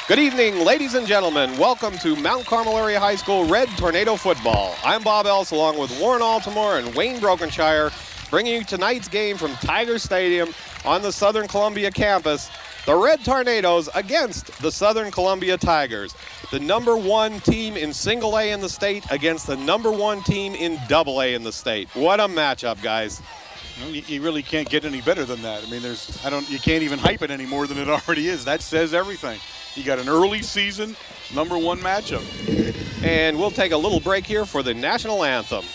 Good evening, ladies and gentlemen. Welcome to Mount Carmel Area High School Red Tornado Football. I'm Bob Else along with Warren Altamore and Wayne Brokenshire, bringing you tonight's game from Tiger Stadium on the Southern Columbia campus. The Red Tornadoes against the Southern Columbia Tigers. The number one team in single A in the state against the number one team in double A in the state. What a matchup, guys. Well, you really can't get any better than that. I mean, you can't even hype it any more than it already is. That says everything. You got an early season number one matchup. And we'll take a little break here for the national anthem.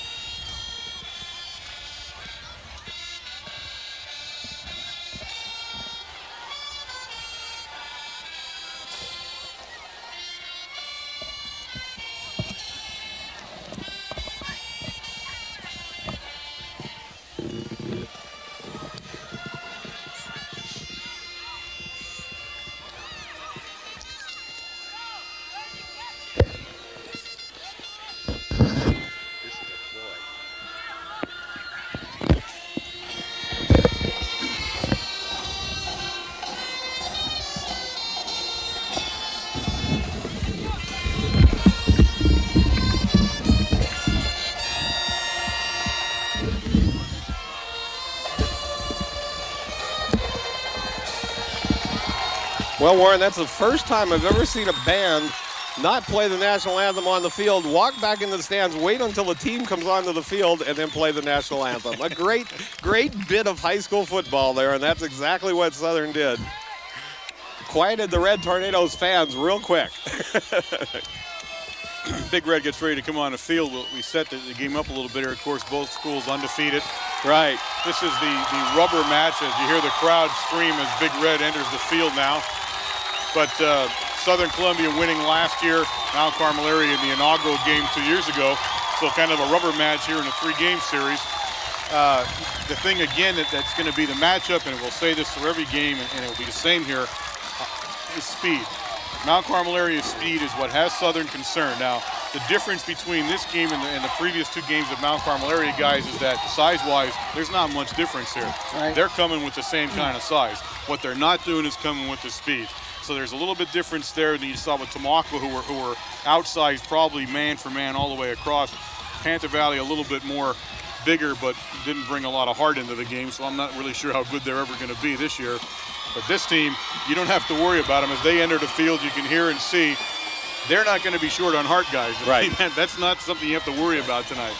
Well, Warren, that's the first time I've ever seen a band not play the national anthem on the field, walk back into the stands, wait until the team comes onto the field, and then play the national anthem. A great bit of high school football there, and that's exactly what Southern did. Quieted the Red Tornadoes fans real quick. Big Red gets ready to come on the field. We set the game up a little bit here. Of course, both schools undefeated. Right. This is the rubber match as you hear the crowd scream as Big Red enters the field now. But Southern Columbia winning last year, Mount Carmel area in the inaugural game 2 years ago. So kind of a rubber match here in a three-game series. The thing, again, that's going to be the matchup, and we'll say this for every game, and it will be the same here, is speed. Mount Carmel area speed is what has Southern concerned. Now, the difference between this game and the previous two games of Mount Carmel area guys is that size-wise, there's not much difference here. Right. They're coming with the same kind of size. What they're not doing is coming with the speed. So there's a little bit difference there than you saw with Tamaqua, who were outsized probably man for man all the way across. Panther Valley a little bit more bigger, but didn't bring a lot of heart into the game, so I'm not really sure how good they're ever going to be this year. But this team, you don't have to worry about them. As they enter the field, you can hear and see they're not going to be short on heart, guys. Right. That's not something you have to worry about tonight.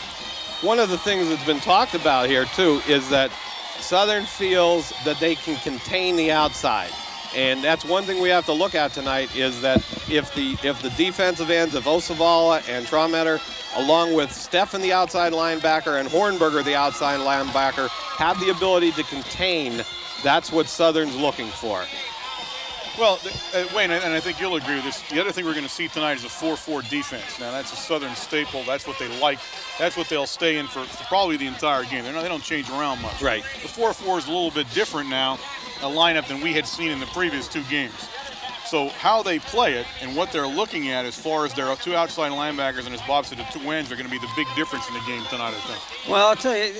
One of the things that's been talked about here, too, is that Southern feels that they can contain the outside. And that's one thing we have to look at tonight is that if the defensive ends of Osavala and Traumetter, along with Steffen, the outside linebacker, and Hornberger, the outside linebacker, have the ability to contain, that's what Southern's looking for. Well, Wayne, and I think you'll agree with this, the other thing we're going to see tonight is a 4-4 defense. Now, that's a Southern staple. That's what they like. That's what they'll stay in for probably the entire game. They don't change around much. Right. The 4-4 is a little bit different now, a lineup than we had seen in the previous two games. So how they play it and what they're looking at as far as their two outside linebackers and, as Bob said, the two ends are going to be the big difference in the game tonight, I think. Well, I'll tell you,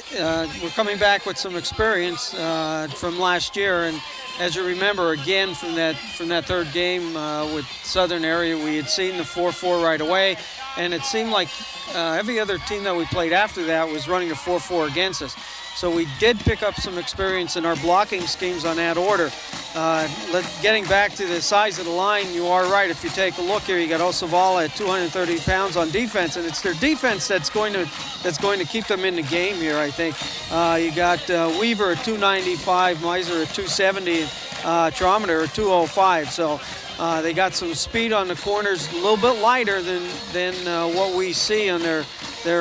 we're coming back with some experience from last year, and as you remember, again, from that third game with Southern area, we had seen the 4-4 right away, and it seemed like every other team that we played after that was running a 4-4 against us. So we did pick up some experience in our blocking schemes on that order. Getting back to the size of the line, you are right. If you take a look here, you got Osavala at 230 pounds on defense, and it's their defense that's going to keep them in the game here, I think. You got Weaver at 295, Miser at 270, Traumetter at 205. So they got some speed on the corners, a little bit lighter than what we see on their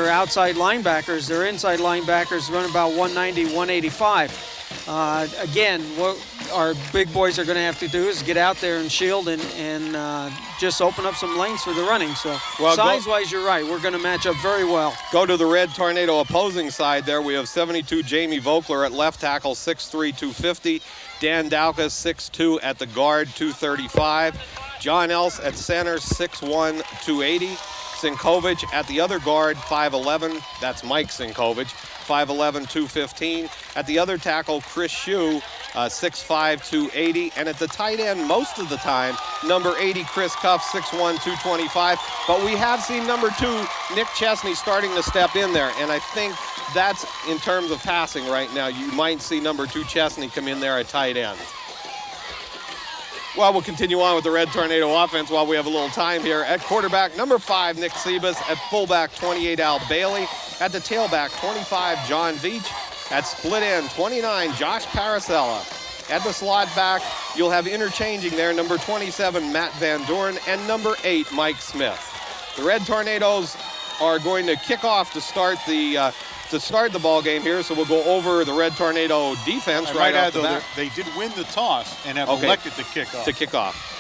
outside linebackers. Their inside linebackers run about 190, 185. Again, what our big boys are going to have to do is get out there and shield and just open up some lanes for the running. So size-wise, you're right. We're going to match up very well. Go to the Red Tornado opposing side there. We have 72 Jamie Vogler at left tackle, 6'3", 250. Dan Daukas, 6'2", at the guard, 235. John Else at center, 6'1", 280. Sinkovich at the other guard, 5'11". That's Mike Sinkovich, 5'11", 215. At the other tackle, Chris Shue, 6'5", 280. And at the tight end, most of the time, number 80, Chris Cuff, 6'1", 225. But we have seen number 2, Nick Chesney, starting to step in there. And I think that's in terms of passing right now. You might see number 2, Chesney, come in there at tight end. Well, we'll continue on with the Red Tornado offense while we have a little time here. At quarterback, number 5, Nick Sebas. At fullback, 28, Al Bailey. At the tailback, 25, John Veach. At split end, 29, Josh Paracella. At the slot back, you'll have interchanging there, number 27, Matt Van Doren, and number 8, Mike Smith. The Red Tornadoes are going to kick off to start the ball game here, so we'll go over the Red Tornado defense right off the bat. They did win the toss and have elected to kick off. To kick off.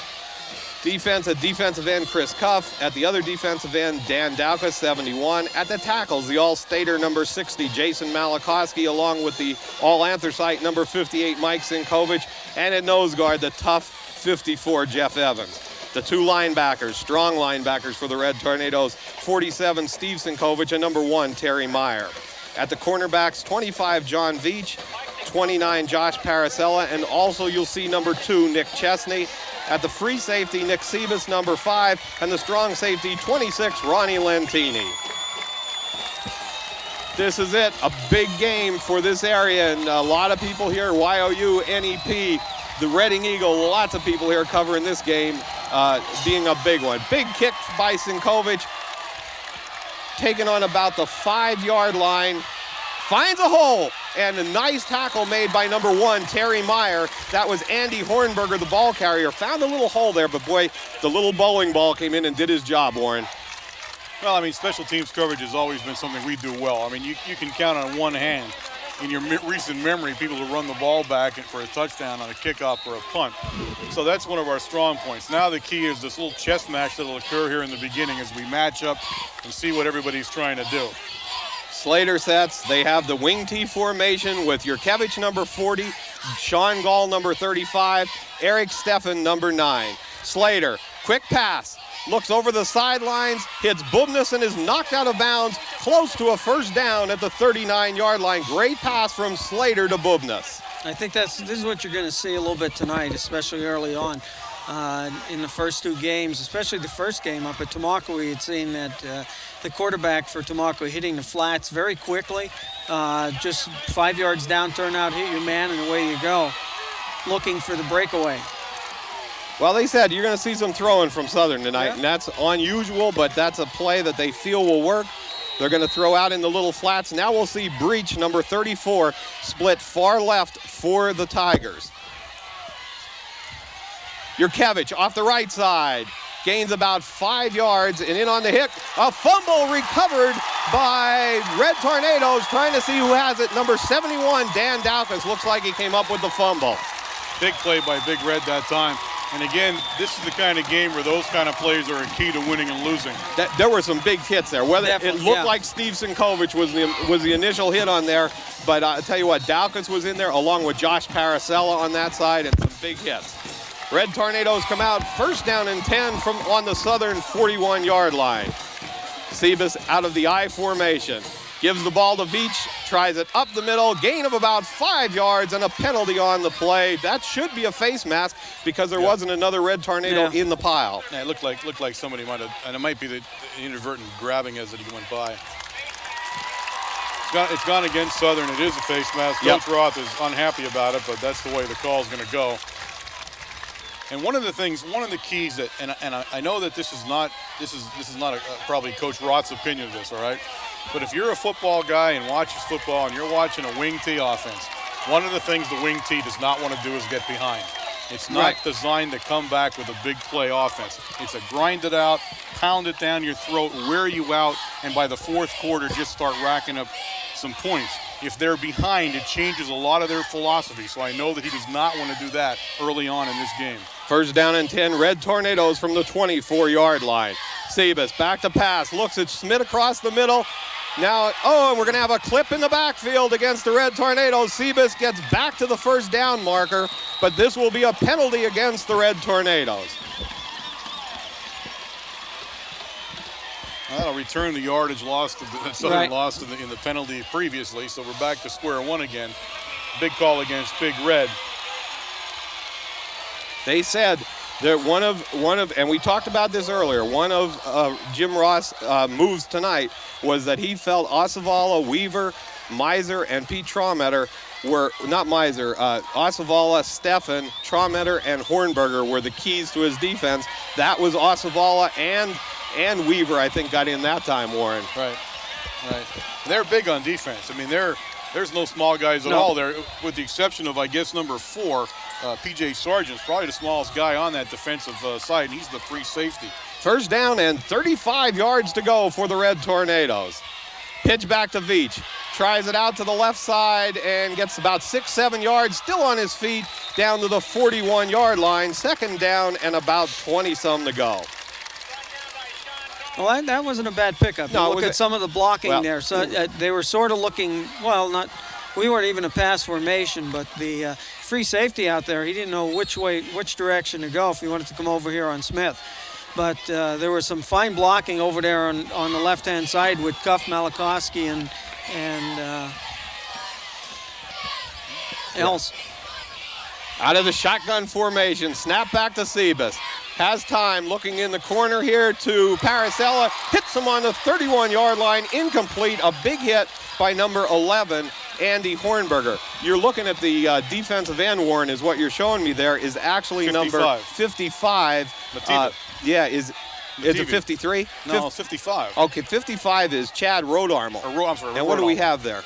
Defense at defensive end, Chris Cuff. At the other defensive end, Dan Dowka, 71. At the tackles, the All-Stater, number 60, Jason Malakowski, along with the All-Anthracite, number 58, Mike Sinkovich. And at nose guard, the tough 54, Jeff Evans. The 2 linebackers, strong linebackers for the Red Tornadoes, 47, Steve Sinkovich, and number 1, Terry Meyer. At the cornerbacks, 25, John Veach, 29, Josh Paracella, and also you'll see number 2, Nick Chesney. At the free safety, Nick Sebas, number 5, and the strong safety, 26, Ronnie Lentini. This is it, a big game for this area, and a lot of people here, YOU, NEP, the Reading Eagle, lots of people here covering this game, being a big one. Big kick by Sinkovich, taken on about the 5-yard line, finds a hole, and a nice tackle made by number 1, Terry Meyer. That was Andy Hornberger, the ball carrier. Found a little hole there, but boy, the little bowling ball came in and did his job, Warren. Well, I mean, special teams coverage has always been something we do well. I mean, you can count on one hand in your recent memory people who run the ball back for a touchdown on a kickoff or a punt. So that's one of our strong points. Now the key is this little chess match that will occur here in the beginning as we match up and see what everybody's trying to do. Slater sets. They have the wing T formation with Yurkevich, number 40, Sean Gall, number 35, Eric Steffen, number 9. Slater, quick pass, looks over the sidelines, hits Bubnus and is knocked out of bounds, close to a first down at the 39-yard line. Great pass from Slater to Bubnus. I think this is what you're going to see a little bit tonight, especially early on. In the first 2 games, especially the first game up at Tamaqua, we had seen that the quarterback for Tamaqua hitting the flats very quickly. Just 5 yards down, turn out, hit your man, and away you go, looking for the breakaway. Well, they said you're going to see some throwing from Southern tonight, and that's unusual, but that's a play that they feel will work. They're going to throw out in the little flats. Now we'll see Breach, number 34, split far left for the Tigers. Yurkevich off the right side, gains about 5 yards, and in on the hit, a fumble recovered by Red Tornadoes, trying to see who has it. Number 71, Dan Dowkins, looks like he came up with the fumble. Big play by Big Red that time. And again, this is the kind of game where those kind of plays are a key to winning and losing. There were some big hits there. Whether Definitely, it looked like Steve Sinkovich was the initial hit on there, but I'll tell you what, Dowkins was in there along with Josh Paracella on that side, and some big hits. Red Tornadoes come out, first down and 10 from on the Southern 41-yard line. Sebas out of the I formation. Gives the ball to Veach, tries it up the middle, gain of about 5 yards, and a penalty on the play. That should be a face mask because there wasn't another Red Tornado in the pile. Yeah, it looked like somebody might have, and it might be the inadvertent grabbing as it went by. It's gone against Southern. It is a face mask. Coach Roth is unhappy about it, but that's the way the call is going to go. And one of the keys that, and I know that this is not probably Coach Roth's opinion of this, all right? But if you're a football guy and watches football and you're watching a wing T offense, one of the things the wing T does not want to do is get behind. It's not designed to come back with a big play offense. It's a grind it out, pound it down your throat, wear you out, and by the fourth quarter, just start racking up some points. If they're behind, it changes a lot of their philosophy. So I know that he does not want to do that early on in this game. First down and 10, Red Tornadoes from the 24-yard line. Sebas back to pass, looks at Schmidt across the middle. Now, and we're going to have a clip in the backfield against the Red Tornadoes. Sebas gets back to the first down marker, but this will be a penalty against the Red Tornadoes. That'll return the yardage lost that Southern lost in the penalty previously, so we're back to square one again. Big call against Big Red. They said that one of, and we talked about this earlier, one of Jim Ross' moves tonight was that he felt Osavala, Weaver, Miser, and Pete Traumetter were, not Miser, Osavala, Steffen, Traumetter, and Hornberger were the keys to his defense. That was Osavala and Weaver, I think, got in that time, Warren. Right. They're big on defense. I mean, there's no small guys at all there, with the exception of, I guess, number 4, P.J. Sargent's probably the smallest guy on that defensive side, and he's the free safety. First down and 35 yards to go for the Red Tornadoes. Pitch back to Veach. Tries it out to the left side and gets about 6-7 yards, still on his feet, down to the 41-yard line. Second down and about 20-some to go. Well, that wasn't a bad pickup. No, look at some of the blocking there. So they were sort of looking, we weren't even a pass formation, but the free safety out there, he didn't know which direction to go if he wanted to come over here on Smith. But there was some fine blocking over there on the left-hand side with Cuff, Malakowski, and else. Out of the shotgun formation, snap back to Sebas. Has time, looking in the corner here to Paracella. Hits him on the 31-yard line, incomplete. A big hit by number 11, Andy Hornberger. You're looking at the defensive end, Warren, is what you're showing me there, is actually 55. Number 55. Is it 53? No, 55. Okay, 55 is Chad Rodarmel. I'm sorry, and what do we have there?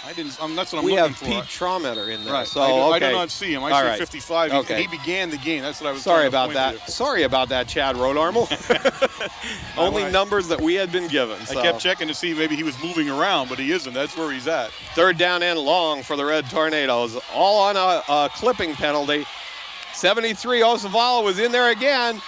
That's what I'm looking for. We have Pete Traumetter in there. Right. So I do not see him. I see 55. Okay. He began the game. That's what I was Sorry about that. Sorry about that, Chad Rodarmel. Only numbers that we had been given. So. I kept checking to see maybe he was moving around, but he isn't. That's where he's at. Third down and long for the Red Tornadoes. All on a clipping penalty. 73, Osavala was in there again.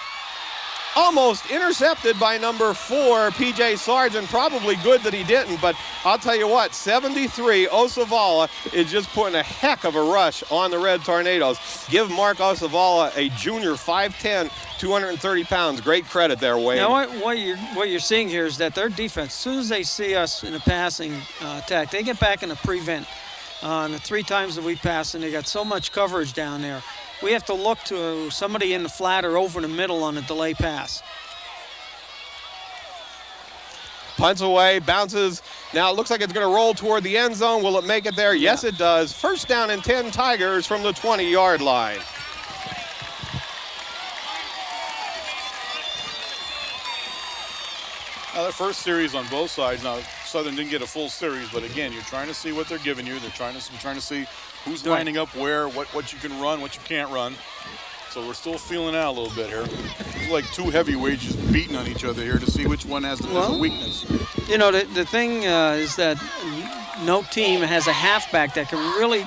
Almost intercepted by number 4, P.J. Sargent. Probably good that he didn't, but I'll tell you what, 73, Osavala is just putting a heck of a rush on the Red Tornadoes. Give Mark Osavala, a junior, 5'10", 230 pounds. Great credit there, Wayne. Now, what you're seeing here is that their defense, as soon as they see us in a passing attack, they get back in a prevent. The 3 times that we passed, and they got so much coverage down there. We have to look to somebody in the flat or over the middle on a delay pass. Punts away, bounces. Now it looks like it's going to roll toward the end zone. Will it make it there? Yes, it does. First down and 10 Tigers from the 20-yard line. Now, their first series on both sides. Now, Southern didn't get a full series, but again, you're trying to see what they're giving you. They're trying to see who's lining up where, what you can run, what you can't run. So we're still feeling out a little bit here. It's like 2 heavyweights just beating on each other here to see which one has the weakness. You know, the thing is that no team has a halfback that can really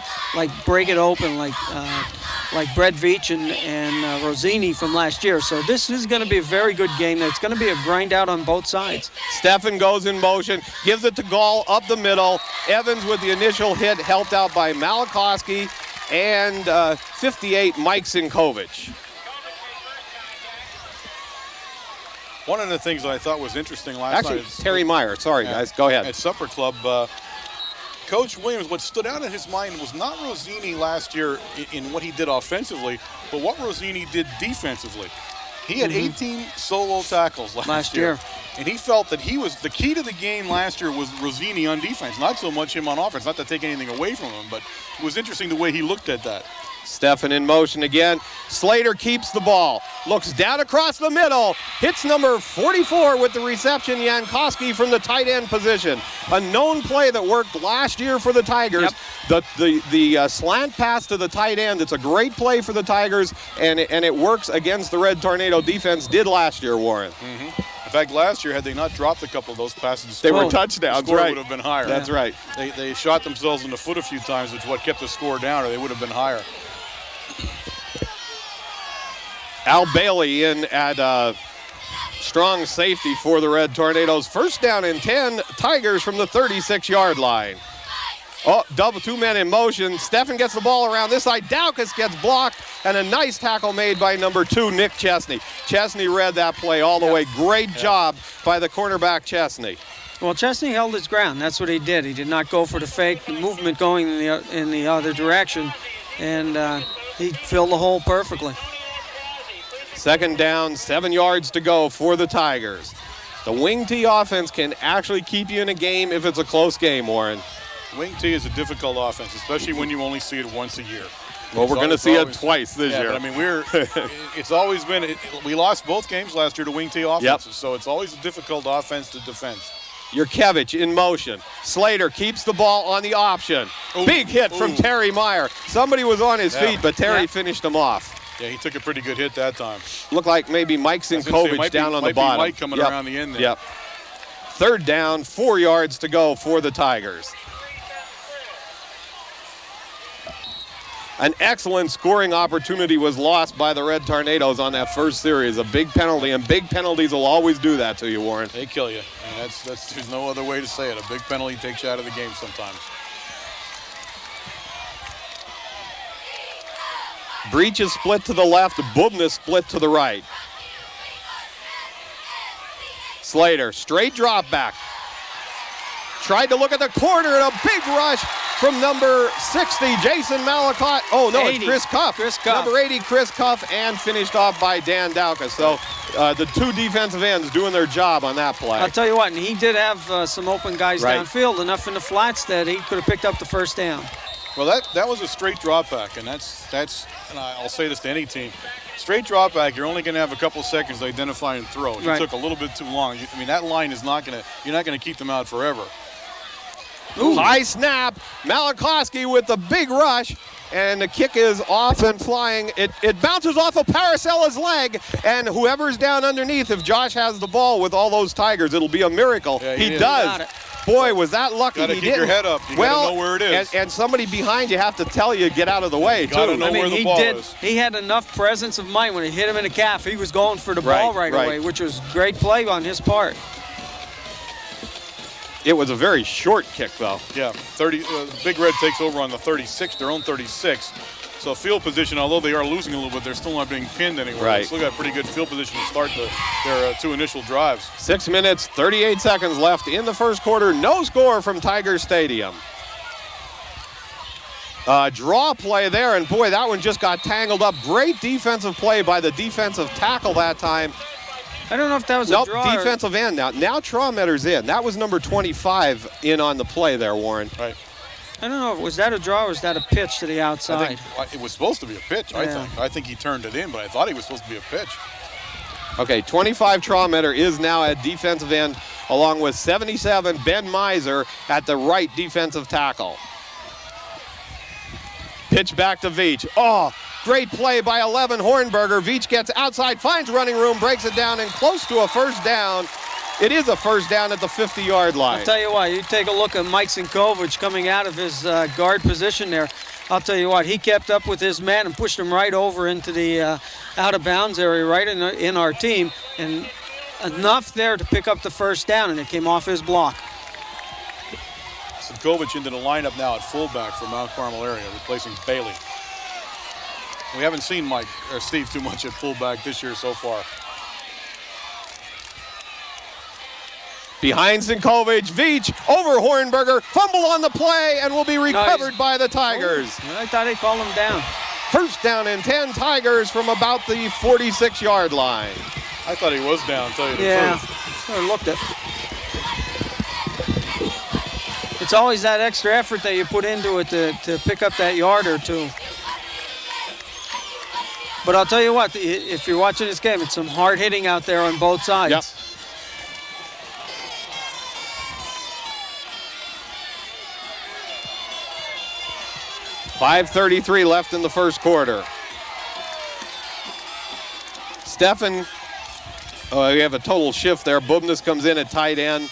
break it open like Brett Veach and Rosini from last year. So this is going to be a very good game. It's going to be a grind out on both sides. Steffen goes in motion, gives it to Gall up the middle. Evans with the initial hit, helped out by Malakowski and 58, Mike Sinkovich. One of the things that I thought was interesting last night is Terry Meyer. Sorry, guys. Go ahead. At Supper Club, Coach Williams, what stood out in his mind was not Rosini last year in what he did offensively, but what Rosini did defensively. He had 18 solo tackles last year. And he felt that he was the key to the game last year was Rosini on defense, not so much him on offense. Not to take anything away from him, but it was interesting the way he looked at that. Steffen in motion again. Slater keeps the ball. Looks down across the middle. Hits number 44 with the reception, Jankowski from the tight end position. A known play that worked last year for the Tigers. Yep. The slant pass to the tight end. It's a great play for the Tigers, and it works against the Red Tornado defense. Did last year, Warren. In fact, last year, had they not dropped a couple of those passes, they were touchdowns. The score right. would have been higher. That's right. They shot themselves in the foot a few times, which is what kept the score down, or they would have been higher. Al Bailey in at strong safety for the Red Tornadoes. First down and 10, Tigers from the 36-yard line. Oh, double 2 men in motion. Steffen gets the ball around this side. Daukus gets blocked, and a nice tackle made by number 2, Nick Chesney. Chesney read that play all the way. Great job by the cornerback, Chesney. Well, Chesney held his ground. That's what he did. He did not go for the fake, the movement going in the other direction, and he filled the hole perfectly. Second down, 7 yards to go for the Tigers. The wing T offense can actually keep you in a game if it's a close game, Warren. Wing T is a difficult offense, especially when you only see it once a year. Well, we're going to see it twice this year. But I mean, it's always been, we lost both games last year to wing T offenses, so it's always a difficult offense to defend. Yurkevich in motion. Slater keeps the ball on the option. Big hit from Terry Meyer. Somebody was on his feet, but Terry finished him off. Yeah, he took a pretty good hit that time. Looked like maybe Mike Sinkovich down on the bottom. Mike coming around the end there. Yep. Third down, 4 yards to go for the Tigers. An excellent scoring opportunity was lost by the Red Tornadoes on that first series. A big penalty, and big penalties will always do that to you, Warren. They kill you. I mean, there's no other way to say it. A big penalty takes you out of the game sometimes. Breach is split to the left, Bubna split to the right. Slater, straight drop back. Tried to look at the corner and a big rush from number 60, Jason Malacott. Oh, no, 80. It's Chris Cuff. Chris Cuff. Number 80, Chris Cuff, and finished off by Dan Dowka. So the two defensive ends doing their job on that play. I'll tell you what, and he did have some open guys downfield, enough in the flats that he could have picked up the first down. Well, that was a straight drop back, and that's and I'll say this to any team. Straight drop back, you're only going to have a couple of seconds to identify and throw. You took a little bit too long. I mean, that line is not going to, you're not going to keep them out forever. Ooh. High snap, Malakowski with the big rush, and the kick is off and flying. It bounces off of Paracella's leg, and whoever's down underneath, if Josh has the ball with all those Tigers, it'll be a miracle. Yeah, he does. Boy, was that lucky. Gotta keep your head up. You gotta know where it is. And somebody behind you have to tell you, get out of the way, too. Gotta know where the ball is. He had enough presence of mind when he hit him in the calf. He was going for the ball right away, which was great play on his part. It was a very short kick, though. Yeah, Big Red takes over on the 36, their own 36. So field position, although they are losing a little bit, they're still not being pinned anywhere. Right. They still got pretty good field position to start their two initial drives. 6 minutes, 38 seconds left in the first quarter. No score from Tiger Stadium. Draw play there, and boy, that one just got tangled up. Great defensive play by the defensive tackle that time. I don't know if that was a draw. Defensive end now. Now Traumetter's in. That was number 25 in on the play there, Warren. Right. I don't know, was that a draw or was that a pitch to the outside? I think it was supposed to be a pitch, I think. I think he turned it in, but I thought he was supposed to be a pitch. Okay, 25 Traumetter is now at defensive end, along with 77 Ben Miser at the right defensive tackle. Pitch back to Veach. Oh, great play by 11 Hornberger. Veach gets outside, finds running room, breaks it down, and close to a first down. It is a first down at the 50-yard line. I'll tell you what, you take a look at Mike Sinkovich coming out of his guard position there. I'll tell you what, he kept up with his man and pushed him right over into the out-of-bounds area, right in our team, and enough there to pick up the first down, and it came off his block. Sinkovich into the lineup now at fullback for Mount Carmel area, replacing Bailey. We haven't seen Steve too much at fullback this year so far. Behind Sinkovich, Veach over Hornberger, fumble on the play, and will be recovered by the Tigers. I thought they called him down. First down and 10 Tigers from about the 46-yard line. I thought he was down, tell you the truth. Yeah, I looked at. It's always that extra effort that you put into it to pick up that yard or two. But I'll tell you what, if you're watching this game, it's some hard hitting out there on both sides. Yep. .5:33 left in the first quarter. Stefan, we have a total shift there. Bubnas comes in at tight end.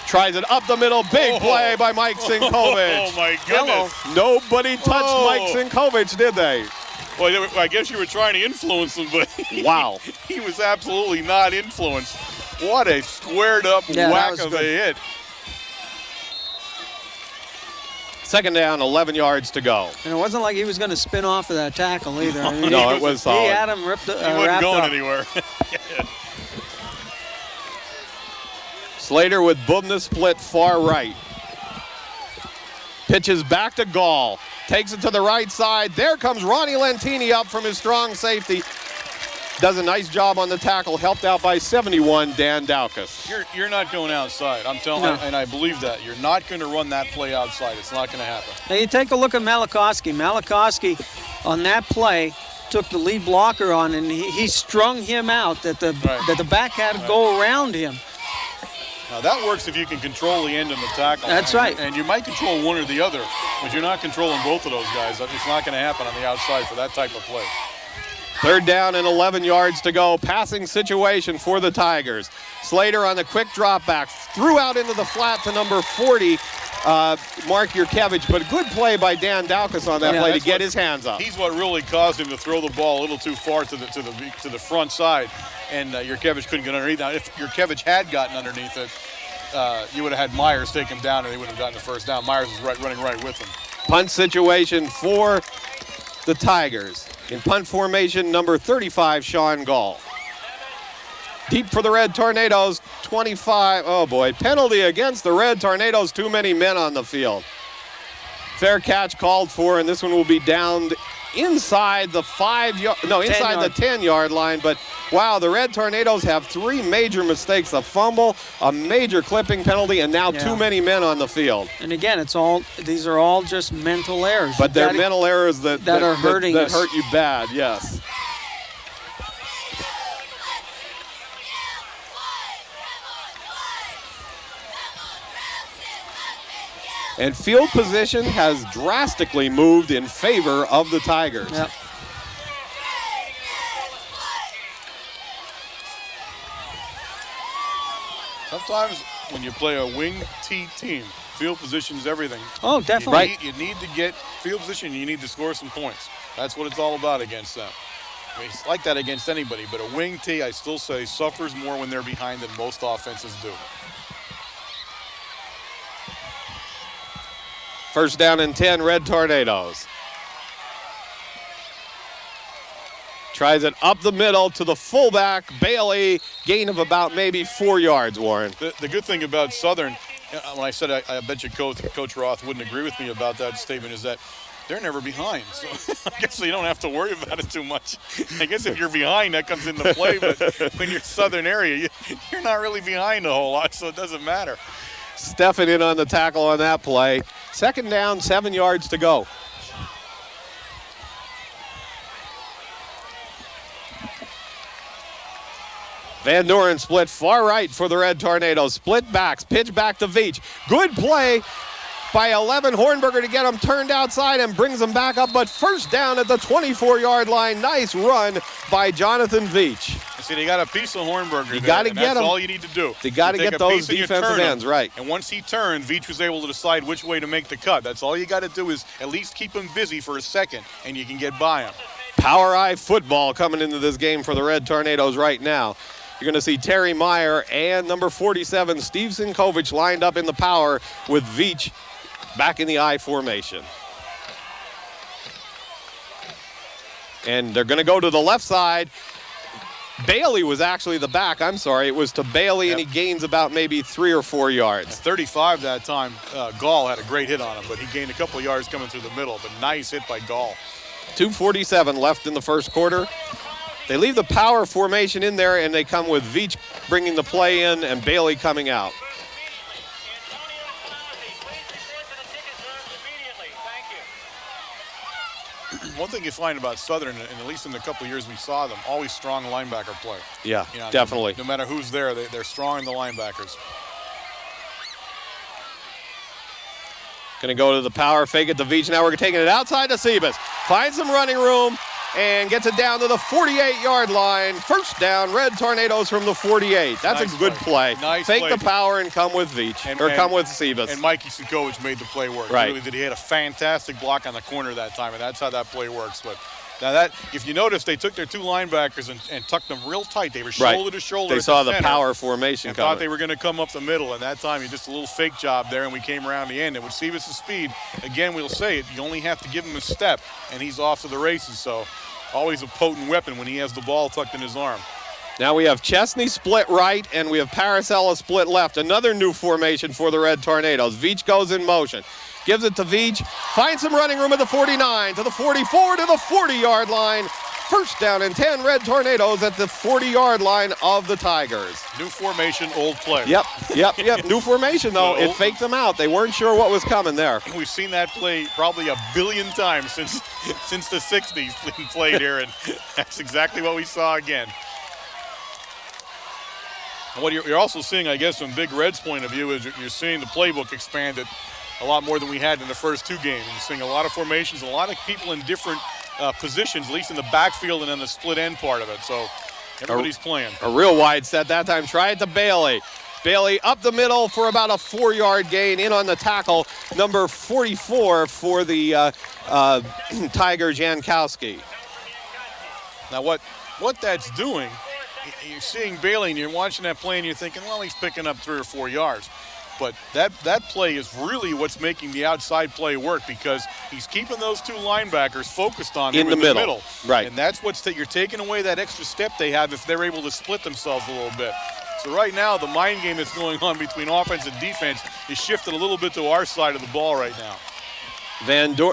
Tries it up the middle. Big play by Mike Sinkovich. Oh, my goodness. Nobody touched Mike Sinkovich, did they? Well, I guess you were trying to influence him, but wow. He was absolutely not influenced. What a squared up whack of a hit. Second down, 11 yards to go. And it wasn't like he was going to spin off of that tackle either. I mean, no, it was solid. He had him ripped up. He wasn't going anywhere. Slater with Bubna split far right. Pitches back to Gall. takes it to the right side. There comes Ronnie Lentini up from his strong safety. Does a nice job on the tackle, helped out by 71, Dan Daukus. You're not going outside. I'm telling you, and I believe that. You're not going to run that play outside. It's not going to happen. Now you take a look at Malakowski. Malakowski on that play took the lead blocker on, and he strung him out that the back had to go around him. Now that works if you can control the end of the tackle. That's right. And you might control one or the other, but you're not controlling both of those guys. It's not going to happen on the outside for that type of play. 3rd down and 11 yards to go. Passing situation for the Tigers. Slater on the quick drop back. Threw out into the flat to number 40, Mark Yurkevich. But a good play by Dan Daukus on that play to get his hands up. He's what really caused him to throw the ball a little too far to the front side. And Yurkevich couldn't get underneath. Now, if Yurkevich had gotten underneath it, you would have had Myers take him down and they would have gotten the first down. Myers was running right with him. Punt situation for the Tigers. In punt formation, number 35, Sean Gall. Deep for the Red Tornadoes, 25. Oh, boy. Penalty against the Red Tornadoes. Too many men on the field. Fair catch called for, and this one will be downed inside the 10-yard line. But, wow, the Red Tornadoes have 3 major mistakes. A fumble, a major clipping penalty, and now too many men on the field. And, again, these are all just mental errors. But they're mental errors that are hurting that us. hurt you bad, yes. And field position has drastically moved in favor of the Tigers. Yep. Sometimes when you play a wing T team, field position is everything. Oh, definitely. You need to get field position. You need to score some points. That's what it's all about against them. I mean, it's like that against anybody, but a wing T, I still say, suffers more when they're behind than most offenses do. 1st down and 10, Red Tornadoes. Tries it up the middle to the fullback, Bailey. Gain of about maybe 4 yards, Warren. The good thing about Southern, when I said I bet you Coach Roth wouldn't agree with me about that statement, is that they're never behind. So I guess you don't have to worry about it too much. I guess if you're behind, that comes into play. But when you're Southern area, you're not really behind a whole lot, so it doesn't matter. Steffen in on the tackle on that play. 2nd down, 7 yards to go. Van Doren split far right for the Red Tornadoes. Split backs, pitch back to Veach. Good play by 11, Hornberger to get him turned outside and brings him back up, but 1st down at the 24-yard line. Nice run by Jonathan Veach. See, they got a piece of Hornberger. You got to get him. That's all you need to do. They got to get those defensive ends right. And once he turned, Veach was able to decide which way to make the cut. That's all you got to do is at least keep him busy for a second, and you can get by him. Power eye football coming into this game for the Red Tornadoes right now. You're going to see Terry Meyer and number 47, Steve Sinkovich, lined up in the power with Veach back in the I formation. And they're going to go to the left side. Bailey was actually the back. I'm sorry. It was to Bailey, and he gains about maybe 3 or 4 yards. At 35 that time, Gall had a great hit on him, but he gained a couple of yards coming through the middle. But nice hit by Gall. 2:47 left in the 1st quarter. They leave the power formation in there, and they come with Veach bringing the play in and Bailey coming out. One thing you find about Southern, and at least in the couple of years we saw them, always strong linebacker play. Yeah, definitely. No matter who's there, they're strong in the linebackers. Going to go to the power, fake it to Veach. Now we're taking it outside to Sebas. Finds some running room and gets it down to the 48-yard line. 1st down, Red Tornadoes from the 48. That's nice a good play. Nice fake play. The power and come with Veach, come with Sebas. And Mikey Sinkovich made the play work. Right. Really did. He had a fantastic block on the corner that time, and that's how that play works. But now that, if you notice, they took their 2 linebackers and tucked them real tight. They were shoulder to shoulder. They saw the power formation and coming. thought they were going to come up the middle, and that time, just a little fake job there, and we came around the end. And with Sebas' speed, again, we'll say it, you only have to give him a step, and he's off to the races. So always a potent weapon when he has the ball tucked in his arm. Now we have Chesney split right, and we have Paracella split left. Another new formation for the Red Tornadoes. Veach goes in motion. gives it to Veach, finds some running room at the 49, to the 44, to the 40-yard line. First down and 10, Red Tornadoes at the 40-yard line of the Tigers. New formation, old play. Yep. New formation, though. It faked them out. They weren't sure what was coming there. We've seen that play probably a billion times since the 60s being played here, and that's exactly what we saw again. And what you're also seeing, I guess, from Big Red's point of view is you're seeing the playbook expanded a lot more than we had in the first two games. You're seeing a lot of formations, a lot of people in different positions, at least in the backfield and then the split end part of it. So everybody's playing. A real wide set that time. Try it to Bailey. Bailey up the middle for about a 4-yard gain. In on the tackle, number 44 for the Tiger, Jankowski. Now what that's doing, you're seeing Bailey and you're watching that play and you're thinking, well, he's picking up 3 or 4 yards. But that play is really what's making the outside play work, because he's keeping those two linebackers focused on him in the middle. Right. And that's you're taking away that extra step they have if they're able to split themselves a little bit. So right now, the mind game that's going on between offense and defense is shifted a little bit to our side of the ball right now.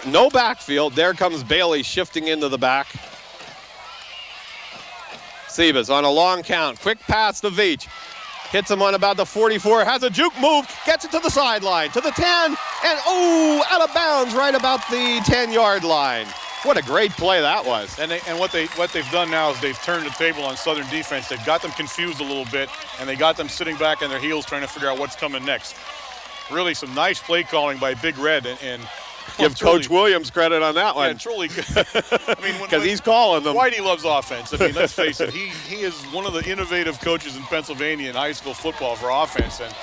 No backfield. There comes Bailey shifting into the back. Sebas on a long count. Quick pass to Veach. Hits him on about the 44, has a juke move, gets it to the sideline, to the 10, and out of bounds right about the 10-yard line. What a great play that was. And what they've done now is they've turned the table on Southern defense. They've got them confused a little bit, and they got them sitting back on their heels trying to figure out what's coming next. Really some nice play calling by Big Red, and give Coach Williams credit on that one. Yeah, truly. I mean, because he's calling them. Whitey loves offense. I mean, let's face it. He is one of the innovative coaches in Pennsylvania in high school football for offense. And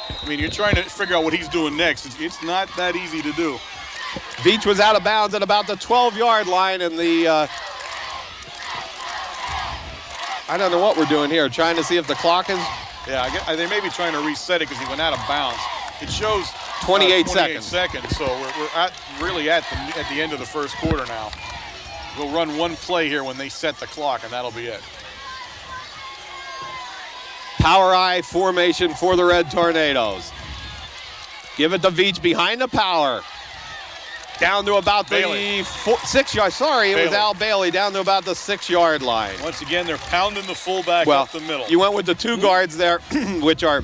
I mean, you're trying to figure out what he's doing next. It's not that easy to do. Veach was out of bounds at about the 12-yard line, and I don't know what we're doing here. Trying to see if the clock is. Yeah, they may be trying to reset it because he went out of bounds. It shows 28 seconds. So we're really at the end of the first quarter now. We'll run one play here when they set the clock, and that'll be it. Power I formation for the Red Tornadoes. Give it to Veach behind the power. Down to about Bailey. the 6 yard. Sorry, it was Al Bailey down to about the 6-yard line. Once again, they're pounding the fullback up the middle. You went with the two guards there, which are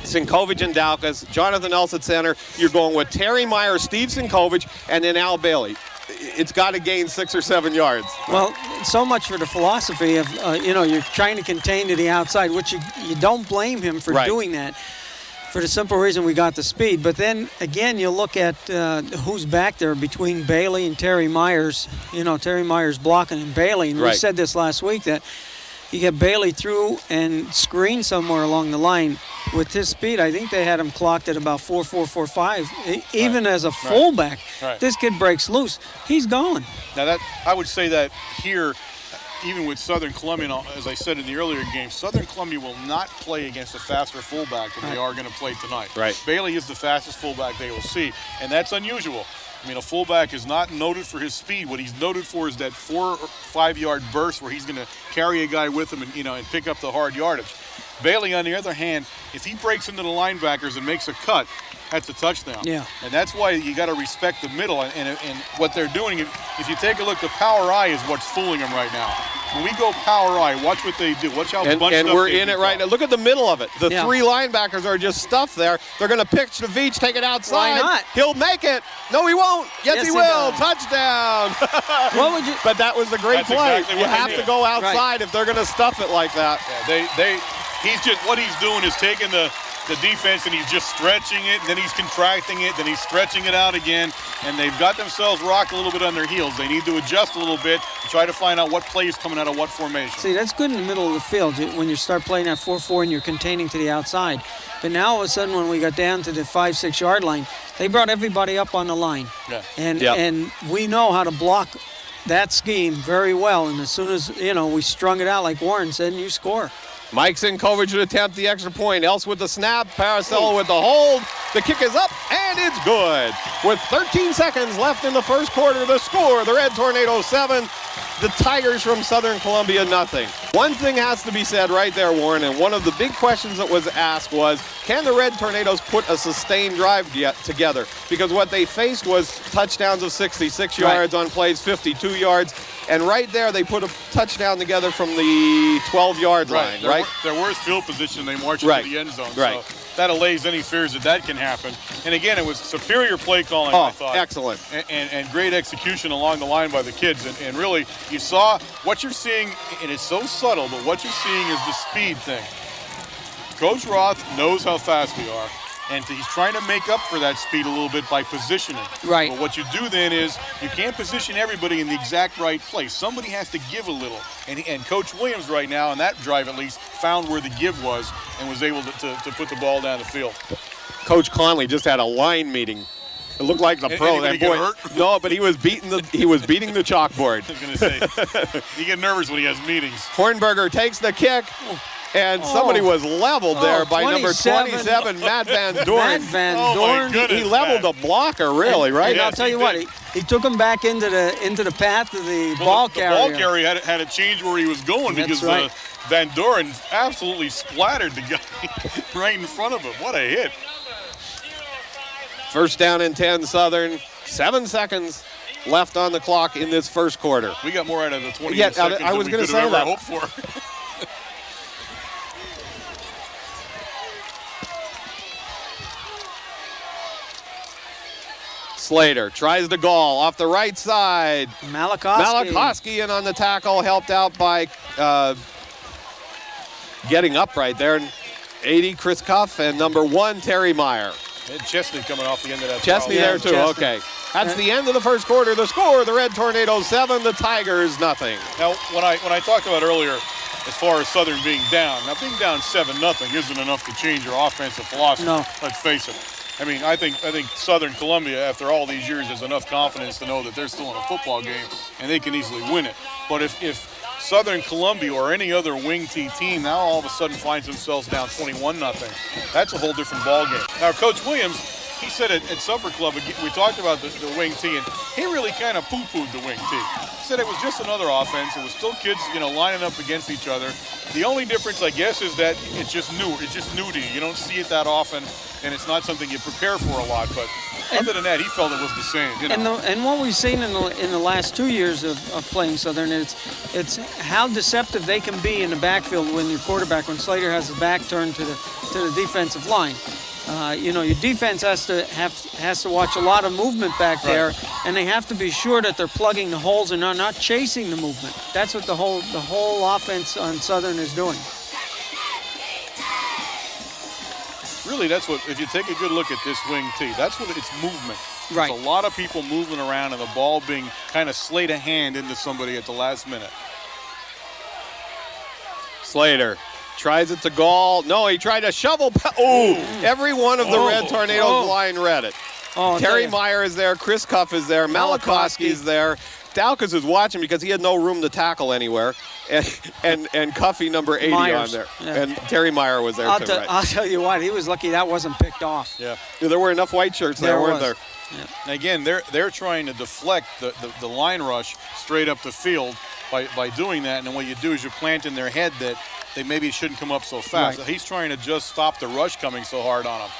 Sinkovich and Daukas, Jonathan Else at center. You're going with Terry Meyer, Steve Sinkovich, and then Al Bailey. It's got to gain 6 or 7 yards. Well, so much for the philosophy of, you're trying to contain to the outside, which you don't blame him for doing that, for the simple reason we got the speed. But then, again, you look at who's back there between Bailey and Terry Myers. Terry Myers blocking and Bailey. And we said this last week that you get Bailey through and screen somewhere along the line. With his speed, I think they had him clocked at about 4.45. Even as a fullback, this kid breaks loose. He's gone. Now, I would say that here, even with Southern Columbia, as I said in the earlier game, Southern Columbia will not play against a faster fullback than they are going to play tonight. Right. Bailey is the fastest fullback they will see, and that's unusual. I mean, a fullback is not noted for his speed. What he's noted for is that 4 or 5 yard burst where he's going to carry a guy with him and pick up the hard yardage. Bailey, on the other hand, if he breaks into the linebackers and makes a cut, that's a touchdown. Yeah. And that's why you got to respect the middle. And what they're doing, if you take a look, the power I is what's fooling them right now. When we go power I, watch what they do. Watch how bunched up and we're in it right now. Look at the middle of it. The 3 linebackers are just stuffed there. They're going to pitch to Veach, take it outside. Why not? He'll make it. No, he won't. Yes, he will. Touchdown. What would you? But that was a great play. Exactly you have to go outside if they're going to stuff it like that. Yeah, what he's doing is taking the defense and he's just stretching it, and then he's contracting it, then he's stretching it out again, and they've got themselves rocked a little bit on their heels. They need to adjust a little bit and try to find out what play is coming out of what formation. See, that's good in the middle of the field when you start playing that 4-4 and you're containing to the outside. But now all of a sudden when we got down to the 5-6 yard line, they brought everybody up on the line. Yeah. And we know how to block that scheme very well, and as soon as we strung it out like Warren said, and you score. Mike Sinkovich would attempt the extra point. Else with the snap. Paracello with the hold. The kick is up, and it's good. With 13 seconds left in the first quarter, the score, the Red Tornadoes 7, The Tigers from Southern Columbia, nothing. One thing has to be said right there, Warren, and one of the big questions that was asked was, can the Red Tornadoes put a sustained drive together? Because what they faced was touchdowns of 66 yards on plays, 52 yards, and right there they put a touchdown together from the 12-yard line, right? Their worst field position, they marched into the end zone. So that allays any fears that can happen. And again, it was superior play calling, I thought. Excellent. And great execution along the line by the kids. And really, you saw what you're seeing, and it's so subtle, but what you're seeing is the speed thing. Coach Roth knows how fast we are, and he's trying to make up for that speed a little bit by positioning. Right. But what you do then is you can't position everybody in the exact right place. Somebody has to give a little. And Coach Williams right now, on that drive at least, found where the give was and was able to put the ball down the field. Coach Conley just had a line meeting. It looked like the pro. Anybody get hurt? No, but he was beating the chalkboard. I was going to say, you get nervous when he has meetings. Hornberger takes the kick. And somebody was leveled there by number 27, Matt Van Doren. Matt Van Doren. He leveled the blocker, really, right? And I'll tell you what, he took him back into the path of the ball carrier. The ball carrier had to change where he was going because Van Doren absolutely splattered the guy right in front of him. What a hit. First down and 10, Southern. 7 seconds left on the clock in this first quarter. We got more out of the 20 seconds I was going to say that. Hoped for. Slater tries to gall off the right side. Malikoski in on the tackle, helped out by getting up right there. And 80, Chris Cuff, and number 1, Terry Meyer. And Chesney coming off the end of that. Chesney there too, okay. That's the end of the first quarter. The score, the Red Tornadoes 7, the Tigers nothing. Now, when I talked about earlier, as far as Southern being down, now being down 7-0 isn't enough to change your offensive philosophy. No. Let's face it. I mean, I think Southern Columbia, after all these years, has enough confidence to know that they're still in a football game and they can easily win it. But if Southern Columbia or any other wing T team now all of a sudden finds themselves down 21-0, that's a whole different ball game. Now, Coach Williams, he said at Supper Club, we talked about the wing T, and he really kind of poo-pooed the wing T. He said it was just another offense. It was still kids, lining up against each other. The only difference, I guess, is that it's just new. It's just new to you. You don't see it that often, and it's not something you prepare for a lot. But other than that, he felt it was the same. And what we've seen in the last 2 years of playing Southern, it's how deceptive they can be in the backfield when your quarterback, when Slater has his back turned to the defensive line. Your defense has to watch a lot of movement back there, and they have to be sure that they're plugging the holes and not chasing the movement. That's what the whole offense on Southern is doing. Really, that's what, if you take a good look at this wing T, that's what it's movement. Right. There's a lot of people moving around and the ball being kind of slayed a hand into somebody at the last minute. Slater tries it to Gall. No, he tried to shovel. Every one of the Red Tornadoes line read it. Terry Meyer is there. Chris Cuff is there. Malikoski is there. Dowkins is watching because he had no room to tackle anywhere. And Cuffy, number 80 on there. Yeah. And Terry Meyer was there too, I'll tell you what, he was lucky that wasn't picked off. Yeah. There were enough white shirts there, weren't there? Yeah. Again, they're trying to deflect the line rush straight up the field by doing that. And then what you do is you plant in their head that they maybe shouldn't come up so fast. Right. So he's trying to just stop the rush coming so hard on them.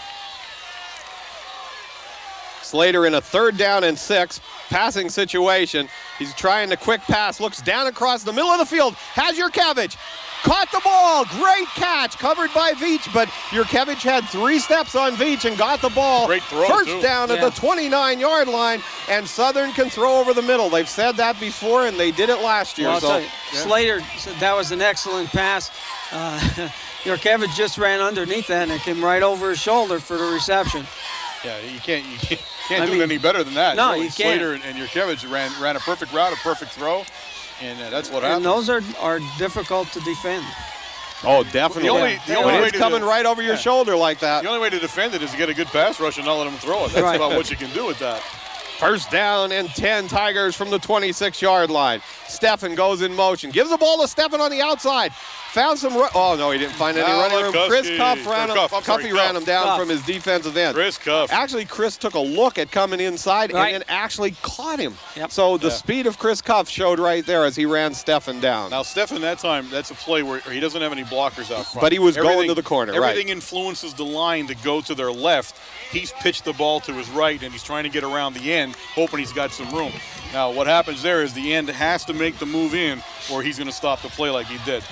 Slater in a 3rd down and 6 passing situation. He's trying the quick pass, looks down across the middle of the field, has Yurkevich, caught the ball, great catch, covered by Veach, but Yurkevich had 3 steps on Veach and got the ball. Great throw, First down at the 29-yard line, and Southern can throw over the middle. They've said that before, and they did it last year. Well, Slater said that was an excellent pass. Yurkevich just ran underneath that, and it came right over his shoulder for the reception. Yeah, you can't do it any better than that. No, you can't. Slater and Yurkevich ran a perfect route, a perfect throw, and that's what happened. And those are difficult to defend. Oh, definitely. The only way it's coming right over your shoulder like that. The only way to defend it is to get a good pass rush and not let them throw it. That's about what you can do with that. First down and 10, Tigers from the 26-yard line. Steffen goes in motion, gives the ball to Steffen on the outside. found some. Oh no, he didn't find any running room. Chris Cuff ran him. Cuffy ran him down from his defensive end. Chris Cuff. Actually, Chris took a look at coming inside and then actually caught him. Yep. So the speed of Chris Cuff showed right there as he ran Stephen down. Now Stephen, that time, that's a play where he doesn't have any blockers out front. But he was going to the corner. Everything influences the line to go to their left. He's pitched the ball to his right, and he's trying to get around the end, hoping he's got some room. Now, what happens there is the end has to make the move in, or he's going to stop the play like he did.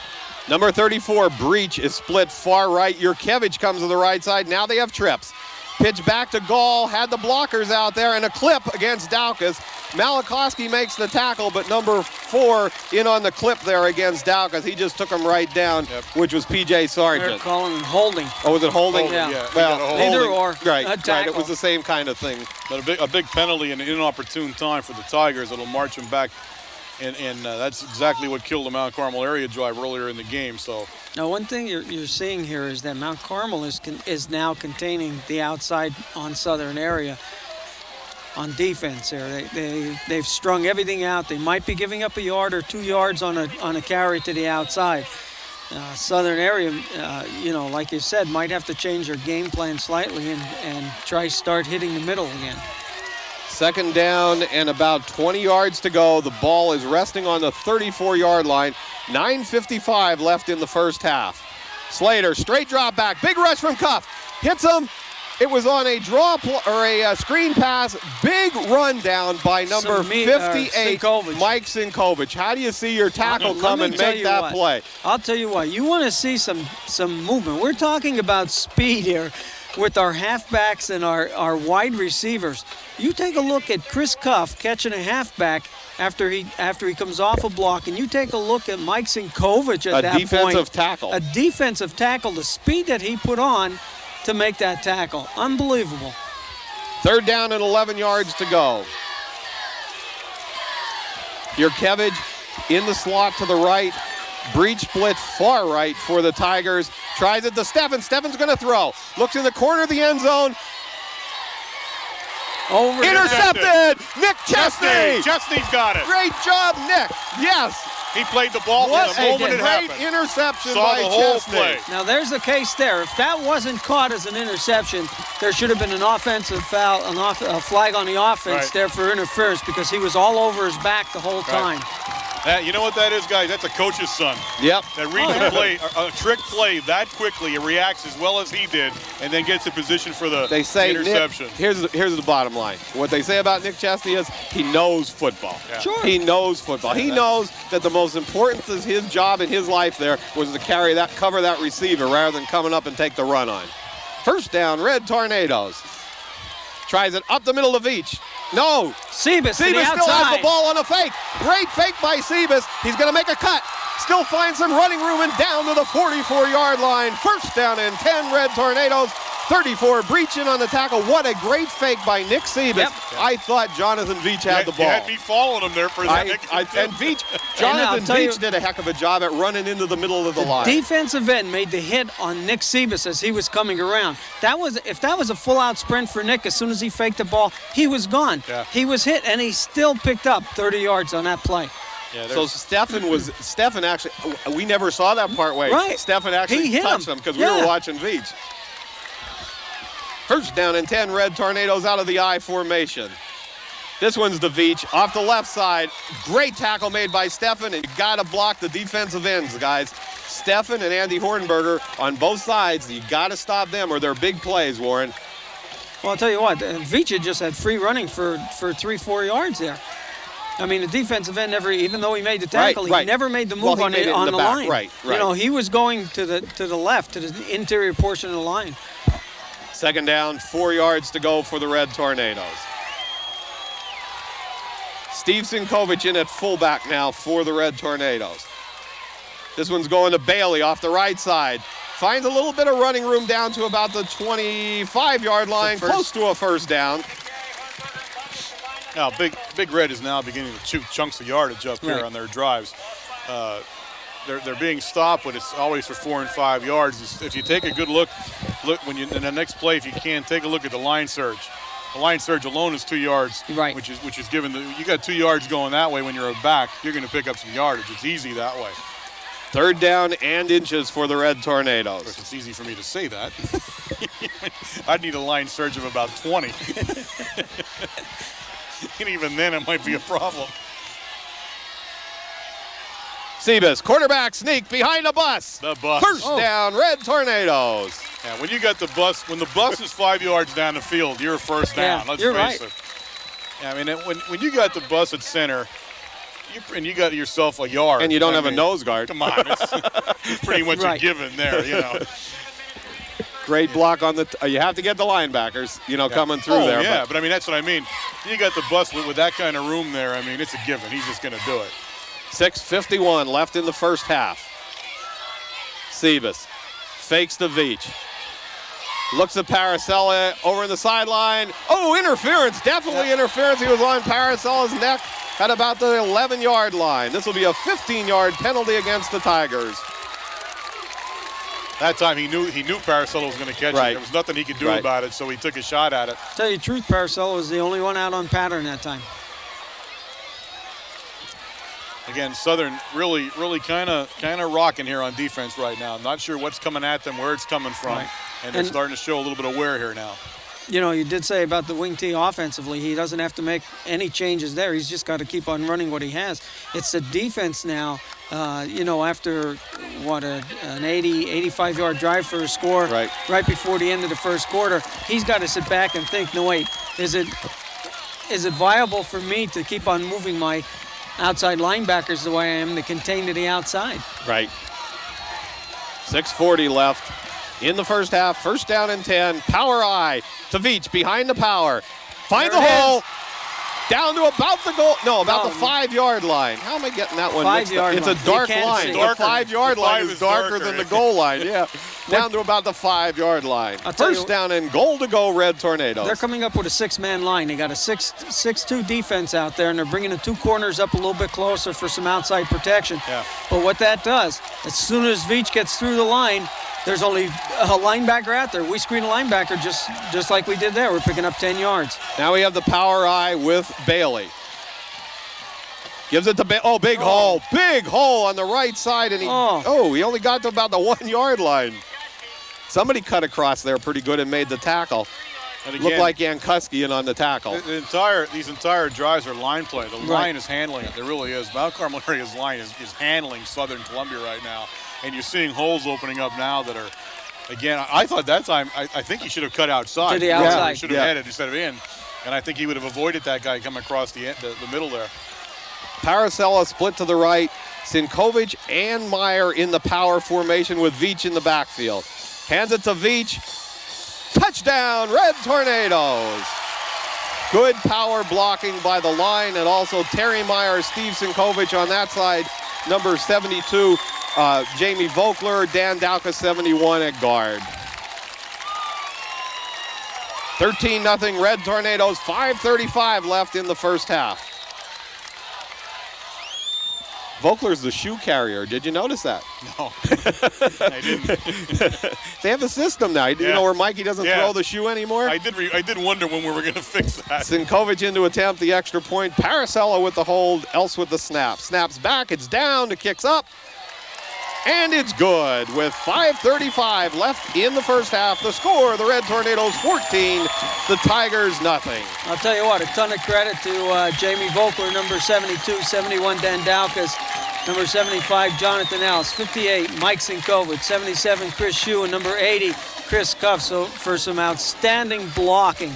Number 34, Breach, is split far right. Yurkevich comes to the right side. Now they have trips. Pitch back to Gall, had the blockers out there, and a clip against Daukas. Malachowski makes the tackle, but number 4 in on the clip there against Daukas. He just took him right down, which was P.J. Sargent. They're calling holding. Oh, was it holding? Yeah. Well, either or. Right, it was the same kind of thing. But a big penalty in an inopportune time for the Tigers. It'll march them back. And that's exactly what killed the Mount Carmel area drive earlier in the game. So now, one thing you're seeing here is that Mount Carmel is now containing the outside on Southern area on defense. There, they've strung everything out. They might be giving up a yard or 2 yards on a carry to the outside. Southern area, like you said, might have to change their game plan slightly and try start hitting the middle again. Second down and about 20 yards to go. The ball is resting on the 34-yard line. 9:55 left in the first half. Slater, straight drop back. Big rush from Cuff. Hits him. It was on a a screen pass. Big run down by number 58, Mike Sinkovich. How do you see your tackle come and make that play? I'll tell you what. You want to see some movement. We're talking about speed here with our halfbacks and our wide receivers. You take a look at Chris Cuff catching a halfback after he comes off a block, and you take a look at Mike Sinkovich at that point. A defensive tackle. A defensive tackle. The speed that he put on to make that tackle. Unbelievable. Third down and 11 yards to go. Yurkevich in the slot to the right. Breach split far right for the Tigers. Tries it to Stephen. Stephen's going to throw. Looks in the corner of the end zone. Intercepted! Nick Chesney! Chesney's got it. Great job, Nick. Yes. He played the ball from the moment it happened. Great interception Saw by the whole Chesney. play. Now there's the case there. If that wasn't caught as an interception, there should have been an offensive foul, a flag on the offense there for interference because he was all over his back the whole time. You know what that is, guys? That's a coach's son. Yep. That reads the play, a trick play that quickly, it reacts as well as he did, and then gets in position for the interception. Nick, here's the bottom line. What they say about Nick Chesney is he knows football. Yeah. Sure. He knows football. He knows that the most important is his job in his life there was to cover that receiver rather than coming up and take the run on. First down, Red Tornadoes. Tries it up the middle of Veach. No. Sebas still has the ball on a fake. Great fake by Sebas. He's going to make a cut. Still finds some running room and down to the 44-yard line. First down and 10, Red Tornadoes. 34 breaching on the tackle. What a great fake by Nick Sebas. Yep. I thought Jonathan Veach had the ball. You had me following him there for a second. And Veach, Jonathan Veach did a heck of a job at running into the middle of the line. Defensive end made the hit on Nick Sebas as he was coming around. If that was a full-out sprint for Nick, as soon as he faked the ball, he was gone. Yeah. He was hit, and he still picked up 30 yards on that play. Yeah, so Stephen actually, we never saw that part way. Right. Stephen actually touched him because we were watching Veach. First down and 10, Red Tornadoes out of the I formation. This one's to Veach off the left side. Great tackle made by Stephen, and you got to block the defensive ends, guys. Stephen and Andy Hornberger on both sides. You got to stop them or they're big plays, Warren. Well, I'll tell you what, Veach just had free running for 3-4 yards there. I mean, the defensive end never, even though he made the tackle, he never made the move on the line. Right. You know, he was going to the left, to the interior portion of the line. Second down, 4 yards to go for the Red Tornadoes. Steve Sinkovich in at fullback now for the Red Tornadoes. This one's going to Bailey off the right side. Finds a little bit of running room down to about the 25-yard line, close to a first down. Now, Big Red is now beginning to chew chunks of yardage up here on their drives. They're being stopped, but it's always for 4 and 5 yards. If you take a good look when you in the next play, if you can, take a look at the line surge. The line surge alone is 2 yards, which is given you got 2 yards going that way when you're a back. You're going to pick up some yardage. It's easy that way. 3rd down and inches for the Red Tornadoes. Of course, it's easy for me to say that. I'd need a line surge of about 20. And even then, it might be a problem. Sebas, quarterback sneak behind the bus. The bus. First down, Red Tornadoes. Yeah, when you got the bus, when the bus is 5 yards down the field, you're first down. Yeah, Let's you're face right. it. Yeah, I mean, when you got the bus at center, and you got yourself a yard. And you don't have a nose guard. Come on. It's pretty much a given there, you know. Great block on the, you have to get the linebackers, coming through there. Yeah, but I mean, that's what I mean. You got the bus with that kind of room there. I mean, it's a given. He's just going to do it. 6:51 left in the first half. Sebas fakes to Veach. Looks at Paracella over in the sideline. Oh, interference, definitely interference. He was on Paracella's neck at about the 11-yard line. This will be a 15-yard penalty against the Tigers. That time he knew Paracella was going to catch it. There was nothing he could do about it, so he took a shot at it. Tell you the truth, Paracella was the only one out on pattern that time. Again, Southern really kind of rocking here on defense right now. I'm not sure what's coming at them, where it's coming from, and they're starting to show a little bit of wear here now. You know, you did say about the wing tee offensively, he doesn't have to make any changes there. He's just got to keep on running what he has. It's the defense now, after, an 85-yard drive for a score right before the end of the first quarter, he's got to sit back and think, no, wait, is it viable for me to keep on moving my outside linebackers the way I am to contain to the outside? Right. 6:40 left in the first half. First down and 10. Power eye to Veach behind the power. Finds a hole. Down to about the goal. No, about the 5-yard line. How am I getting that one? 5-yard line. It's a dark line. The 5-yard line is darker than the goal line. Yeah. Down to about the 5-yard line. First down and goal to go, Red Tornadoes. They're coming up with a 6-man line. They got a 6'2" defense out there, and they're bringing the 2 corners up a little bit closer for some outside protection. Yeah. But what that does, as soon as Veach gets through the line, there's only a linebacker out there. We screen a linebacker just like we did there. We're picking up 10 yards. Now we have the power eye with Bailey. Gives it to Bailey. Big hole. Big hole on the right side. And he only got to about the 1-yard line. Somebody cut across there pretty good and made the tackle. And again, looked like Yankuskian on the tackle. These entire drives are line play. The line is handling it. There really is. Mount Carmel area's line is handling Southern Columbia right now. And you're seeing holes opening up now that are, again, I thought that time, I think he should have cut outside. To the outside. He should have headed instead of in. And I think he would have avoided that guy coming across the middle there. Paracella split to the right. Sinkovic and Meyer in the power formation with Veach in the backfield. Hands it to Veach. Touchdown, Red Tornadoes. Good power blocking by the line, and also Terry Meyer, Steve Sinkovic on that side. Number 72, Jamie Vogler, Dan Dauka, 71 at guard. 13-0 Red Tornadoes, 5:35 left in the first half. Vogler's the shoe carrier. Did you notice that? No, I didn't. They have a system now. You know where Mikey doesn't throw the shoe anymore? I did wonder when we were going to fix that. Sinkovic in to attempt the extra point. Paracella with the hold, Else with the snap. Snaps back, it's down, it kicks up. And it's good with 5:35 left in the first half. The score, the Red Tornadoes 14, the Tigers nothing. I'll tell you what, a ton of credit to Jamie Vogler, number 72, 71 Dan Daukas, number 75 Jonathan Else, 58 Mike Sinkovic, 77 Chris Shue, and number 80 Chris Cuff. So for some outstanding blocking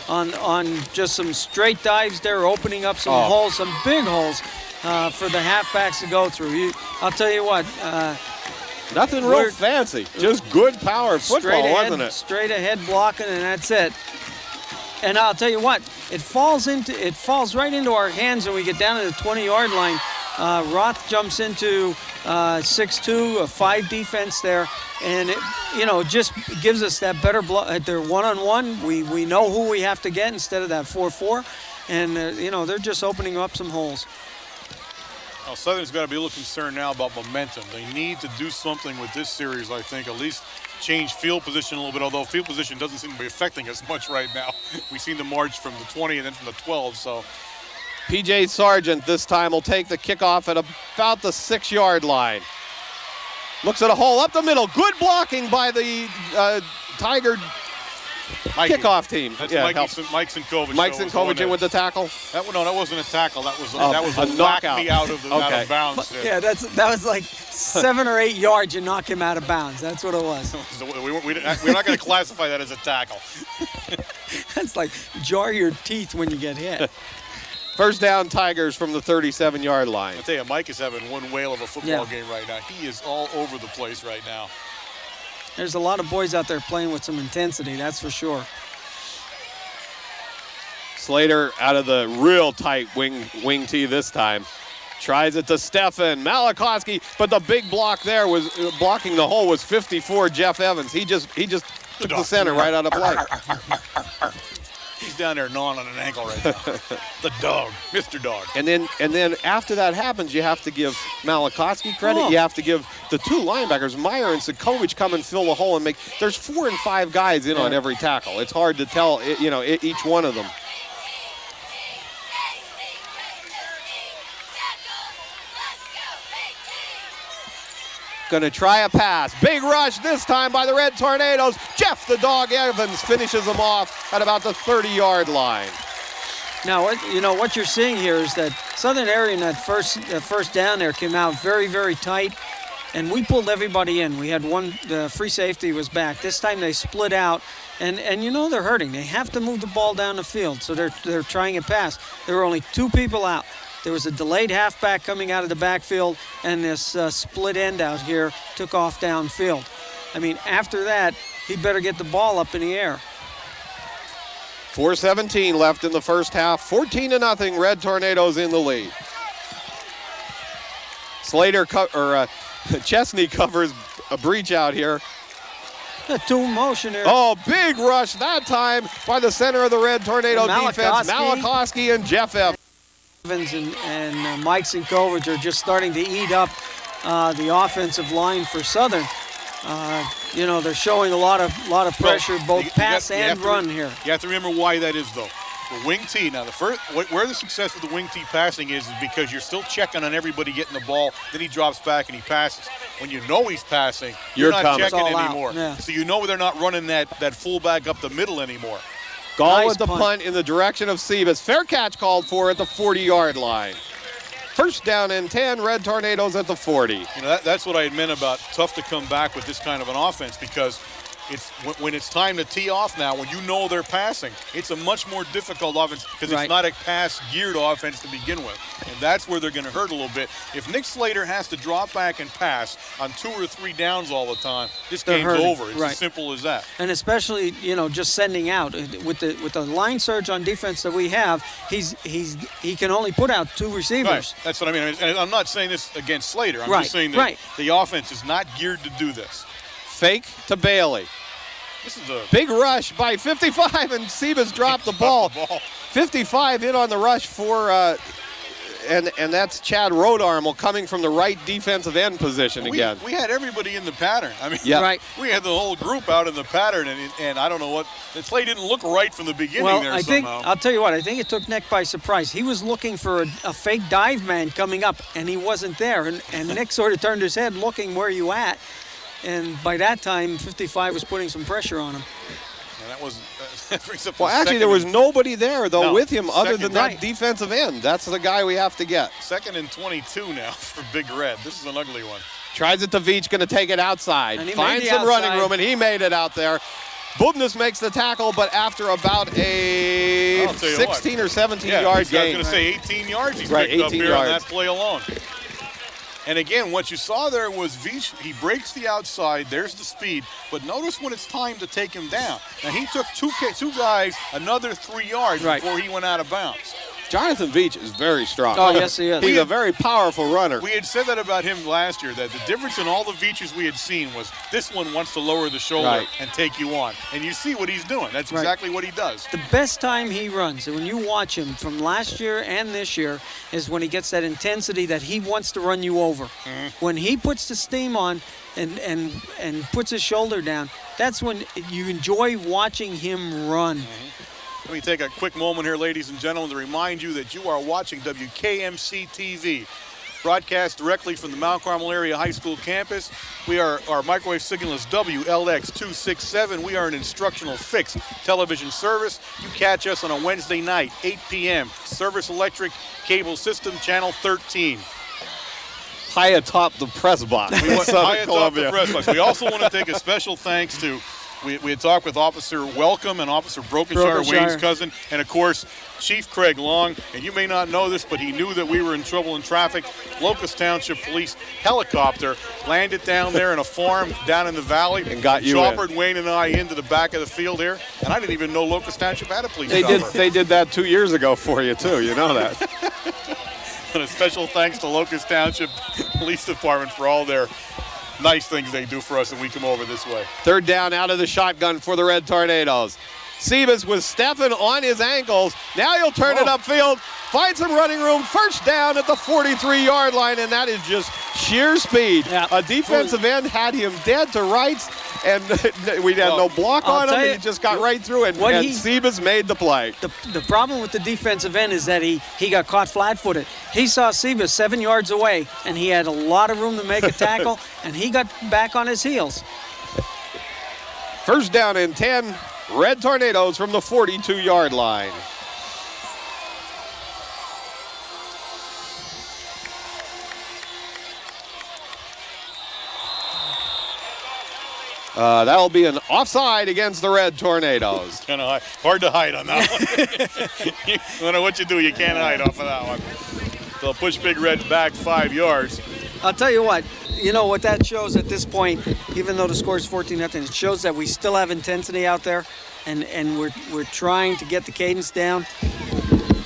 on just some straight dives there, opening up some holes, some big holes. For the halfbacks to go through. I'll tell you what. Nothing real fancy. Just good power football, wasn't it? Straight ahead blocking, and that's it. And I'll tell you what. It falls right into our hands when we get down to the 20-yard line. Roth jumps into 6'2", a 5 defense there, and it just gives us that better block. They're one-on-one. We know who we have to get instead of that 4-4, and they're just opening up some holes. Well, Southern's got to be a little concerned now about momentum. They need to do something with this series, I think, at least change field position a little bit, although field position doesn't seem to be affecting us much right now. We've seen the march from the 20 and then from the 12, so. P.J. Sargent this time will take the kickoff at about the 6-yard line. Looks at a hole up the middle. Good blocking by the Tiger kickoff team. That's yeah, Mike Sinkovich. Mike Sinkovich in with the tackle. That wasn't a tackle. That was a a knockout. me out of out of bounds. Yeah, that was like 7 or 8 yards. You knock him out of bounds. That's what it was. We're not going to classify that as a tackle. That's like jar your teeth when you get hit. First down, Tigers from the 37-yard line. I tell you, Mike is having one whale of a football game right now. He is all over the place right now. There's a lot of boys out there playing with some intensity, that's for sure. Slater out of the real tight wing tee this time. Tries it to Stefan Malakowski, but the big block there was blocking the hole was 54 Jeff Evans. He just took the center right out of play. He's down there gnawing on an ankle right now. The dog, Mr. Dog. And then after that happens, you have to give Malakowski credit. Oh. You have to give the two linebackers, Meyer and Sinkovich, come and fill the hole and make. There's 4 and 5 guys in on every tackle. It's hard to tell, each one of them. Going to try a pass. Big rush this time by the Red Tornadoes. Jeff the Dog Evans finishes them off at about the 30-yard line. Now, what you're seeing here is that Southern area in that first down there came out very, very tight, and we pulled everybody in. We had the free safety was back. This time they split out, and they're hurting. They have to move the ball down the field, so they're trying a pass. There were only 2 people out. There was a delayed halfback coming out of the backfield, and this split end out here took off downfield. I mean, after that, he better get the ball up in the air. 4:17 left in the first half. 14-0, Red Tornadoes in the lead. Chesney covers a breach out here. A 2 motion here. Oh, big rush that time by the center of the Red Tornado defense, Malakowski and Jeff Evans. Evans and Mike Sinkovich are just starting to eat up the offensive line for Southern. They're showing a lot of pressure, both pass and run here. You have to remember why that is, though. The wing tee. Now, where the success with the wing tee passing is because you're still checking on everybody getting the ball. Then he drops back and he passes. When you know he's passing, you're not checking anymore. Yeah. So you know they're not running that fullback up the middle anymore. Gall with the punt in the direction of Sebas. Fair catch called for at the 40-yard line. First down and 10, Red Tornadoes at the 40. That's what I had meant about tough to come back with this kind of an offense, because when it's time to tee off now, when you know they're passing, it's a much more difficult offense because it's not a pass-geared offense to begin with. And that's where they're going to hurt a little bit. If Nick Slater has to drop back and pass on 2 or 3 downs all the time, this game's over. It's as simple as that. And especially, just sending out with the line surge on defense that we have, he can only put out 2 receivers. Right. That's what I mean. And I'm not saying this against Slater. I'm just saying that the offense is not geared to do this. Fake to Bailey. This is a big rush by 55, and Sebas dropped the ball. 55 in on the rush for, and that's Chad Rodarmel coming from the right defensive end position again. We had everybody in the pattern. I mean, we had the whole group out in the pattern, and I don't know what, the play didn't look right from the beginning there somehow. I'll tell you what, I think it took Nick by surprise. He was looking for a fake dive man coming up, and he wasn't there. And Nick sort of turned his head looking, where you at? And by that time, 55 was putting some pressure on him. And that brings up actually, there was nobody there, though, with him other than that defensive end. That's the guy we have to get. 2nd and 22 now for Big Red. This is an ugly one. Tries it to Veach, going to take it outside. Finds some running room, and he made it out there. Bubnas makes the tackle, but after about a 16 or 17-yard gain. I was going to say 18 yards he picked up here on that play alone. And again, what you saw there was Veach, he breaks the outside, there's the speed, but notice when it's time to take him down. Now, he took two guys another 3 yards before he went out of bounds. Jonathan Veach is very strong. Oh, yes, he is. He's a very powerful runner. We had said that about him last year, that the difference in all the Veaches we had seen was this one wants to lower the shoulder and take you on. And you see what he's doing. That's exactly what he does. The best time he runs, and when you watch him from last year and this year, is when he gets that intensity that he wants to run you over. Mm-hmm. When he puts the steam on and puts his shoulder down, that's when you enjoy watching him run. Mm-hmm. Let me take a quick moment here, ladies and gentlemen, to remind you that you are watching WKMC TV. broadcast directly from the Mount Carmel Area High School campus. We are, our microwave signal is WLX267. We are an instructional fixed television service. You catch us on a Wednesday night, 8 p.m. Service Electric Cable System, Channel 13. High atop the press box. We want high atop the press box. We also want to take a special thanks to, we had talked with Officer Welcome and Officer Brokenshire, Wayne's cousin, and of course, Chief Craig Long. And you may not know this, but he knew that we were in trouble in traffic. Locust Township Police helicopter landed down there in a farm down in the valley and got you choppered Wayne and I into the back of the field here. And I didn't even know Locust Township had a police chopper. They did that 2 years ago for you too. You know that. And a special thanks to Locust Township Police Department for all their nice things they do for us when we come over this way. Third down out of the shotgun for the Red Tornadoes. Sebas with Stefan on his ankles. Now he'll turn it upfield, find some running room. First down at the 43-yard line, and that is just sheer speed. Yeah. A defensive end had him dead to rights, and we had no block on him, and he just got right through it, and Sebas made the play. The problem with the defensive end is that he got caught flat-footed. He saw Sebas 7 yards away, and he had a lot of room to make a tackle, and he got back on his heels. First down and 10, Red Tornadoes from the 42-yard line. That'll be an offside against the Red Tornadoes. Kind of hard to hide on that one. No matter what you do, you can't hide off of that one. They'll push Big Red back 5 yards. I'll tell you what that shows at this point, even though the score is 14-0, it shows that we still have intensity out there, and we're trying to get the cadence down.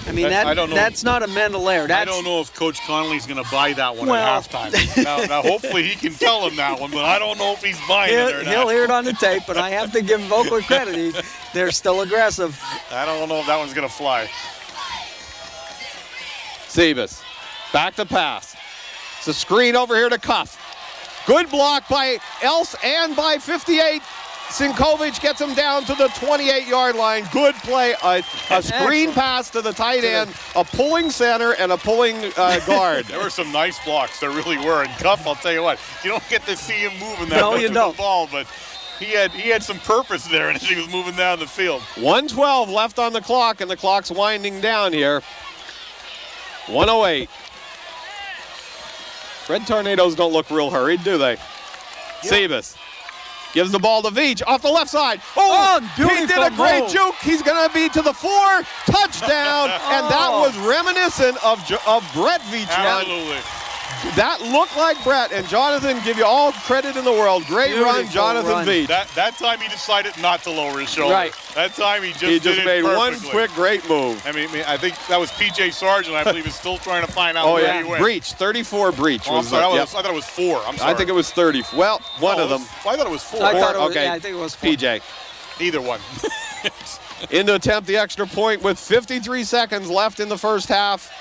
I mean, that's not a mental error. I don't know if Coach Connolly's going to buy that one at halftime. Now, hopefully he can tell him that one, but I don't know if he's buying it or not. He'll hear it on the tape, but I have to give Oakland credit. They're still aggressive. I don't know if that one's going to fly. Sebas, back to pass. It's a screen over here to Cuff. Good block by Else and by 58. Sinkovic gets him down to the 28-yard line. Good play. A screen pass to the tight end, a pulling center, and a pulling guard. There were some nice blocks. There really were. And Cuff, I'll tell you what, you don't get to see him moving that much with the ball, but he had some purpose there as he was moving down the field. 1:12 left on the clock, and the clock's winding down here. 1:08. Red Tornadoes don't look real hurried, do they? Yep. Sebas gives the ball to Veach off the left side. Oh, he did a great juke. He's going to be to the 4. Touchdown. And that was reminiscent of Brett Veach. Absolutely. That looked like Brett. And Jonathan, give you all credit in the world. Great run, Jonathan Veach. That time he decided not to lower his shoulder. Right. That time he just made perfectly. one quick, great move. I mean, I think that was P.J. Sargent, I believe, is still trying to find out where he went. Breach, 34 breach. I thought it was 4. I'm sorry. I think it was 30. Well, one of them. I thought it was 4. I think it was 4. PJ. Either one. In to attempt the extra point with 53 seconds left in the first half,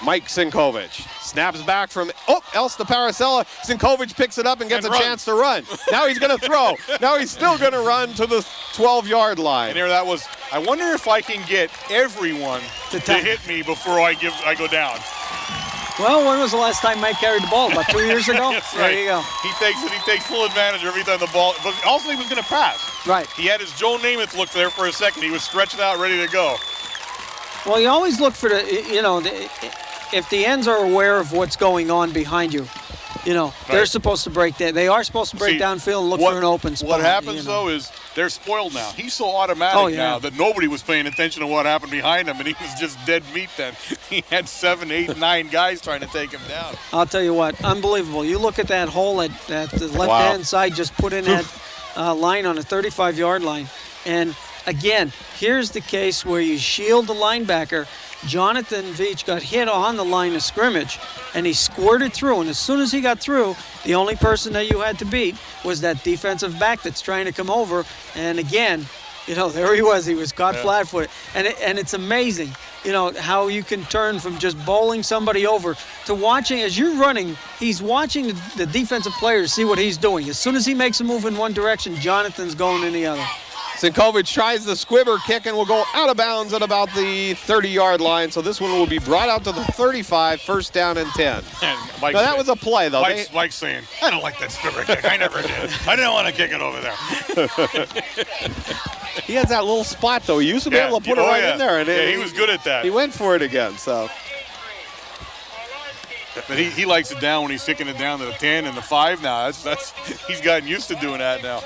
Mike Sinkovic snaps back from Else to Paracella. Sinkovic picks it up and gets a chance to run. Now he's going to throw. Now he's still going to run to the 12-yard line. And here that was. I wonder if I can get everyone to hit me before I go down. Well, when was the last time Mike carried the ball? About 2 years ago? That's right. There you go. He takes full advantage every time the ball. But also he was going to pass. Right. He had his Joe Namath look there for a second. He was stretched out, ready to go. Well, you always look for if the ends are aware of what's going on behind you, they're supposed to break that. They are supposed to break downfield and look for an open spot. What happens, though, is they're spoiled now. He's so automatic now that nobody was paying attention to what happened behind him, and he was just dead meat then. He had 7, 8, 9 guys trying to take him down. I'll tell you what, unbelievable. You look at that hole at the left-hand side, just put in that line on the 35-yard line. And, again, here's the case where you shield the linebacker. Jonathan Veach got hit on the line of scrimmage, and he squirted through. And as soon as he got through, the only person that you had to beat was that defensive back that's trying to come over. And again, there he was. He was caught flat-footed. And it's amazing, how you can turn from just bowling somebody over to watching. As you're running, he's watching the defensive players see what he's doing. As soon as he makes a move in one direction, Jonathan's going in the other. Sinkovic tries the squibber kick and will go out of bounds at about the 30-yard line. So this one will be brought out to the 35, first down and 10. And Now that was a play, though. Mike's saying, I don't like that squibber kick. I never did. I didn't want to kick it over there. He has that little spot, though. He used to be able to put it right in there. And he was good at that. He went for it again, so. But he likes it down when he's kicking it down to the 10 and the 5 now. He's gotten used to doing that now.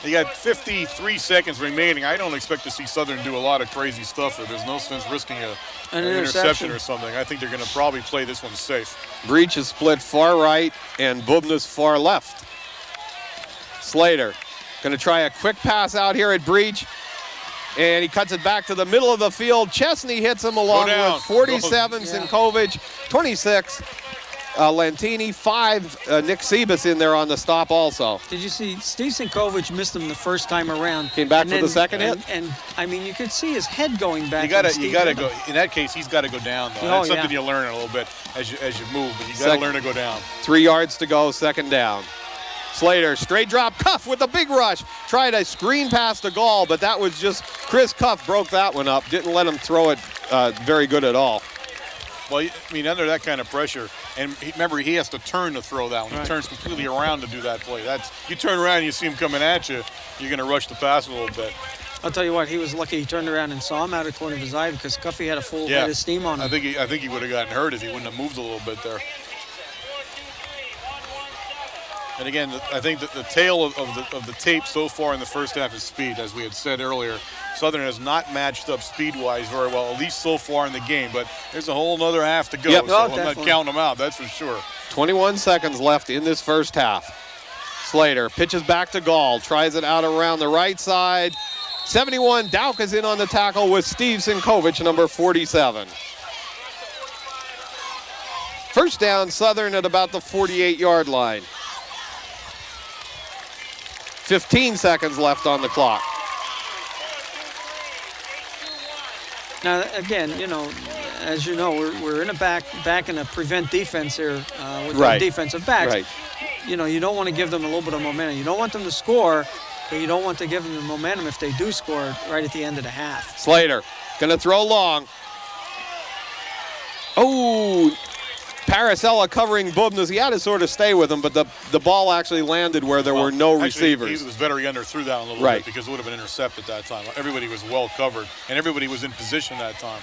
You got 53 seconds remaining. I don't expect to see Southern do a lot of crazy stuff, or there's no sense risking an interception or something. I think they're going to probably play this one safe. Breach is split far right and Bubna's far left. Slater going to try a quick pass out here at Breach. And he cuts it back to the middle of the field. Chesney hits him along with 47, Sinkovic, 26. Lantini, 5, Nick Sebas in there on the stop also. Did you see Steve Sinkovic missed him the first time around? Came back for the second hit? And I mean, you could see his head going back. You got to go. In that case, he's got to go down, though. That's something you learn a little bit as you move, but you got to learn to go down. 3 yards to go, second down. Slater, straight drop, Cuff with a big rush. Tried a screen pass to Gall, but that was just, Chris Cuff broke that one up. Didn't let him throw it very good at all. Well, I mean, under that kind of pressure, and remember, he has to turn to throw that one. Right. He turns completely around to do that play. You turn around and you see him coming at you, you're going to rush the pass a little bit. I'll tell you what, he was lucky he turned around and saw him out of the corner of his eye because Cuffy had a full head of steam on him. I think he would have gotten hurt if he wouldn't have moved a little bit there. And again, I think that the tail of the tape so far in the first half is speed, as we had said earlier. Southern has not matched up speed-wise very well, at least so far in the game. But there's a whole other half to go, so I'm not counting them out, that's for sure. 21 seconds left in this first half. Slater pitches back to Gall, tries it out around the right side. 71, Dowk is in on the tackle with Steve Sinkovic, number 47. First down, Southern at about the 48-yard line. 15 seconds left on the clock. Now, again, as you know, we're in a back in a prevent defense here with the defensive backs. Right. You don't want to give them a little bit of momentum. You don't want them to score, but you don't want to give them the momentum if they do score right at the end of the half. Slater going to throw long. Oh, Paracella covering Bubnas. He had to sort of stay with him, but the ball actually landed where there were no receivers. He was better he underthrew that one a little bit because it would have been intercepted that time. Everybody was well covered, and everybody was in position that time.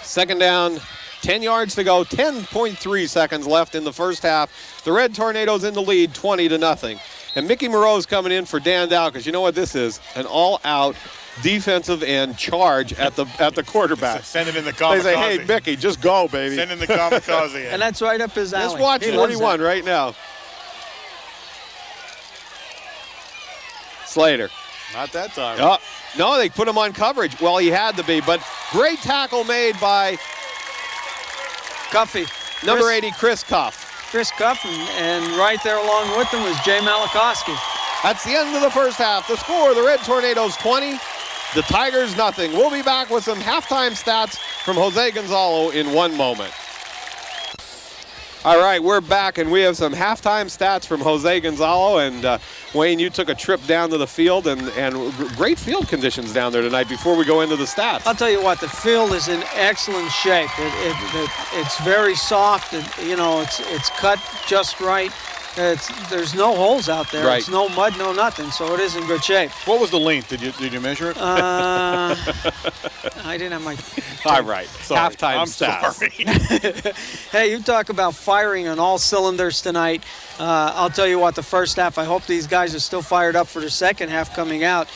Second down, 10 yards to go, 10.3 seconds left in the first half. The Red Tornadoes in the lead, 20-0. And Mickey Moreau's coming in for Dan Dow, because you know what this is? An all-out defensive end charge at the quarterback. Send him in the kamikaze. They say, hey, Mickey, just go, baby. Send in the kamikaze. And that's right up his alley. Let's watch 41 right now. Slater. Not that time. Oh, no, they put him on coverage. Well, he had to be, but great tackle made by Cuffy. Number 80, Chris Cuff. Chris Cuff, and right there along with him was Jay Malakowski. That's the end of the first half. The score, the Red Tornadoes 20, the Tigers nothing. We'll be back with some halftime stats from Jose Gonzalo in one moment. All right, we're back, and we have some halftime stats from Jose Gonzalo. And Wayne, you took a trip down to the field, and great field conditions down there tonight before we go into the stats. I'll tell you what, the field is in excellent shape. It's very soft. It's cut just right. There's no holes out there. Right. It's no mud, no nothing, so it is in good shape. What was the length? Did you measure it? I didn't have my... All right. Sorry. Halftime stats. Sorry. Hey, you talk about firing on all cylinders tonight. I'll tell you what, the first half, I hope these guys are still fired up for the second half coming out.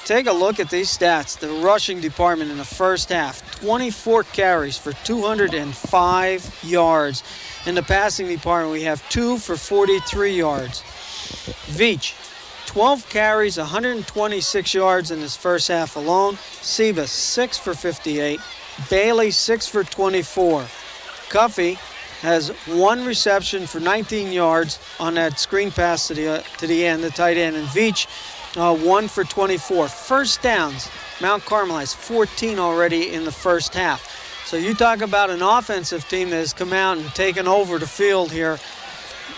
Take a look at these stats. The rushing department in the first half, 24 carries for 205 yards. In the passing department, we have 2 for 43 yards. Veach, 12 carries, 126 yards in his first half alone. Sebas, 6 for 58. Bailey, 6 for 24. Cuffy has 1 reception for 19 yards on that screen pass to the end, the tight end. And Veach, 1 for 24. First downs, Mount Carmel has 14 already in the first half. So you talk about an offensive team that has come out and taken over the field here.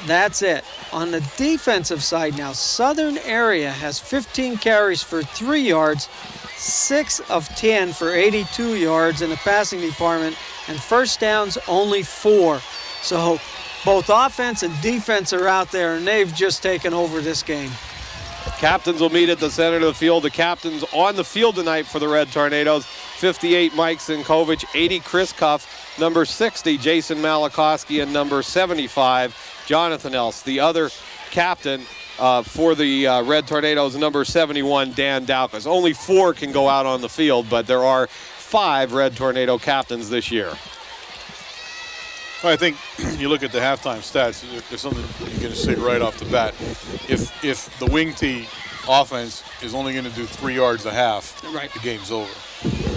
That's it. On the defensive side now, Southern area has 15 carries for 3 yards, 6 of 10 for 82 yards in the passing department, and first downs only 4. So both offense and defense are out there, and they've just taken over this game. Captains will meet at the center of the field. The captains on the field tonight for the Red Tornadoes. 58, Mike Sinkovich. 80, Chris Cuff. Number 60, Jason Malakowski. And number 75, Jonathan Else. The other captain for the Red Tornadoes, number 71, Dan Daukas. Only 4 can go out on the field, but there are 5 Red Tornado captains this year. Well, I think you look at the halftime stats, there's something you're going to say right off the bat. If the wing tee offense is only going to do 3 yards a half, right, the game's over.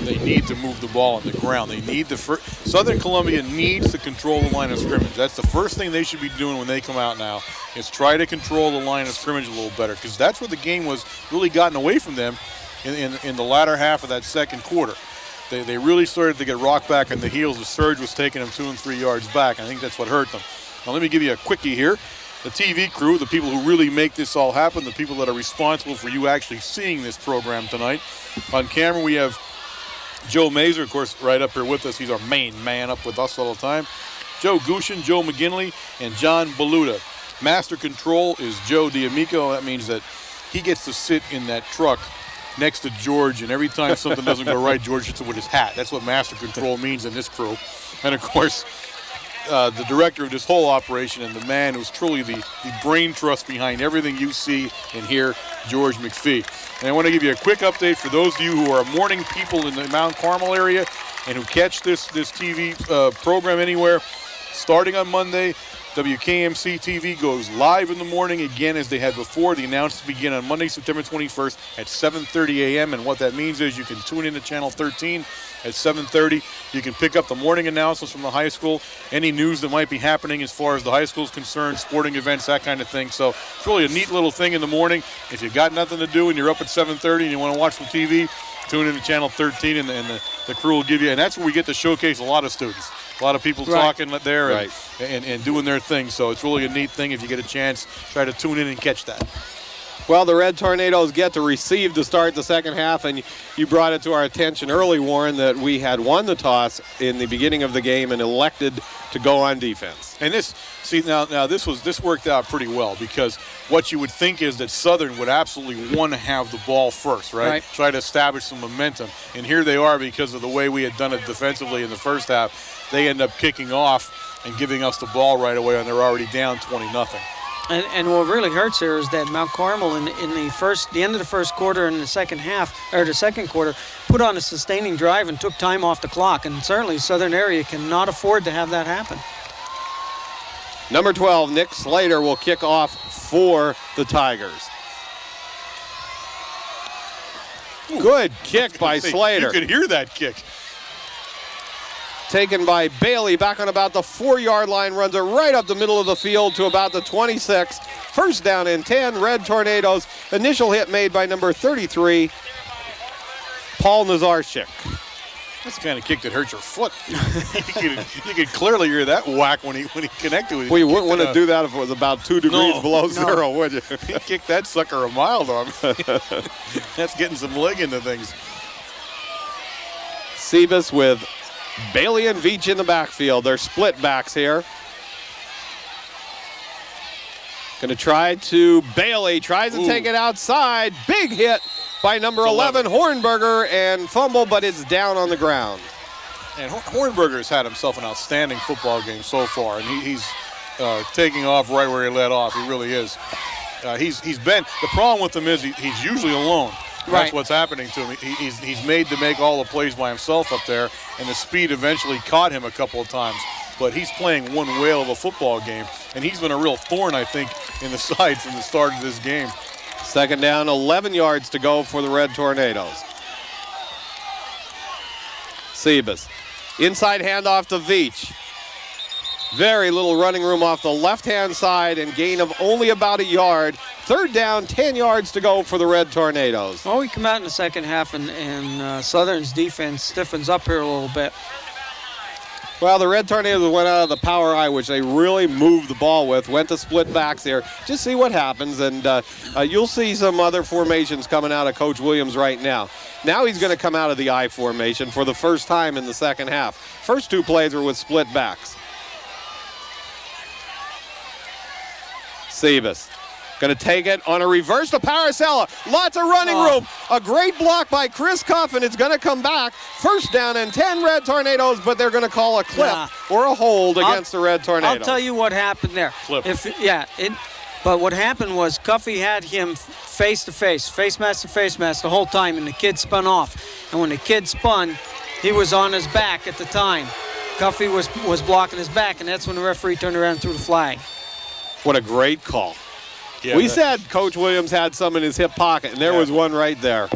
They need to move the ball on the ground. They need Southern Columbia needs to control the line of scrimmage. That's the first thing they should be doing when they come out now, is try to control the line of scrimmage a little better, because that's where the game was really gotten away from them in the latter half of that second quarter. They really started to get rocked back on the heels. The surge was taking them 2 and 3 yards back. I think that's what hurt them. Now let me give you a quickie here. The TV crew, the people who really make this all happen, the people that are responsible for you actually seeing this program tonight. On camera we have Joe Mazer, of course, right up here with us. He's our main man up with us all the time. Joe Gushin, Joe McGinley, and John Baluta. Master control is Joe D'Amico. That means that he gets to sit in that truck next to George, and every time something doesn't go right, George hits it with his hat. That's what master control means in this crew. And of course, the director of this whole operation and the man who's truly the brain trust behind everything you see and hear, George McPhee. And I want to give you a quick update for those of you who are morning people in the Mount Carmel area and who catch this TV program anywhere. Starting on Monday, WKMC TV goes live in the morning again as they had before. The announcements begin on Monday, September 21st at 7:30 a.m. And what that means is you can tune in to Channel 13 at 7:30. You can pick up the morning announcements from the high school, any news that might be happening as far as the high school is concerned, sporting events, that kind of thing. So it's really a neat little thing in the morning. If you've got nothing to do and you're up at 7:30 and you want to watch some TV, tune in to Channel 13 and the crew will give you. And that's where we get to showcase a lot of students. A lot of people talking there and doing their thing. So it's really a neat thing. If you get a chance, try to tune in and catch that. Well, the Red Tornadoes get to receive to start the second half, and you brought it to our attention early, Warren, that we had won the toss in the beginning of the game and elected to go on defense. And this worked out pretty well, because what you would think is that Southern would absolutely want to have the ball first, right? Try to establish some momentum. And here they are, because of the way we had done it defensively in the first half. They end up kicking off and giving us the ball right away, and they're already down 20-0. And what really hurts here is that Mount Carmel in the end of the first quarter and the second half, or the second quarter, put on a sustaining drive and took time off the clock. And certainly Southern area cannot afford to have that happen. Number 12, Nick Slater, will kick off for the Tigers. Ooh, good kick by Slater. You could hear that kick. Taken by Bailey, back on about the 4-yard line, runs it right up the middle of the field to about the 26. First down and 10, Red Tornadoes. Initial hit made by number 33, Paul Nazarchik. That's the kind of kick that hurts your foot. you could clearly hear that whack when he connected with you. Well, you wouldn't want to do that if it was about 2 degrees below zero, would you? He kicked that sucker a mile, though. That's getting some leg into things. Sebas with Bailey and Veach in the backfield. They're split backs here. Going to try to Bailey. Tries to take it outside. Big hit by number 11, Hornberger, and fumble, but it's down on the ground. And Hornberger's had himself an outstanding football game so far, and he's taking off right where he let off. He really is. He's been. The problem with him is he's usually alone. That's what's happening to him. He's made to make all the plays by himself up there, and the speed eventually caught him a couple of times. But he's playing one whale of a football game, and he's been a real thorn, I think, in the side from the start of this game. Second down, 11 yards to go for the Red Tornadoes. Sebas. Inside handoff to Veach. Very little running room off the left-hand side and gain of only about a yard. Third down, 10 yards to go for the Red Tornadoes. Well, we come out in the second half and Southern's defense stiffens up here a little bit. Well, the Red Tornadoes went out of the power I, which they really moved the ball with, went to split backs here. Just see what happens, and you'll see some other formations coming out of Coach Williams right now. Now he's going to come out of the I formation for the first time in the second half. First two plays were with split backs. Sebas going to take it on a reverse to Paracella. Lots of running room. A great block by Chris Cuff, and it's going to come back. First down and 10 Red Tornadoes, but they're going to call a clip or a hold against the Red Tornadoes. I'll tell you what happened there. Clip. But what happened was Cuffy had him face to face, face mask to face mask the whole time, and the kid spun off. And when the kid spun, he was on his back at the time. Cuffy was blocking his back, and that's when the referee turned around and threw the flag. What a great call. Yeah, we said Coach Williams had some in his hip pocket, and there was one right there.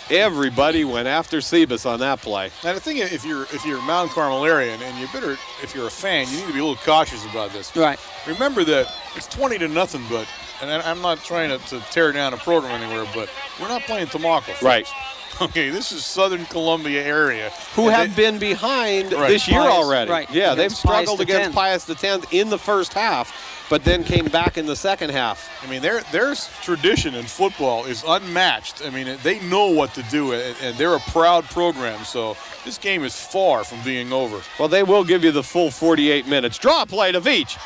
Everybody went after Sebas on that play. And the thing is, if you're Mount Carmel area, and you better, if you're a fan, you need to be a little cautious about this. Right. Remember that it's 20-0, but, and I'm not trying to tear down a program anywhere, but we're not playing Tamaulipa, folks. Right. Okay, this is Southern Columbia area. Who have been behind this year already. Right. Yeah, they've struggled Pius against Pius X in the first half, but then came back in the second half. I mean, their tradition in football is unmatched. I mean, they know what to do, and they're a proud program, so this game is far from being over. Well, they will give you the full 48 minutes. Draw play to Veach.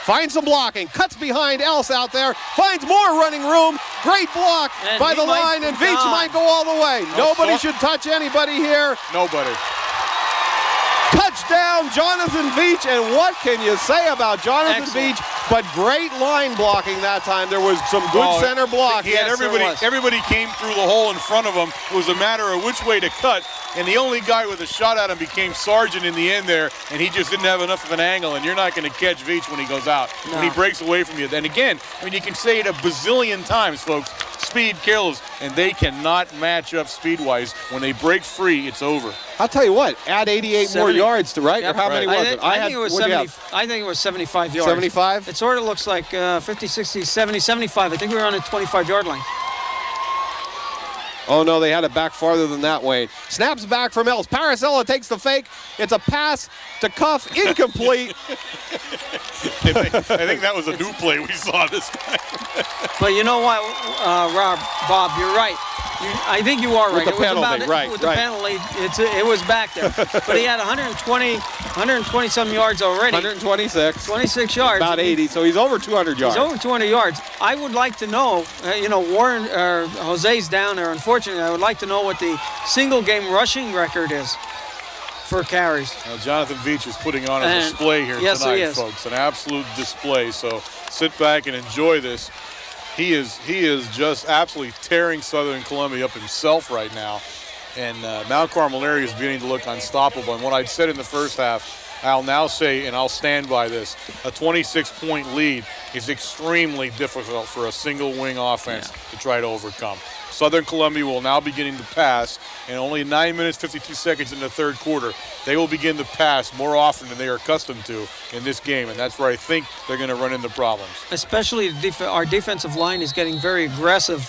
Finds some blocking, cuts behind Else out there, finds more running room. Great block by the line, and Veach might go all the way. Nobody should touch anybody here. Nobody. Touchdown, Jonathan Veach, and what can you say about Jonathan Veach? But great line blocking that time. There was some good center block. He had everybody came through the hole in front of him. It was a matter of which way to cut, and the only guy with a shot at him became Sargent in the end there, and he just didn't have enough of an angle, and you're not going to catch Veach when he goes out, when he breaks away from you. And again, I mean, you can say it a bazillion times, folks, speed kills, and they cannot match up speed-wise. When they break free, it's over. I'll tell you what, add 88 more yards to right, or how many was it? I think it was 75 yards. 75? It sort of looks like 50, 60, 70, 75. I think we were on the 25-yard line. Oh, no, they had it back farther than that, Wayne. Snaps back from Ellis. Paracella takes the fake. It's a pass to Cuff, incomplete. I think that was a new play we saw this time. But you know what, Bob, you're right. I think you are right. With the penalty, With the penalty, it was back there. But he had 120 some yards already. 126. 26 yards. About 80, so he's over 200 yards. He's over 200 yards. I would like to know, Warren or Jose's down there. Unfortunately, I would like to know what the single game rushing record is for carries. Now, Jonathan Veach is putting on a display here tonight, folks. An absolute display. So sit back and enjoy this. He is just absolutely tearing Southern Columbia up himself right now. And Mount Carmel area is beginning to look unstoppable. And what I'd said in the first half, I'll now say, and I'll stand by this, a 26-point lead is extremely difficult for a single wing offense to try to overcome. Southern Columbia will now beginning to pass, and only 9 minutes, 52 seconds in the third quarter, they will begin to pass more often than they are accustomed to in this game, and that's where I think they're going to run into problems. Especially our defensive line is getting very aggressive.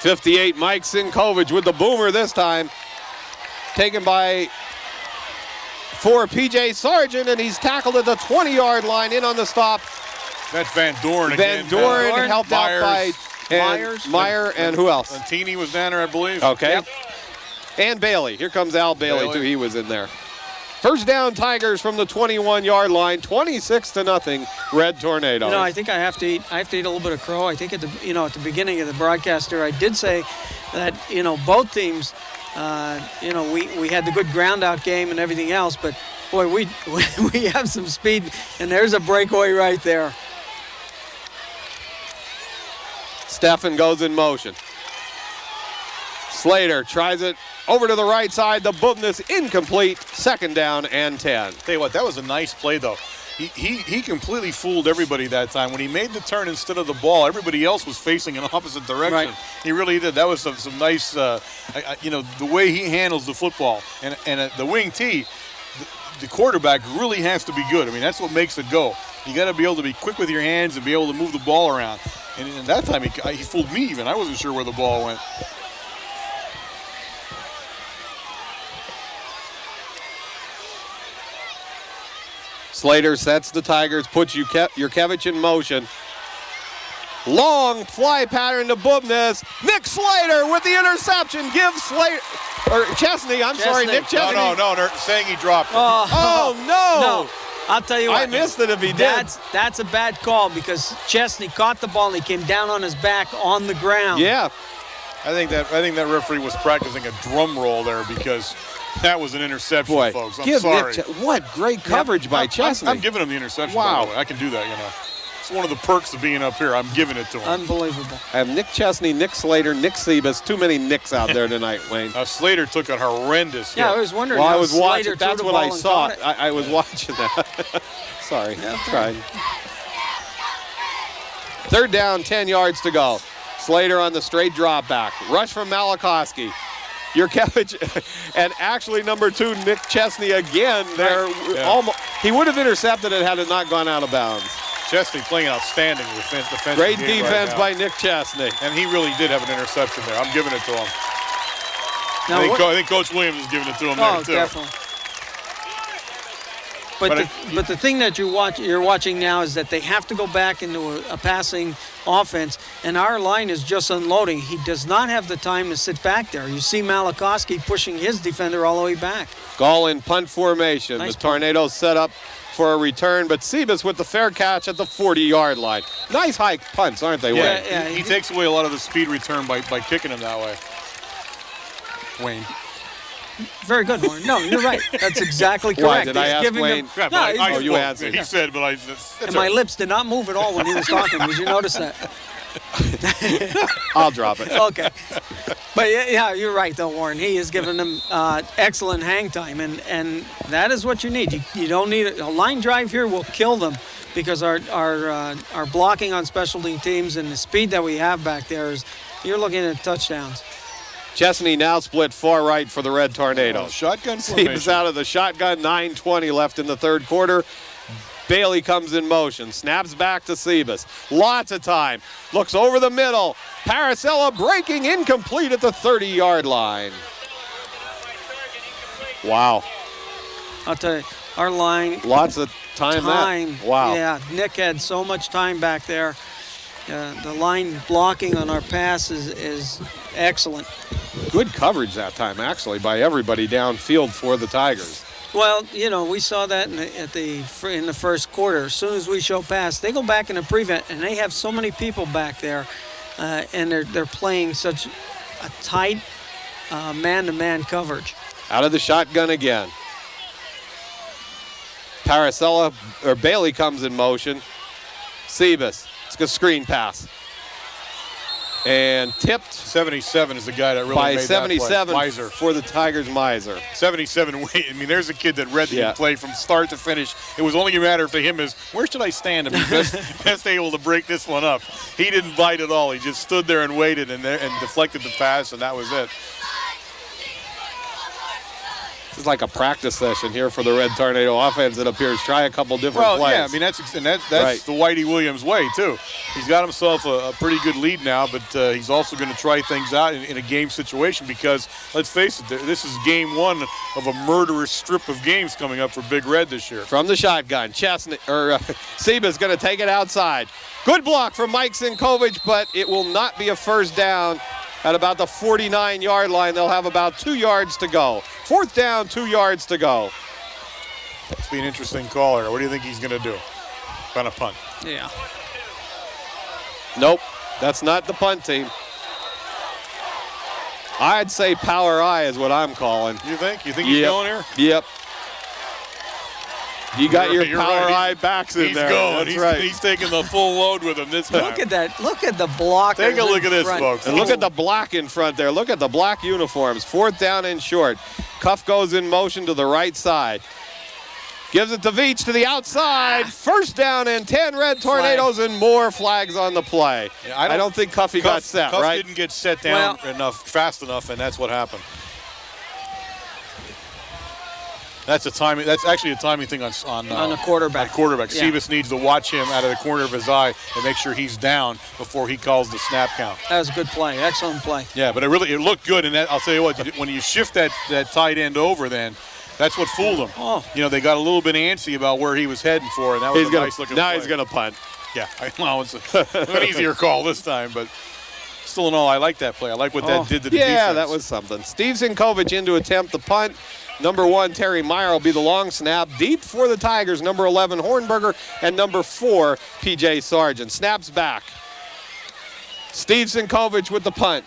58, Mike Sinkovich with the boomer this time. Taken for P.J. Sargent, and he's tackled at the 20-yard line in on the stop. That's Van Dorn again. Van Dorn helped out by Meyer, and who else? Santini was down there, I believe. Okay. Yep. And Bailey. Here comes Al Bailey, too. He was in there. First down, Tigers from the 21-yard line, 26-0, Red Tornadoes. I think I have to eat a little bit of crow. I think at the beginning of the broadcast there, I did say that both teams, we had the good ground out game and everything else, but boy, we have some speed, and there's a breakaway right there. Steffen goes in motion. Slater tries it over to the right side. The boom is incomplete. Second down and 10. Tell you what, that was a nice play, though. He completely fooled everybody that time. When he made the turn instead of the ball, everybody else was facing an opposite direction. Right. He really did. That was some nice, the way he handles the football. And the wing T, the quarterback really has to be good. I mean, that's what makes it go. You got to be able to be quick with your hands and be able to move the ball around. And that time, he fooled me even. I wasn't sure where the ball went. Slater sets the Tigers, puts Yurkevich in motion. Long fly pattern to Bubnes. Nick Slater with the interception gives Chesney, Nick Chesney. No, they're saying he dropped it. Oh, no. No, I'll tell you what. I missed it if he did. That's a bad call because Chesney caught the ball and he came down on his back on the ground. Yeah. I think that referee was practicing a drum roll there because that was an interception, Boy, folks. I'm sorry. What great coverage by Chesney. I'm giving him the interception. Wow. By the way. I can do that, It's one of the perks of being up here. I'm giving it to him. Unbelievable. I have Nick Chesney, Nick Slater, Nick Sebas. Too many Nicks out there tonight, Wayne. Slater took a horrendous hit. Yeah, I was wondering. Well, I how was Slater watching. threw That's the what ball I and saw. caught it. I was watching that. Sorry. Yeah, tried. Third down, 10 yards to go. Slater on the straight drop back. Rush from Malachowski. Yurkevich and actually number 2, Nick Chesney again there. Yeah. Almost, he would have intercepted it had it not gone out of bounds. Chesney playing outstanding defense. Great defense by Nick Chesney. And he really did have an interception there. I'm giving it to him. Now, I think Coach Williams is giving it to him there, too. Definitely. But the thing that you're watching now is that they have to go back into a passing offense, and our line is just unloading. He does not have the time to sit back there. You see Malachowski pushing his defender all the way back. Gall in punt formation. Nice the Tornadoes set up for a return, but Sebas with the fair catch at the 40-yard line. Nice high punts, aren't they, Wayne? Yeah, he takes away a lot of the speed return by kicking him that way. Wayne. Very good, Warren. No, you're right. That's exactly correct. Why, did I ask Wayne? Yeah, you answered. He said, but and my lips did not move at all when he was talking. Did you notice that? I'll drop it. Okay. But yeah, you're right, though, Warren. He has given them excellent hang time, and that is what you need. You don't need a line drive here will kill them because our blocking on specialty teams and the speed that we have back there is you're looking at touchdowns. Chesney now split far right for the Red Tornadoes. Shotgun formation. Seems out of the shotgun, 9:20 left in the third quarter. Bailey comes in motion, snaps back to Sebas. Lots of time, looks over the middle. Paracella breaking incomplete at the 30-yard line. Wow. I'll tell you, our line. Lots of time. Wow. Yeah, Nick had so much time back there. The line blocking on our pass is excellent. Good coverage that time, actually, by everybody downfield for the Tigers. Well, we saw that in the first quarter. As soon as we show pass, they go back in the prevent, and they have so many people back there, and they're playing such a tight man-to-man coverage. Out of the shotgun again. Bailey comes in motion. Sebas. It's a screen pass. And tipped 77 is the guy that really by made 77 that play. Miser. For the Tigers, Miser. 77, there's a kid that read the play from start to finish. It was only a matter for him is, where should I stand to be best able to break this one up? He didn't bite at all. He just stood there and waited and deflected the pass, and that was it. This is like a practice session here for the Red Tornado offense, it appears. Try a couple different plays. Yeah, that's right. The Whitey Williams way, too. He's got himself a pretty good lead now, but he's also going to try things out in a game situation because, let's face it, this is game one of a murderous strip of games coming up for Big Red this year. From the shotgun, Seba's going to take it outside. Good block from Mike Sinkovich, but it will not be a first down. At about the 49-yard line, they'll have about 2 yards to go. Fourth down, 2 yards to go. It's be an interesting call here. What do you think he's going to do? Kind of punt. Yeah. Nope, that's not the punt team. I'd say power I is what I'm calling. You think? You think he's going here? Yep. You got your power right. eye backs in there. He's going. That's right. He's taking the full load with him this time. Look at that. Look at the block. Take a look at this, folks. And look at the black in front there. Look at the black uniforms. Fourth down and short. Cuff goes in motion to the right side. Gives it to Veach to the outside. First down and 10 Red Tornadoes and more flags on the play. Yeah, I don't think Cuff got set, Cuff right? Didn't get set down fast enough, and that's what happened. That's actually a timing thing on a quarterback. Yeah. Sebas needs to watch him out of the corner of his eye and make sure he's down before he calls the snap count. That was a good play. Excellent play. Yeah, but it looked good. And I'll tell you what, when you shift that tight end over, then That's what fooled them. Oh. You know, they got a little bit antsy about where he was heading for, and that was nice looking play. Now he's going to punt. Yeah, well, it's an easier call this time, but still in all, I like that play. I like what that did to the defense. Yeah, that was something. Steve Zinkovic in to attempt the punt. Number 1, Terry Meyer will be the long snap. Deep for the Tigers, number 11, Hornberger, and number 4, P.J. Sargent. Snaps back. Steve Zinkovic with the punt.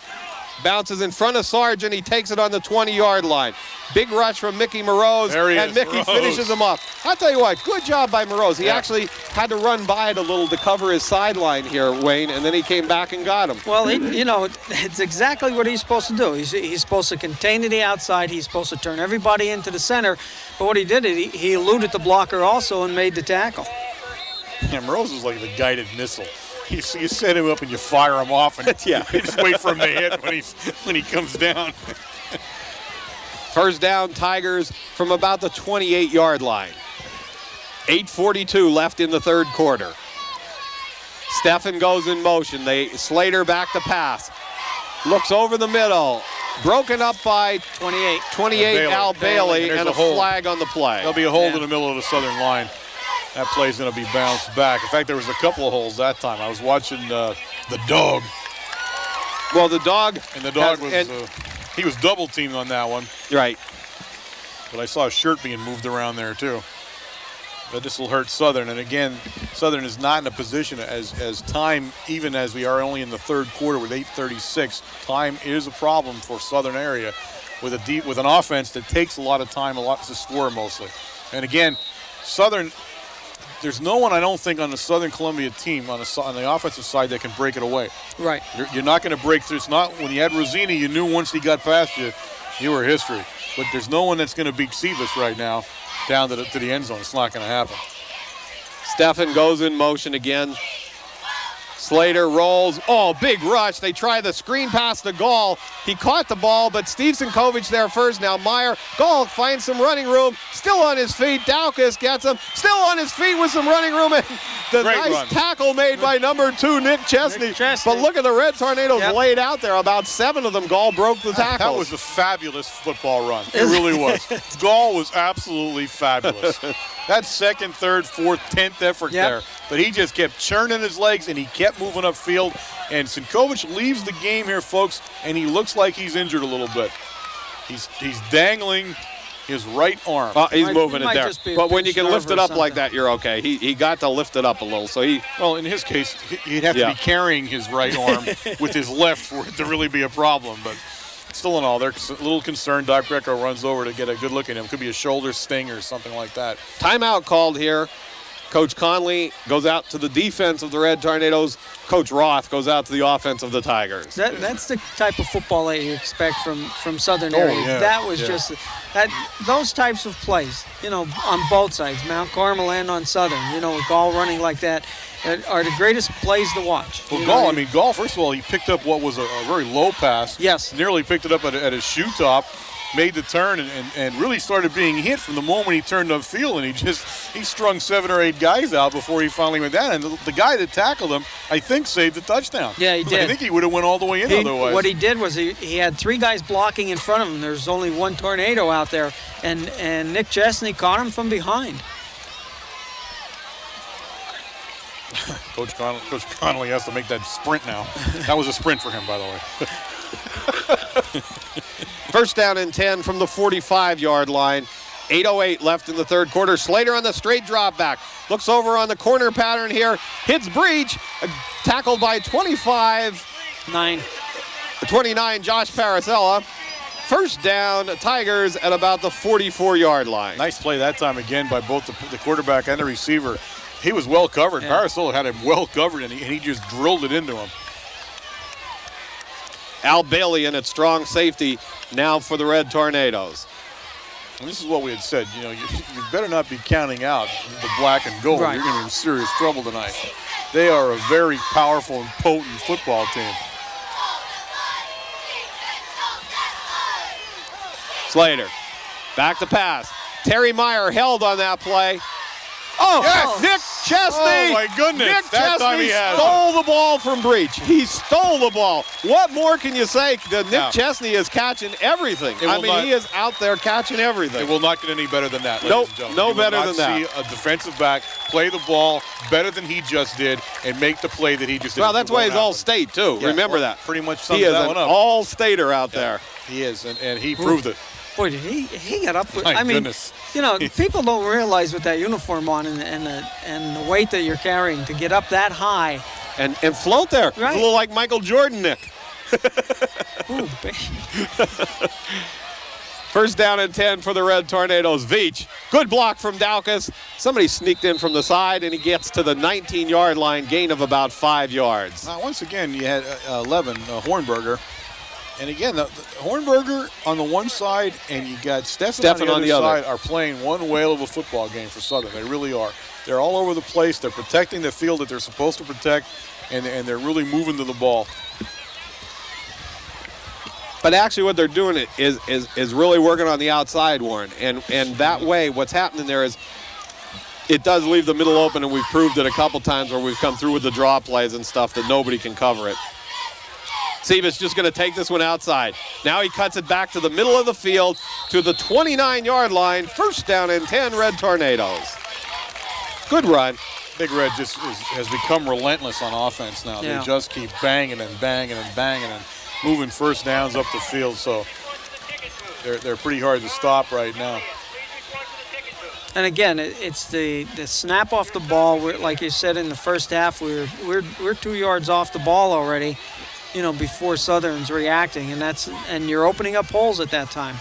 Bounces in front of Sargent. He takes it on the 20-yard line. Big rush from Mickey Moroz, and Mickey finishes him off. I'll tell you what, good job by Moroz. He actually had to run by it a little to cover his sideline here, Wayne, and then he came back and got him. Well, it's exactly what he's supposed to do. He's supposed to contain to the outside. He's supposed to turn everybody into the center. But what he did, he eluded the blocker also and made the tackle. Yeah, Moroz is like the guided missile. You set him up and you fire him off, and you just wait for him to hit when he comes down. First down, Tigers from about the 28-yard line. 8:42 left in the third quarter. Steffen goes in motion. Slater back to pass. Looks over the middle. Broken up by 28 Al Bailey, and a flag on the play. There'll be a hold in the middle of the Southern line. That play's going to be bounced back. In fact, there was a couple of holes that time. I was watching the dog. Well, the dog. And the dog he was double teamed on that one. Right. But I saw a shirt being moved around there too. But this will hurt Southern. And again, Southern is not in a position as time, even as we are only in the third quarter with 8:36, time is a problem for Southern area with an offense that takes a lot of time, a lot to score mostly. And again, Southern, there's no one, I don't think, on the Southern Columbia team on the offensive side that can break it away. Right. You're not going to break through. It's not, when you had Rosini, you knew once he got past you, you were history. But there's no one that's going to beat Sebas right now down to the end zone. It's not going to happen. Steffen goes in motion again. Slater rolls. Oh, big rush. They try the screen pass to Gall. He caught the ball, but Steve Zinkovic there first. Now Meyer. Gall finds some running room. Still on his feet. Daukus gets him. Still on his feet with some running room. And the nice tackle made by number 2, Nick Chesney. But look at the Red Tornadoes laid out there. About 7 of them. Gall broke the tackles. That was a fabulous football run. It really was. Gall was absolutely fabulous. That second, third, fourth, 10th effort there. But he just kept churning his legs, and he kept moving upfield. And Zinkovic leaves the game here, folks, and he looks like he's injured a little bit. He's dangling his right arm. He's moving it there. But when you can lift it up like that, you're okay. He got to lift it up a little. Well, in his case, he'd have to be carrying his right arm with his left for it to really be a problem. But still in all, they're a little concerned. Doc Greco runs over to get a good look at him. Could be a shoulder sting or something like that. Timeout called here. Coach Conley goes out to the defense of the Red Tornadoes. Coach Roth goes out to the offense of the Tigers. That's the type of football that you expect from Southern area. Yeah. That was just those types of plays, on both sides, Mount Carmel and on Southern, with Gall running like that, are the greatest plays to watch. Well, Gall, first of all, he picked up what was a very low pass. Yes. Nearly picked it up at his shoe top. Made the turn and really started being hit from the moment he turned upfield, and he strung 7 or 8 guys out before he finally went down. And the guy that tackled him, I think, saved the touchdown. Yeah, he did. I think he would have went all the way in otherwise. What he did was he had 3 guys blocking in front of him. There's only 1 tornado out there, and Nick Chesney caught him from behind. Coach Connolly has to make that sprint now. That was a sprint for him, by the way. First down and 10 from the 45-yard line. 8:08 left in the third quarter. Slater on the straight drop back. Looks over on the corner pattern here. Hits breach. Tackled by 29 Josh Paracella. First down, Tigers at about the 44-yard line. Nice play that time again by both the quarterback and the receiver. He was well covered. Yeah. Paracella had him well covered, and he just drilled it into him. Al Bailey in at strong safety now for the Red Tornadoes. And this is what we had said. You better not be counting out the black and gold. Right. You're going to be in serious trouble tonight. They are a very powerful and potent football team. Slater, back to pass. Terry Meyer held on that play. Oh, Yes. Nick Chesney. Oh, my goodness. Nick That time Chesney he had stole the ball from Breach. He stole the ball. What more can you say? Nick Yeah. Chesney is catching everything. It will not- he is out there catching everything. It will not get any better than that, ladies Nope, and gentlemen. no You will better not than that. see a defensive back play the ball better than he just did and make the play that he just did. Well, that's It why won't he's all happen. state, too. Yeah, Remember well, that. Pretty much sums He is that an one up. all-stater out there. He is, and he proved it. Boy, did he got up with, My I mean, goodness. you know, people don't realize with that uniform on and the weight that you're carrying to get up that high. And float there. It's Right. a little like Michael Jordan, Nick. Ooh, First down and 10 for the Red Tornadoes. Veach, good block from Daukus. Somebody sneaked in from the side, and he gets to the 19-yard line, gain of about 5 yards. Once again, you had 11, Hornberger. And again, the Hornberger on the one side and you got Stefan on the other side are playing one whale of a football game for Southern. They really are. They're all over the place. They're protecting the field that they're supposed to protect, and they're really moving to the ball. But actually what they're doing is really working on the outside, Warren. And that way, what's happening there is it does leave the middle open, and we've proved it a couple times where we've come through with the draw plays and stuff that nobody can cover it. Sebas just going to take this one outside. Now he cuts it back to the middle of the field to the 29-yard line. First down and 10, Red Tornadoes. Good run. Big Red just has become relentless on offense now. Yeah. They just keep banging and banging and banging and moving first downs up the field. So they're pretty hard to stop right now. And again, it's the snap off the ball. Like you said in the first half, we're 2 yards off the ball already, you know, before Southern's reacting, and you're opening up holes at that time.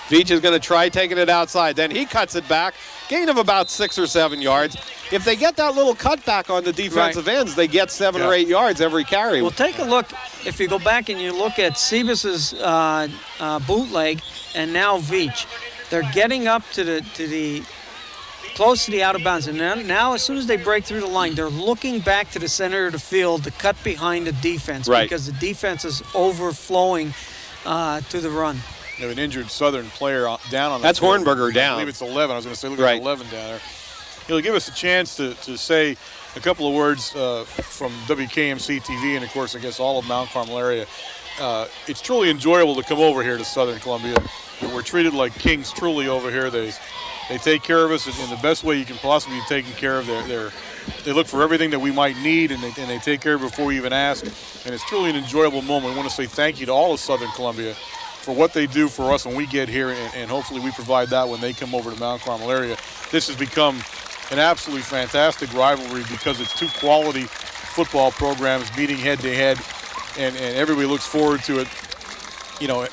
Veach is going to try taking it outside. Then he cuts it back. Gain of about 6 or 7 yards. If they get that little cutback on the defensive ends, they get 7 or 8 yards every carry. Well, take a look. If you go back and you look at Sebas's bootleg and now Veach, they're getting up to the close to the out of bounds. And now as soon as they break through the line, they're looking back to the center of the field to cut behind the defense because the defense is overflowing to the run. You have an injured Southern player down on That's Hornberger down. I believe it's 11. I was going to say, look at 11 down there. He'll give us a chance to say a couple of words from WKMC TV and, of course, I guess all of Mount Carmel area. It's truly enjoyable to come over here to Southern Columbia. We're treated like kings truly over here. They take care of us in the best way you can possibly be taken care of. They look for everything that we might need, and they take care of it before we even ask. And it's truly an enjoyable moment. I want to say thank you to all of Southern Columbia for what they do for us when we get here, and hopefully we provide that when they come over to Mount Carmel area. This has become an absolutely fantastic rivalry because it's two quality football programs meeting head-to-head, and everybody looks forward to it. You know,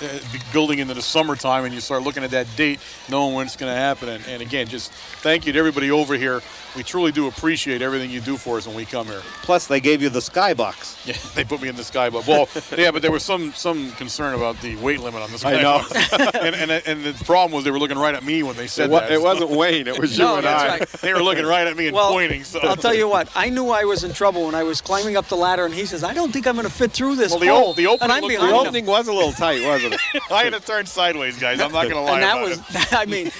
building into the summertime, and you start looking at that date, knowing when it's going to happen. And again, just thank you to everybody over here. We truly do appreciate everything you do for us when we come here. Plus, they gave you the skybox. Yeah, they put me in the skybox. Well, yeah, but there was some concern about the weight limit on the skybox. I know. and the problem was they were looking right at me when they said that. It wasn't Wayne. It was you and that's I. right. They were looking right at me and pointing. So. I'll tell you what. I knew I was in trouble when I was climbing up the ladder, and he says, "I don't think I'm going to fit through this hole." The opening, and I'm behind The him. opening was a little tight, wasn't it? I had to turn sideways, guys. I'm not going to lie And that about was, it. I mean,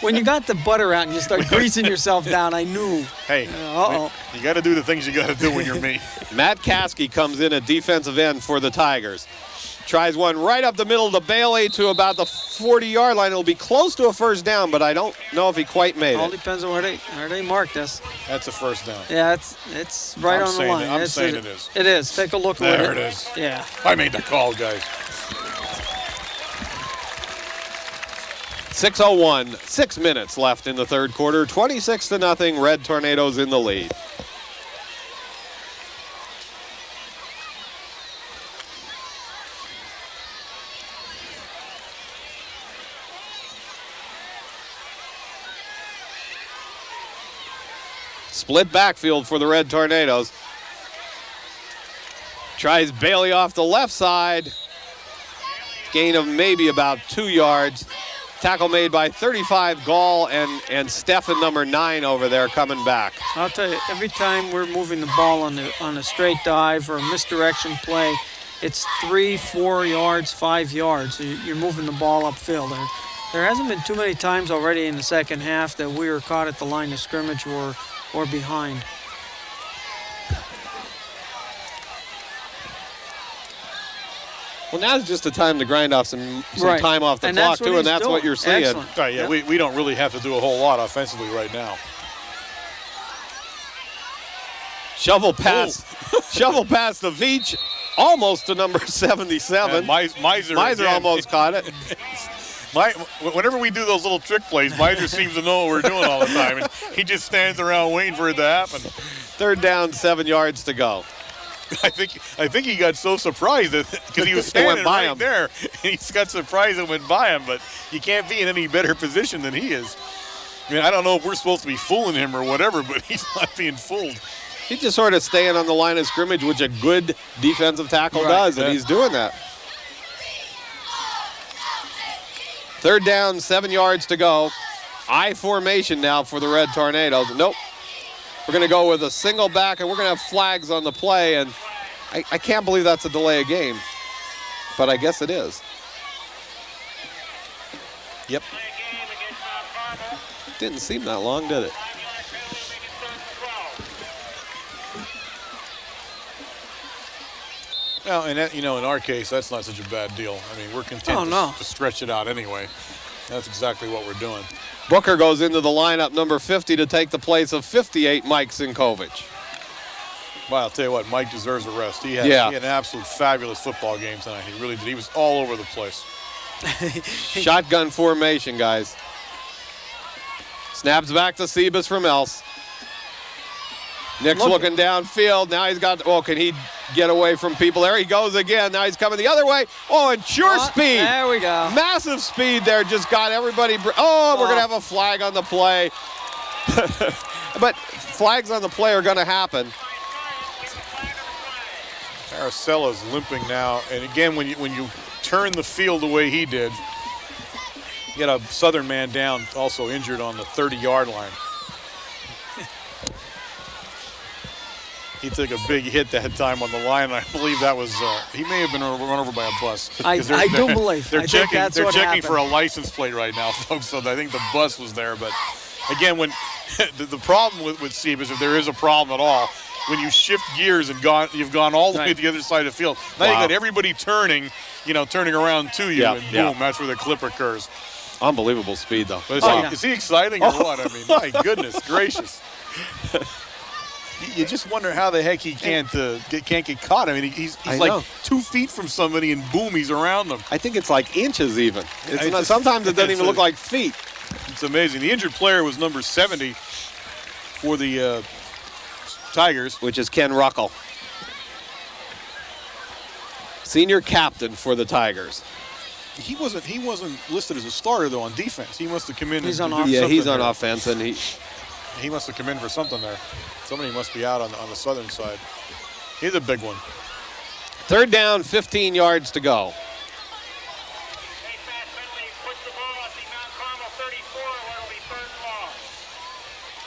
when you got the butter out and you start greasing yourself down, I knew. Hey, Uh-oh. you got to do the things you got to do when you're me. Matt Caskey comes in at defensive end for the Tigers. Tries one right up the middle to Bailey to about the 40-yard line. It'll be close to a first down, but I don't know if he quite made All it. depends on where they marked us. That's a first down. Yeah, it's right on the line. I'm saying it is. It is. Take a look. There at it is. Yeah. I made the call, guys. 6:01, 6 minutes left in the third quarter. 26-0, Red Tornadoes in the lead. Split backfield for the Red Tornadoes. Tries Bailey off the left side. Gain of maybe about 2 yards. Tackle made by 35 Gall and Stefan, number 9, over there coming back. I'll tell you, every time we're moving the ball on a straight dive or a misdirection play, it's 3, 4 yards, 5 yards. So you're moving the ball upfield. There hasn't been too many times already in the second half that we were caught at the line of scrimmage or behind. Well, now's just a time to grind off some Right. time off the And clock, that's what too, and he's that's what doing. you're seeing. Excellent. Right, yeah, Yep. we don't really have to do a whole lot offensively right now. Shovel pass to Veach, almost to number 77. And Miser again. almost caught it. Whenever we do those little trick plays, Miser seems to know what we're doing all the time, and he just stands around waiting for it to happen. 3rd down, 7 yards to go. I think he got so surprised because he was It went standing by right him. there. And he got surprised and went by him, but you can't be in any better position than he is. I mean, I don't know if we're supposed to be fooling him or whatever, but he's not being fooled. He's just sort of staying on the line of scrimmage, which a good defensive tackle does, and he's doing that. 3rd down, 7 yards to go. I formation now for the Red Tornadoes. Nope. We're going to go with a single back, and we're going to have flags on the play, and I can't believe that's a delay of game, but I guess it is. Yep. Didn't seem that long, did it? Well, and that, in our case, that's not such a bad deal. I mean, we're content to stretch it out anyway. That's exactly what we're doing. Booker goes into the lineup, number 50, to take the place of 58, Mike Sinkovich. Well, I'll tell you what, Mike deserves a rest. He had an absolute fabulous football game tonight. He really did. He was all over the place. Shotgun formation, guys. Snaps back to Sebas from Else. Nick's looking downfield. Now he's got, can he get away from people? There he goes again. Now he's coming the other way. Oh, and sure speed. There we go. Massive speed there. Just got everybody. We're going to have a flag on the play. But flags on the play are going to happen. Aracella's limping now. And again, when you turn the field the way he did, you got a Southern man down, also injured on the 30-yard line. He took a big hit that time on the line, and I believe that was he may have been run over by a bus. I do believe. They're checking. They're checking happened. for a license plate right now, folks. So I think the bus was there. But again, when the problem with Sebas, if there is a problem at all, when you shift gears and you've gone all the way to the other side of the field. Now you got everybody turning around to you, and boom, that's where the clip occurs. Unbelievable speed, though. But is he exciting or what? I mean, my goodness gracious. You just wonder how the heck he can't get caught. I mean, he's like 2 feet from somebody, and boom, he's around them. I think it's like inches even. Sometimes it doesn't even look like feet. It's amazing. The injured player was number 70 for the Tigers, which is Ken Ruckel, senior captain for the Tigers. He wasn't listed as a starter though on defense. He must have come in. He's on offense, and he must have come in for something there. Somebody must be out on the Southern side. He's a big one. 3rd down, 15 yards to go.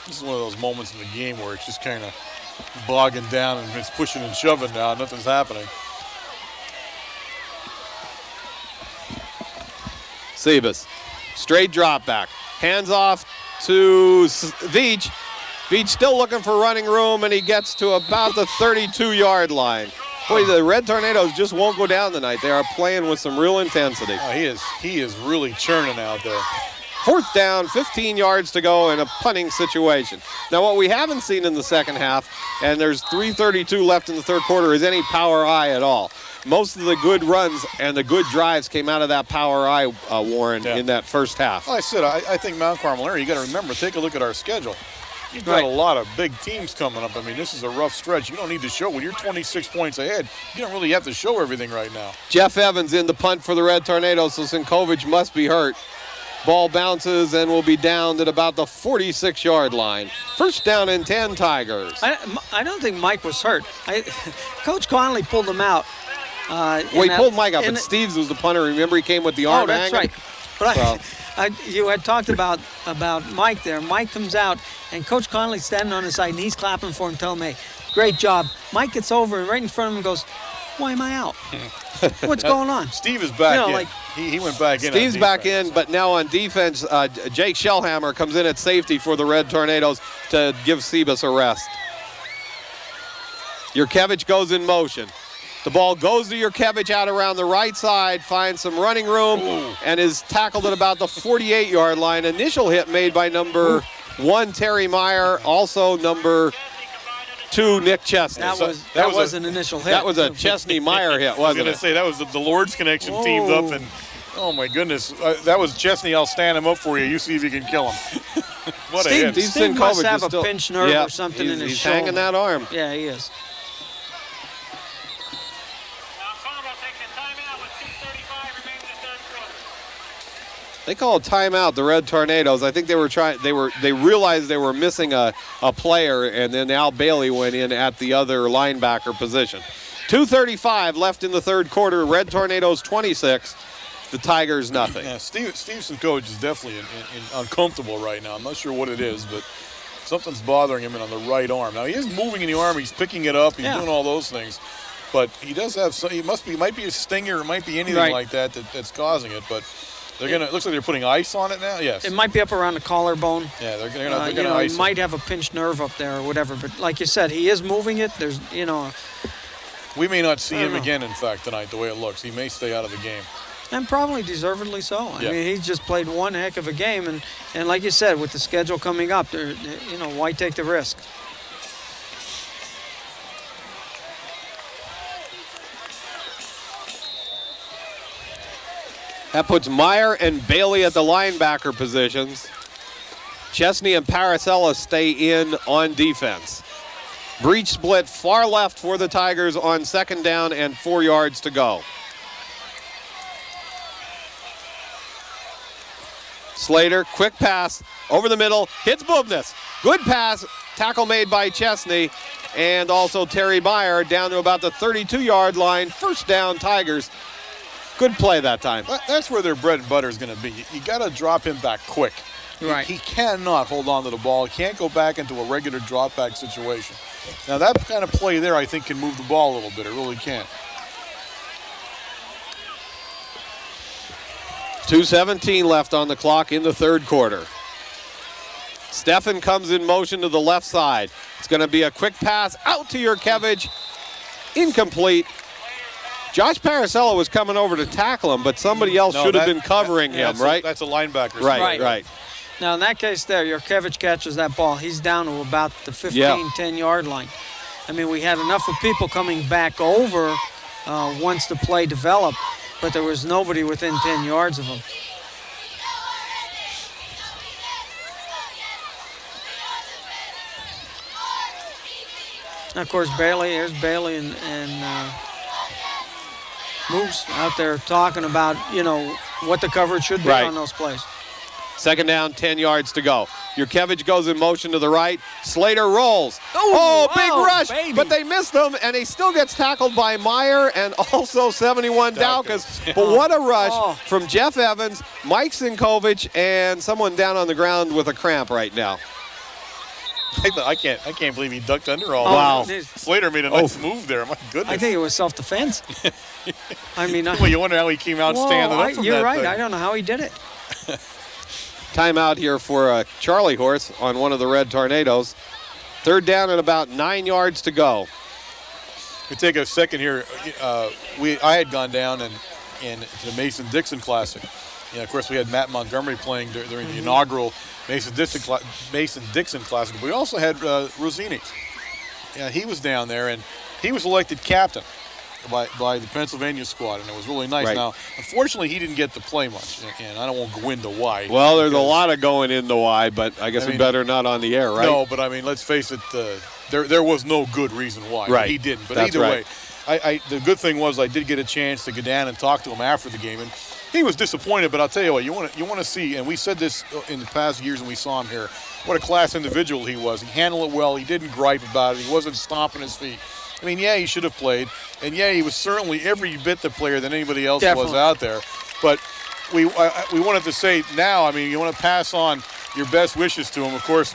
This is one of those moments in the game where it's just kind of bogging down and it's pushing and shoving now. Nothing's happening. Sebas, straight drop back. Hands off to Veach. Veach still looking for running room, and he gets to about the 32-yard line. Boy, the Red Tornadoes just won't go down tonight. They are playing with some real intensity. Oh, he is really churning out there. 4th down, 15 yards to go in a punting situation. Now, what we haven't seen in the second half, and there's 3:32 left in the third quarter, is any power I at all. Most of the good runs and the good drives came out of that power I, Warren, in that first half. Well, I said, I think Mount Carmel area, you got to remember, take a look at our schedule. You've got a lot of big teams coming up. I mean, this is a rough stretch. You don't need to show. When you're 26 points ahead, you don't really have to show everything right now. Jeff Evans in the punt for the Red Tornadoes, so Sinkovich must be hurt. Ball bounces and will be downed at about the 46-yard line. 1st down and 10, Tigers. I don't think Mike was hurt. Coach Conley pulled him out. He pulled Mike up, and Steves was the punter. Remember, he came with the arm that's hanging? right. But you had talked about Mike there. Mike comes out, and Coach Conley's standing on his side, and he's clapping for him, telling him, hey, great job. Mike gets over, and right in front of him goes, Why am I out? What's going on? Steve is back in. Like, he went back in. Steve's back in, but now on defense, Jake Shellhammer comes in at safety for the Red Tornadoes to give Sebas a rest. Yurkevich goes in motion. The ball goes to Yurkevich out around the right side, finds some running room, and is tackled at about the 48-yard line. Initial hit made by number 1, Terry Meyer, also number 2, Nick Chesney. That was an initial hit. That was a Chesney-Meyer hit, wasn't it? I was going to say, that was the Lord's connection teamed up, and oh my goodness, that was Chesney. I'll stand him up for you. You see if you can kill him. What a hit. Steve must have a pinch nerve or something in his shoulder. He's hanging that arm. Yeah, he is. They call a timeout, the Red Tornadoes. I think they realized they were missing a player, and then Al Bailey went in at the other linebacker position. 2:35 left in the third quarter. Red Tornadoes 26, the Tigers nothing. Yeah, Stevenson coach is definitely uncomfortable right now. I'm not sure what it is, but something's bothering him on the right arm. Now he is moving in the arm. He's picking it up. He's doing all those things, but he does have some. It might be a stinger. It might be anything like that's causing it, but. It looks like they're putting ice on it now. Yes. It might be up around the collarbone. Yeah, they're gonna ice he might have a pinched nerve up there or whatever. But like you said, he is moving it. There's, We may not see him again, in fact, tonight. The way it looks, he may stay out of the game. And probably deservedly so. I mean, he's just played one heck of a game, and like you said, with the schedule coming up, why take the risk? That puts Meyer and Bailey at the linebacker positions. Chesney and Paracella stay in on defense. Breach split far left for the Tigers on second down and 4 yards to go. Slater, quick pass over the middle, hits Bubnas. Good pass, tackle made by Chesney, and also Terry Meyer down to about the 32-yard line. First down, Tigers. Good play that time. That's where their bread and butter is going to be. You got to drop him back quick. Right. He cannot hold on to the ball. He can't go back into a regular drop back situation. Now that kind of play there, I think, can move the ball a little bit. It really can. 2:17 left on the clock in the third quarter. Steffen comes in motion to the left side. It's going to be a quick pass out to Yurkevich. Incomplete. Josh Paracella was coming over to tackle him, but somebody else should have been covering him, right? That's a linebacker. Right. Now, in that case there, Yurkevich catches that ball. He's down to about the 15, 10-yard line. I mean, we had enough of people coming back over once the play developed, but there was nobody within 10 yards of him. And of course, here's Bailey and Moose out there talking about, what the coverage should be on those plays. Second down, 10 yards to go. Yurkevich goes in motion to the right. Slater rolls. Big rush, baby. But they missed him, and he still gets tackled by Meyer and also 71 Daukas. But what a rush from Jeff Evans, Mike Sinkovich, and someone down on the ground with a cramp right now. I can't believe he ducked under all that. Wow. Slater made a nice move there. My goodness. I think it was self-defense. Well, you wonder how he came out standing up from you're that right. thing. I don't know how he did it. Timeout here for Charlie Horse on one of the Red Tornadoes. Third down and about 9 yards to go. We take a second here. I had gone down in the Mason-Dixon Classic. Of course, we had Matt Montgomery playing during the inaugural Mason-Dixon Classic. But we also had Rosini. Yeah, he was down there, and he was elected captain by the Pennsylvania squad, and it was really nice. Right. Now, unfortunately, he didn't get to play much, and I don't want to go into why. Well, there's a lot of going into why, but I guess we better not on the air, right? No, but I mean, let's face it, there was no good reason why. Right. He didn't. But That's either right. way, the good thing was I did get a chance to go down and talk to him after the game, and he was disappointed. But I'll tell you what, you want to see, and we said this in the past years when we saw him here, what a class individual he was. He handled it well. He didn't gripe about it. He wasn't stomping his feet. I mean, yeah, he should have played, and yeah, he was certainly every bit the player than anybody else was out there. But we wanted to say now, I mean, you want to pass on your best wishes to him. Of course,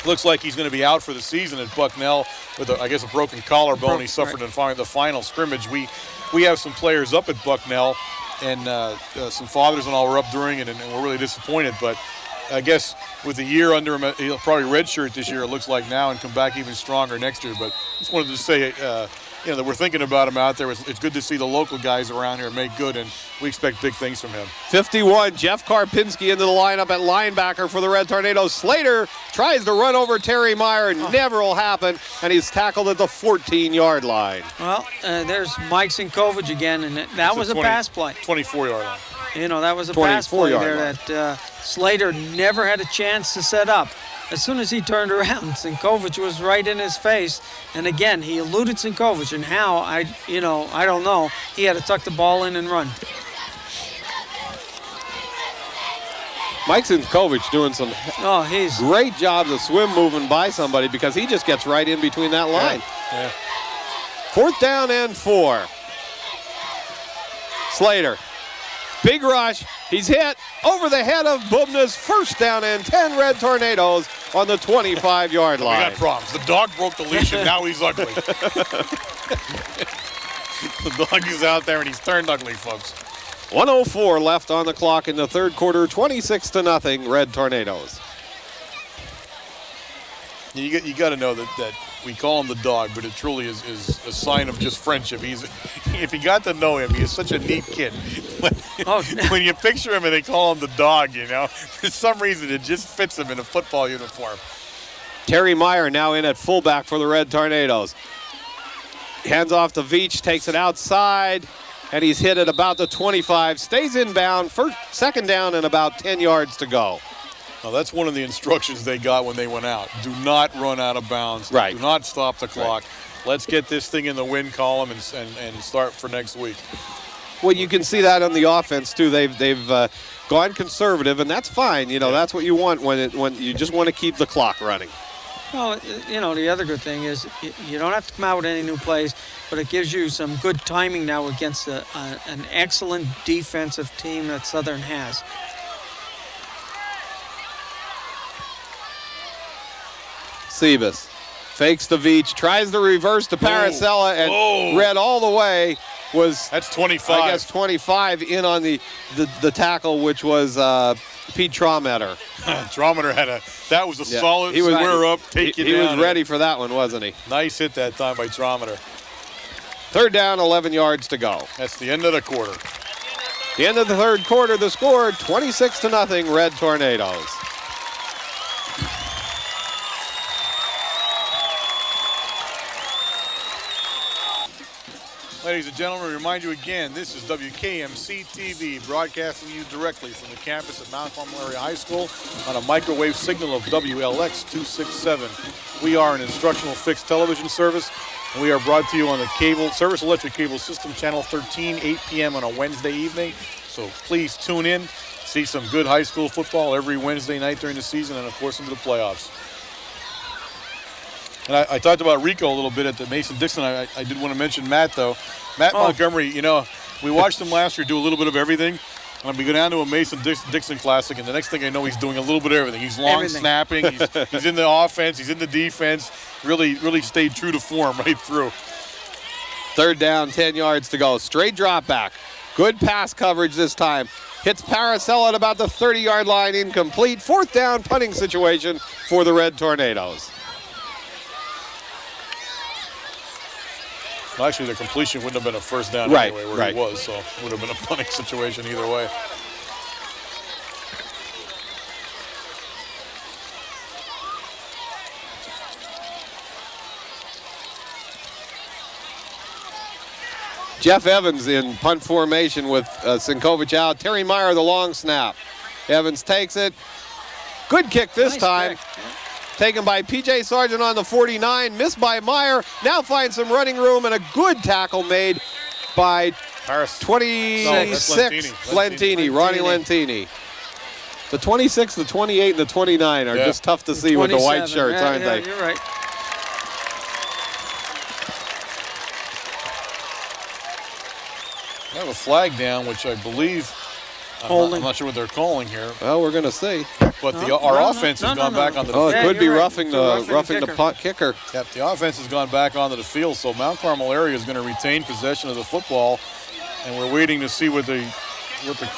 Looks like he's going to be out for the season at Bucknell with, I guess, a broken collarbone he suffered in the final scrimmage. We have some players up at Bucknell, and some fathers and all were up during it, and we're really disappointed. But I guess with a year under him, he'll probably redshirt this year, it looks like now, and come back even stronger next year. But just wanted to say, that we're thinking about him out there. It's good to see the local guys around here make good, and we expect big things from him. 51, Jeff Karpinski into the lineup at linebacker for the Red Tornadoes. Slater tries to run over Terry Meyer. Never will happen, and he's tackled at the 14-yard line. Well, there's Mike Sinkovich again, and that was a pass play. 24-yard line. That was a pass play there line. that Slater never had a chance to set up. As soon as he turned around, Sinkovich was right in his face. And again, he eluded Sinkovich, and how, I don't know. He had to tuck the ball in and run. Mike Sinkovich doing some great jobs of swim moving by somebody, because he just gets right in between that line. Yeah. 4th down and 4. Slater. Big rush. He's hit over the head of Bubna's. 1st down and 10, Red Tornadoes on the 25-yard line. We got problems. The dog broke the leash, and now he's ugly. The dog is out there, and he's turned ugly, folks. 1:04 left on the clock in the third quarter. 26-0, Red Tornadoes. You got to know that we call him the dog, but it truly is a sign of just friendship. If you got to know him, he is such a neat kid. When you picture him and they call him the dog, for some reason it just fits him in a football uniform. Terry Meyer now in at fullback for the Red Tornadoes. Hands off to Veach, takes it outside, and he's hit at about the 25. Stays inbound, 2nd down and about 10 yards to go. Now, that's one of the instructions they got when they went out. Do not run out of bounds. Right. Do not stop the clock. Right. Let's get this thing in the win column and start for next week. Well, you can see that on the offense, too. They've gone conservative, and that's fine. That's what you want when you just want to keep the clock running. Well, the other good thing is you don't have to come out with any new plays, but it gives you some good timing now against an excellent defensive team that Southern has. Sebas fakes the Veach, tries the reverse to Paracella, and Red all the way was... That's 25. I guess 25 in on the tackle, which was Pete Traumeter. Traumeter that was a solid square up, take you down. He was ready for that one, wasn't he? Nice hit that time by Traumeter. 3rd down, 11 yards to go. That's the end of the quarter. The end of the third quarter, the score 26-0, Red Tornadoes. Ladies and gentlemen, remind you again, this is WKMC-TV, broadcasting you directly from the campus at Mount Carmel Area High School on a microwave signal of WLX 267. We are an instructional fixed television service, and we are brought to you on the Service Electric Cable System, Channel 13, 8 p.m. on a Wednesday evening. So please tune in, see some good high school football every Wednesday night during the season, and of course into the playoffs. And I talked about Rico a little bit at the Mason-Dixon. I did want to mention Matt, though. Matt Montgomery, we watched him last year do a little bit of everything. And we go down to a Mason-Dixon Classic, and the next thing I know, he's doing a little bit of everything. He's long snapping. He's in the offense. He's in the defense. Really stayed true to form right through. 3rd down, 10 yards to go. Straight drop back. Good pass coverage this time. Hits Paracella at about the 30-yard line, incomplete. 4th down, punting situation for the Red Tornadoes. Well, actually, the completion wouldn't have been a 1st down anyway where he was, so it would have been a punting situation either way. Jeff Evans in punt formation with Sinkovich out. Terry Meyer, the long snap. Evans takes it. Good kick this time. Kick. Taken by P.J. Sargent on the 49, missed by Meyer. Now finds some running room, and a good tackle made by 26, Lentini, Ronnie Lentini. The 26, the 28, and the 29 are just tough to see with the white shirts, aren't they? You're right. I have a flag down, which I believe I'm not sure what they're calling here. Well, we're going to see. But our offense has gone back onto the field. Oh, it could be right. roughing the punt kicker. Yep, the offense has gone back onto the field, so Mount Carmel area is going to retain possession of the football, and we're waiting to see what the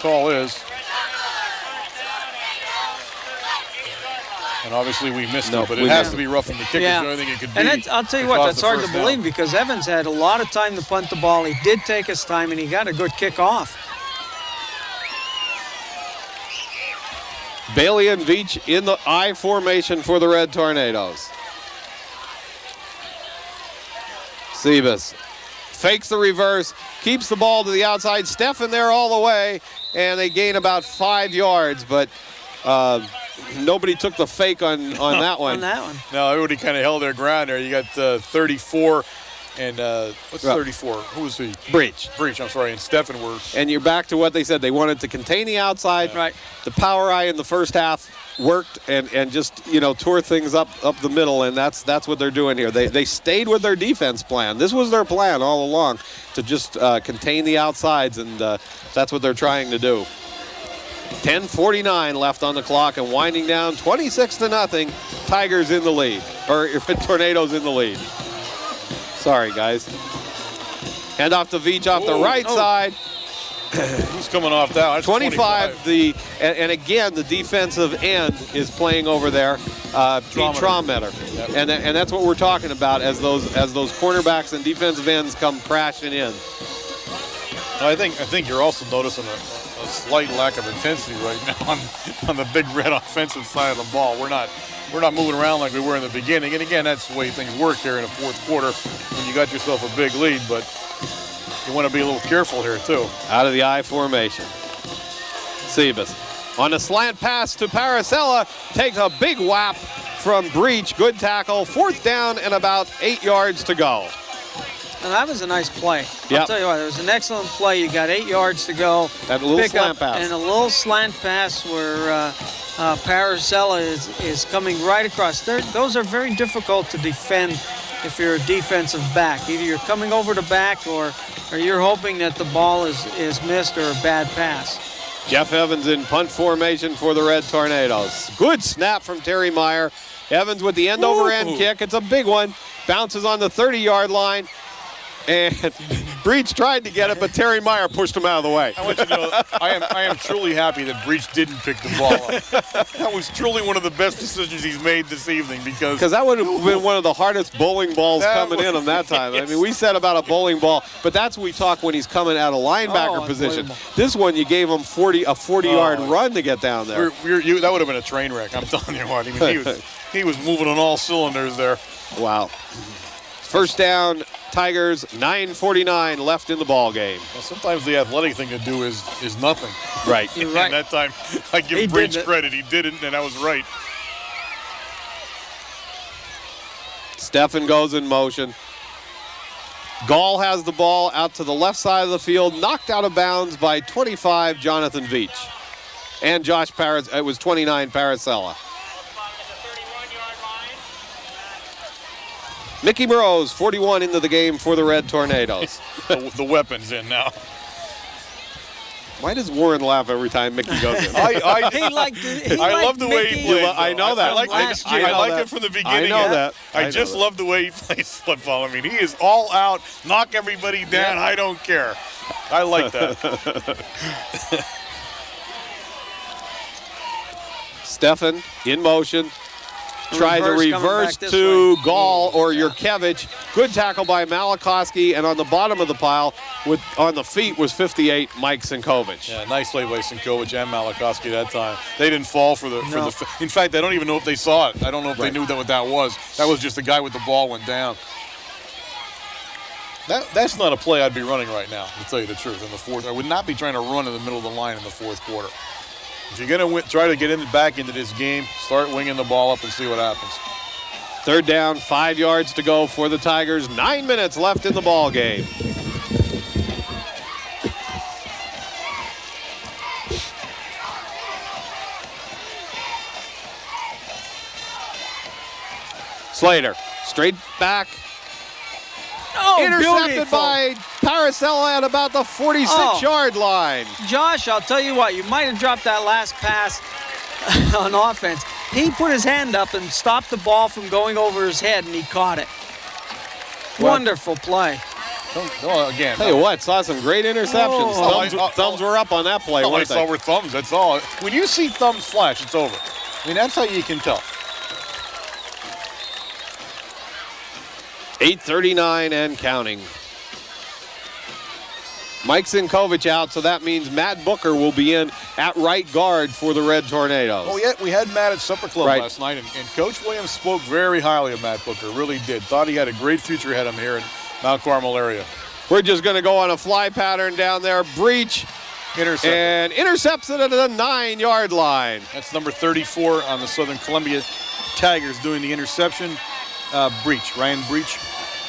call is. And obviously we missed it, but it has to be roughing the kicker. Yeah. The only thing it could be. And I'll tell you what, that's hard to believe because Evans had a lot of time to punt the ball. He did take his time, and he got a good kick off. Bailey and Veach in the I formation for the Red Tornadoes. Sebas fakes the reverse, keeps the ball to the outside. Steffen there all the way, and they gain about 5 yards, but nobody took the fake on that one. On that one. No, everybody kind of held their ground there. You got 34 and what's 34? Who was he? Breach, I'm sorry, and Steffen were. And you're back to what they said. They wanted to contain the outside. Right. The power eye in the first half worked and just, tore things up the middle, and that's what they're doing here. They stayed with their defense plan. This was their plan all along, to just contain the outsides, and that's what they're trying to do. 10:49 left on the clock and winding down 26-0. Tigers in the lead, or Tornadoes in the lead. Sorry, guys. Hand off to Veach off the right side. Who's coming off that? That's 25. And again, the defensive end is playing over there. Pete Trommeter. Yep. And that's what we're talking about as those cornerbacks and defensive ends come crashing in. I think you're also noticing a slight lack of intensity right now on the Big Red offensive side of the ball. We're not moving around like we were in the beginning. And again, that's the way things work here in the fourth quarter when you got yourself a big lead. But you want to be a little careful here too. Out of the I formation. Sebas on a slant pass to Paracella, takes a big whap from Breach. Good tackle. 4th down and about 8 yards to go. And that was a nice play. Yep. I'll tell you what, it was an excellent play. You got 8 yards to go. And a little slant pass. And a little slant pass where Paracella is coming right across. Those are very difficult to defend if you're a defensive back. Either you're coming over the back or you're hoping that the ball is missed or a bad pass. Jeff Evans in punt formation for the Red Tornadoes. Good snap from Terry Meyer. Evans with the end-over-end kick. It's a big one. Bounces on the 30-yard line. And Breach tried to get it, but Terry Meyer pushed him out of the way. I want you to know, I am truly happy that Breach didn't pick the ball up. That was truly one of the best decisions he's made this evening because that would have been one of the hardest bowling balls coming in on that time. Yes. I mean, we said about a bowling ball, but that's what we talk when he's coming out of linebacker position. This one, you gave him a 40-yard run to get down there. That would have been a train wreck. I'm telling you what. I mean, he was moving on all cylinders there. Wow. First down, Tigers, 9:49 left in the ball game. Well, sometimes the athletic thing to do is nothing. Right. You're right. And that time, I give Breach credit. He didn't, and I was right. Steffen goes in motion. Gall has the ball out to the left side of the field, knocked out of bounds by 25, Jonathan Veach. And Josh Paris, it was 29, Paracella. Mickey Burrows, 41 into the game for the Red Tornadoes. The weapon's in now. Why does Warren laugh every time Mickey goes in? I love the way he plays. I know that. I like it from the beginning. I know that. I just love the way he plays football. I mean, he is all out, knock everybody down. Yeah. I don't care. I like that. Steffen in motion. Tries a reverse to Gall or Yurkevich. Good tackle by Malakowski, and on the bottom of the pile, on the feet, was 58, Mike Sinkovich. Yeah, nice play by Sinkovich and Malakowski that time. They didn't fall for the. In fact, I don't even know if they saw it. I don't know if they knew what that was. That was just the guy with the ball went down. That's not a play I'd be running right now, to tell you the truth. In the fourth, I would not be trying to run in the middle of the line in the fourth quarter. If you're going to try to get back into this game, start winging the ball up and see what happens. Third down, 5 yards to go for the Tigers. 9 minutes left in the ball game. Slater, straight back. Intercepted beautiful. by Paracella at about the 46-yard line. Josh, I'll tell you what, you might have dropped that last pass on offense. He put his hand up and stopped the ball from going over his head, and he caught it. Wonderful play. Again. Tell you what, saw some great interceptions. Thumbs were up on that play, All I weren't saw they? were thumbs, that's all. When you see thumbs flash, it's over. I mean, that's how you can tell. 8:39 and counting. Mike Sinkovich out, so that means Matt Booker will be in at right guard for the Red Tornadoes. Oh, yeah, we had Matt at Supper Club last night, and Coach Williams spoke very highly of Matt Booker, really did. Thought he had a great future ahead of him here in Mount Carmel area. We're just going to go on a fly pattern down there. Breach. And intercepts it at the 9-yard line. That's number 34 on the Southern Columbia Tigers doing the interception. Breach, Ryan Breach.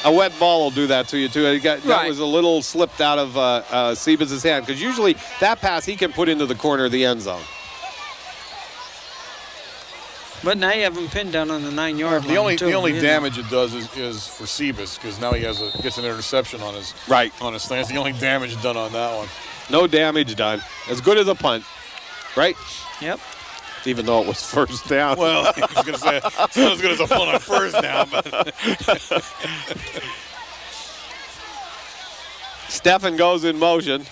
A wet ball will do that to you, too. That was a little slipped out of Sebas' hand, because usually that pass he can put into the corner of the end zone. But now you have him pinned down on the 9-yard line. The only damage it does is for Sebas, because now he gets an interception on his thing. That's the only damage done on that one. No damage done. As good as a punt, right? Yep. Even though it was first down. Well, I was going to say, it's not as good as a punt on first down. But Stefan goes in motion.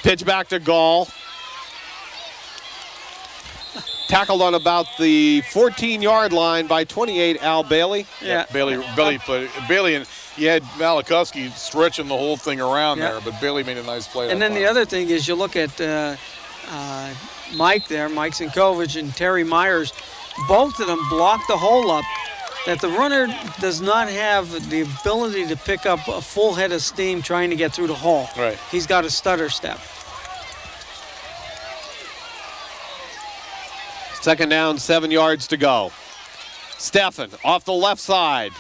Pitch back to Gall. Tackled on about the 14-yard line by 28, Al Bailey. Yeah. Bailey played. Bailey, and you had Malakowski stretching the whole thing around there, but Bailey made a nice play. And then the other thing is you look at Mike there, Mike Sinkovich and Terry Myers, both of them blocked the hole up that the runner does not have the ability to pick up a full head of steam trying to get through the hole. Right. He's got a stutter step. Second down, 7 yards to go. Stefan off the left side.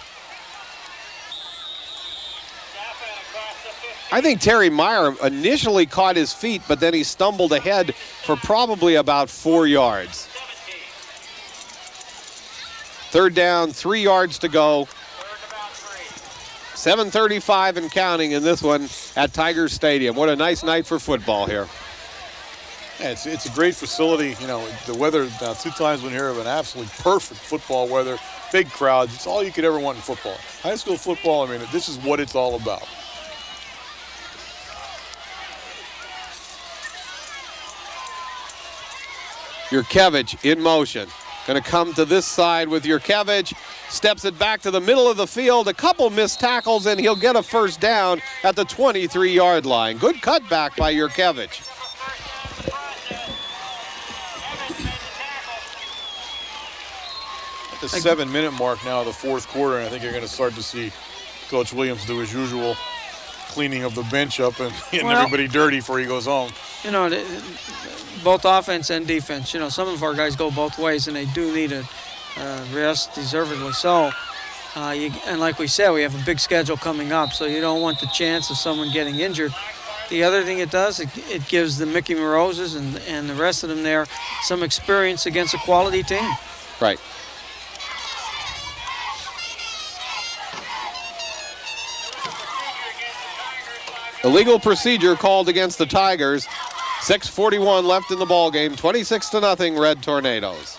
I think Terry Meyer initially caught his feet, but then he stumbled ahead for probably about 4 yards. Third down, 3 yards to go. 7:35 and counting in this one at Tigers Stadium. What a nice night for football here. Yeah, it's a great facility. You know, the weather, now 2 times when here have been absolutely perfect football weather, big crowds. It's all you could ever want in football. High school football, I mean, this is what it's all about. Yurkevich in motion. Going to come to this side with Yurkevich. Steps it back to the middle of the field. A couple missed tackles, and he'll get a first down at the 23-yard line. Good cutback by Yurkevich. At the 7-minute mark now of the fourth quarter, and I think you're going to start to see Coach Williams do his usual cleaning of the bench up and getting everybody dirty before he goes home. You know, both offense and defense, you know, some of our guys go both ways, and they do need a rest, deservedly so. And like we said, we have a big schedule coming up, so you don't want the chance of someone getting injured. The other thing it does, it gives the Mickey Moroses and the rest of them there some experience against a quality team. Right. Illegal procedure called against the Tigers. 6:41 left in the ball game. 26-0 Red Tornadoes.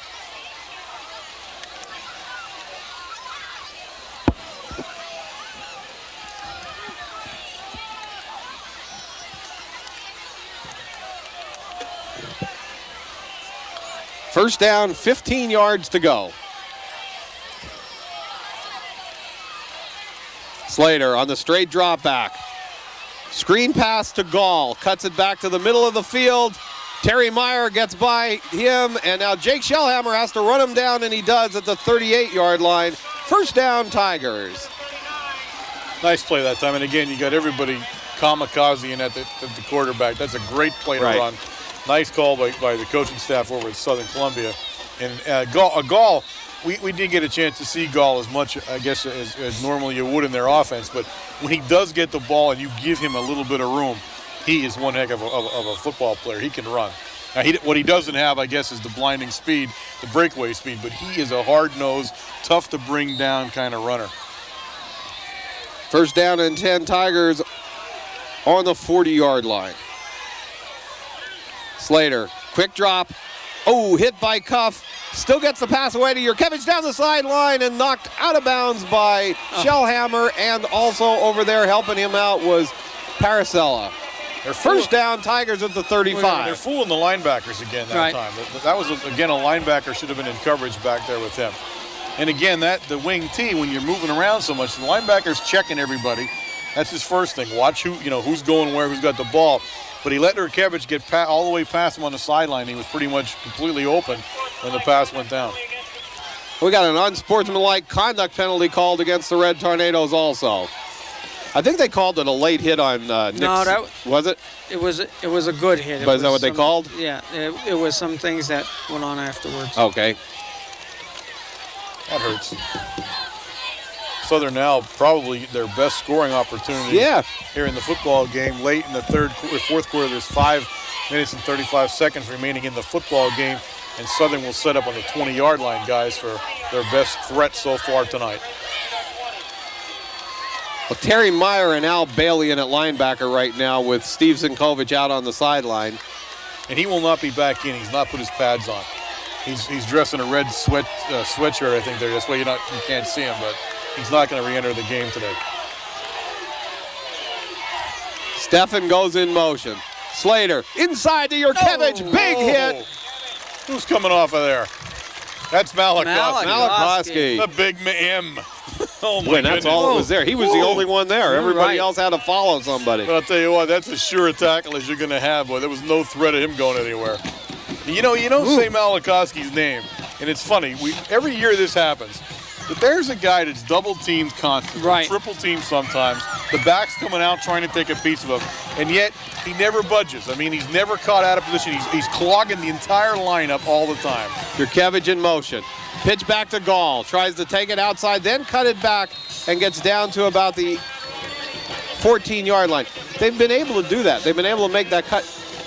First down, 15 yards to go. Slater on the straight drop back. Screen pass to Gall, cuts it back to the middle of the field. Terry Meyer gets by him, and now Jake Shellhammer has to run him down, and he does at the 38-yard line. First down, Tigers. Nice play that time, and again, you got everybody kamikaze in at the quarterback. That's a great play to run. Nice call by the coaching staff over at Southern Columbia. And Gall, we did get a chance to see Gall as much, I guess, as normally you would in their offense. But when he does get the ball and you give him a little bit of room, he is one heck of a football player. He can run. Now, what he doesn't have, I guess, is the blinding speed, the breakaway speed. But he is a hard-nosed, tough-to-bring-down kind of runner. First down and 10, Tigers on the 40-yard line. Slater, quick drop. Oh, hit by Cuff. Still gets the pass away to Yurkevich down the sideline and knocked out of bounds by Shellhammer. And also over there helping him out was Paracella. Their first down, Tigers at the 35. They're fooling the linebackers again that time. That was, again, a linebacker should have been in coverage back there with him. And again, the wing T, when you're moving around so much, the linebacker's checking everybody. That's his first thing. Watch who's going where, who's got the ball. But he let Yurkevich get all the way past him on the sideline. He was pretty much completely open when the pass went down. We got an unsportsmanlike conduct penalty called against the Red Tornadoes also. I think they called it a late hit on Nick's. No, was it? It was a good hit. But is that what they called? Yeah, it was some things that went on afterwards. Okay. That hurts. Southern now probably their best scoring opportunity here in the football game. Late in the fourth quarter, there's 5 minutes and 35 seconds remaining in the football game, and Southern will set up on the 20-yard line, guys, for their best threat so far tonight. Well, Terry Meyer and Al Bailey in at linebacker right now with Steve Zinkovich out on the sideline. And he will not be back in. He's not put his pads on. He's dressed in a red sweatshirt, I think. That's why you can't see him, but he's not going to re-enter the game today. Stephan goes in motion. Slater inside to Yurkevich. Big hit. Who's coming off of there? That's Malikoski. Malikoski. The big M. Oh, my goodness. That's all that was there. He was the only one there. Everybody else had to follow somebody. But I'll tell you what, that's as sure a tackle as you're going to have, boy. There was no threat of him going anywhere. You don't say Malikoski's name, and it's funny. Every year this happens. But there's a guy that's double teamed constantly, triple teamed sometimes. The back's coming out trying to take a piece of him, and yet he never budges. I mean, he's never caught out of position. He's clogging the entire lineup all the time. Yurkevich in motion. Pitch back to Gall. Tries to take it outside, then cut it back and gets down to about the 14-yard line. They've been able to do that. They've been able to make that cut.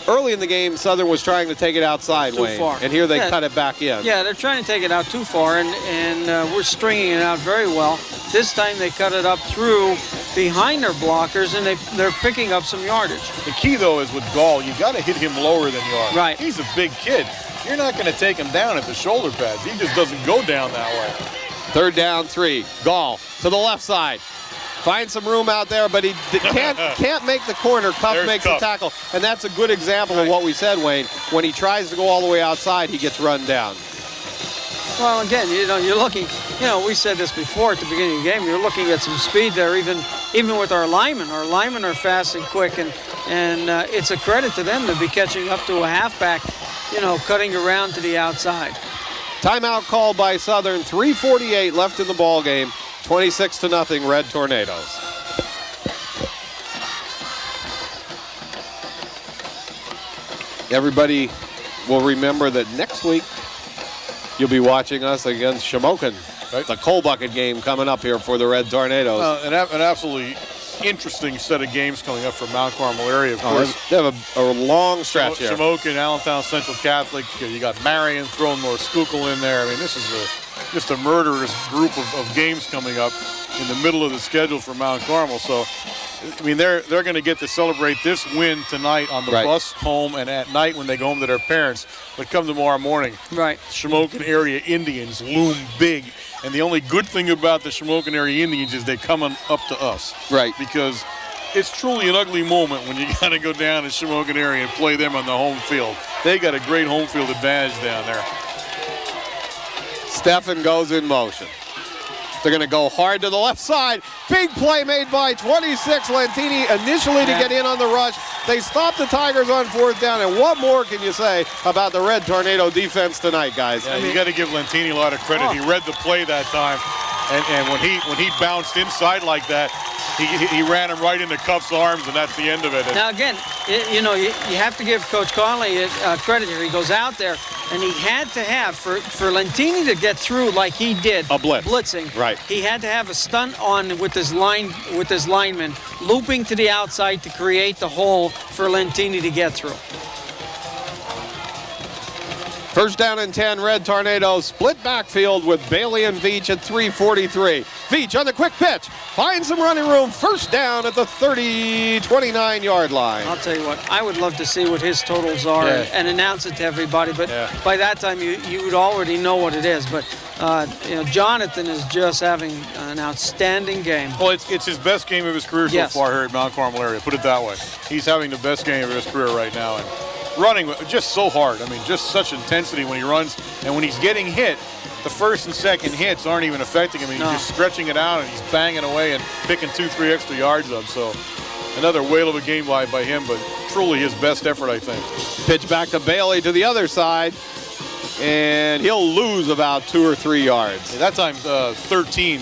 Early in the game, Southern was trying to take it outside, too far. And here they cut it back in. Yeah, they're trying to take it out too far, and we're stringing it out very well. This time they cut it up through behind their blockers, and they're picking up some yardage. The key, though, is with Gall, you got to hit him lower than you are. Right. He's a big kid. You're not going to take him down at the shoulder pads. He just doesn't go down that way. 3rd down, 3. Gall to the left side. Finds some room out there, but he can't make the corner. Cuff makes the tackle, and that's a good example of what we said, Wayne. When he tries to go all the way outside, he gets run down. Well, again, you're looking. We said this before at the beginning of the game. You're looking at some speed there, even with our linemen. Our linemen are fast and quick, and it's a credit to them to be catching up to a halfback, cutting around to the outside. Timeout called by Southern. 3:48 left in the ball game. 26-0 Red Tornadoes. Everybody will remember that next week you'll be watching us against Shamokin. Right. The coal bucket game coming up here for the Red Tornadoes. An absolutely interesting set of games coming up for Mount Carmel area, of course. They have a long stretch here. Shamokin, Allentown Central Catholic. You got Marion throwing more Schuylkill in there. I mean, this is just a murderous group of games coming up in the middle of the schedule for Mount Carmel. So, I mean, they're going to get to celebrate this win tonight on the bus home and at night when they go home to their parents. But come tomorrow morning, Shamokin area Indians loom big. And the only good thing about the Shamokin area Indians is they're coming up to us. Right. Because it's truly an ugly moment when you got to go down to Shamokin area and play them on the home field. They got a great home field advantage down there. Stephan goes in motion. They're going to go hard to the left side. Big play made by 26 Lantini initially to get in on the rush. They stopped the Tigers on 4th down. And what more can you say about the Red Tornado defense tonight, guys? Yeah, you got to give Lantini a lot of credit. He read the play that time. And when he bounced inside like that, he ran him right into Cuff's arms, and that's the end of it. Now, again, you have to give Coach Conley credit here. He goes out there, and he had to have, for Lantini to get through like he did, a blitz. Blitzing, right. He had to have a stunt on with his lineman, looping to the outside to create the hole for Lantini to get through. First down and 10, Red Tornadoes. Split backfield with Bailey and Veach at 3:43. Veach on the quick pitch. Finds some running room. First down at the 29-yard line. I'll tell you what, I would love to see what his totals are and announce it to everybody. But by that time, you would already know what it is. But, Jonathan is just having an outstanding game. Well, it's his best game of his career so far here at Mount Carmel area. Put it that way. He's having the best game of his career right now. And running just so hard. I mean, just such intensity when he runs. And when he's getting hit, the first and second hits aren't even affecting him. He's just stretching it out, and he's banging away and picking 2-3 extra yards up. So another whale of a game by him, but truly his best effort, I think. Pitch back to Bailey to the other side, and he'll lose about 2 or 3 yards. That time, 13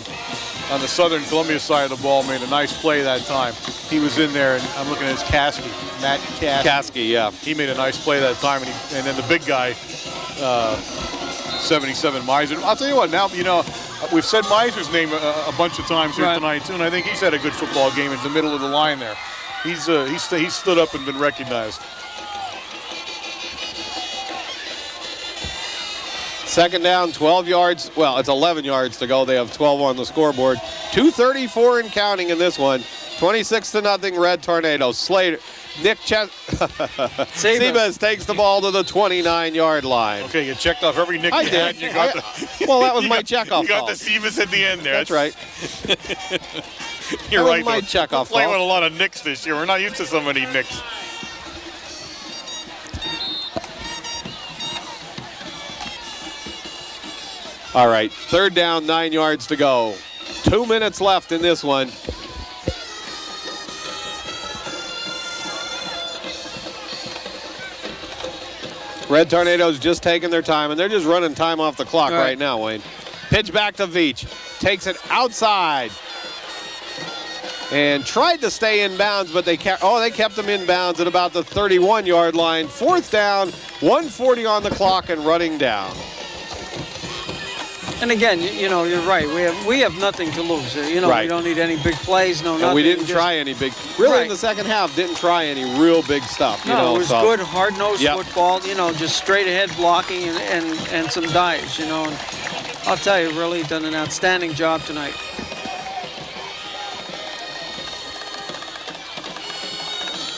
on the Southern Columbia side of the ball made a nice play that time. He was in there, and I'm looking at his Caskey, Matt Caskey. Caskey, yeah. He made a nice play that time, and then the big guy, 77 Miser. I'll tell you what, now, we've said Miser's name a bunch of times here tonight, too, and I think he's had a good football game in the middle of the line there. He's stood up and been recognized. Second down, 12 yards. Well, it's 11 yards to go. They have 12 on the scoreboard. 2:34 and counting in this one. 26-0 Red Tornadoes. Slater, Sebas takes the ball to the 29-yard line. Okay, you checked off every nick you had. You got well, that was my checkoff. You got the Sebas at the end there. That's right. You're right. My checkoff. We're playing with a lot of nicks this year. We're not used to so many nicks. All right, third down, 9 yards to go. 2 minutes left in this one. Red Tornadoes just taking their time, and they're just running time off the clock right now, Wayne. Pitch back to Veach. Takes it outside. And tried to stay in bounds, but they kept him in bounds at about the 31-yard line. Fourth down, 1:40 on the clock and running down. And again, you're right. We have nothing to lose. We don't need any big plays. No, nothing. And we didn't try any big. Really, in the second half, didn't try any real big stuff. It was good, hard-nosed football. Just straight ahead blocking and some dives. And I'll tell you, really done an outstanding job tonight.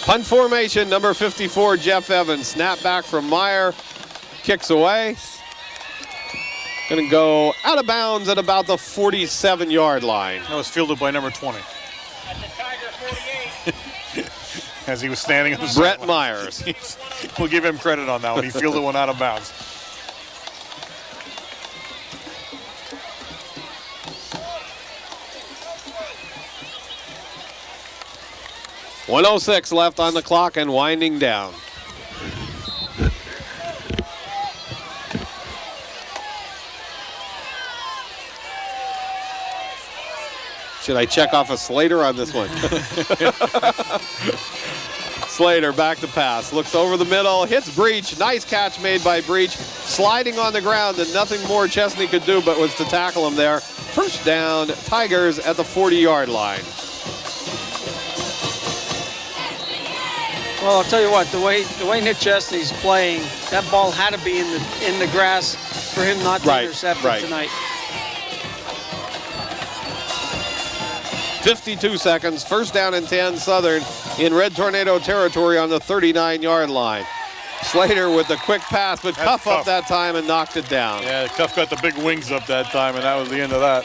Punt formation, number 54, Jeff Evans. Snap back from Meyer. Kicks away. Going to go out of bounds at about the 47-yard line. That was fielded by number 20. At the Tiger 48. As he was standing on the Brett sideline. Myers. We'll give him credit on that one. He fielded one out of bounds. .106 left on the clock and winding down. Should I check off a Slater on this one? Slater back to pass. Looks over the middle. Hits Breach. Nice catch made by Breach. Sliding on the ground, and nothing more Chesney could do but was to tackle him there. First down, Tigers at the 40-yard line. Well, I'll tell you what, the way Nick Chesney's playing, that ball had to be in the grass for him not to intercept it tonight. 52 seconds, first down and 10, Southern in Red Tornado territory on the 39-yard line. Slater with the quick pass, but Cuff up that time and knocked it down. Yeah, Cuff got the big wings up that time, and that was the end of that.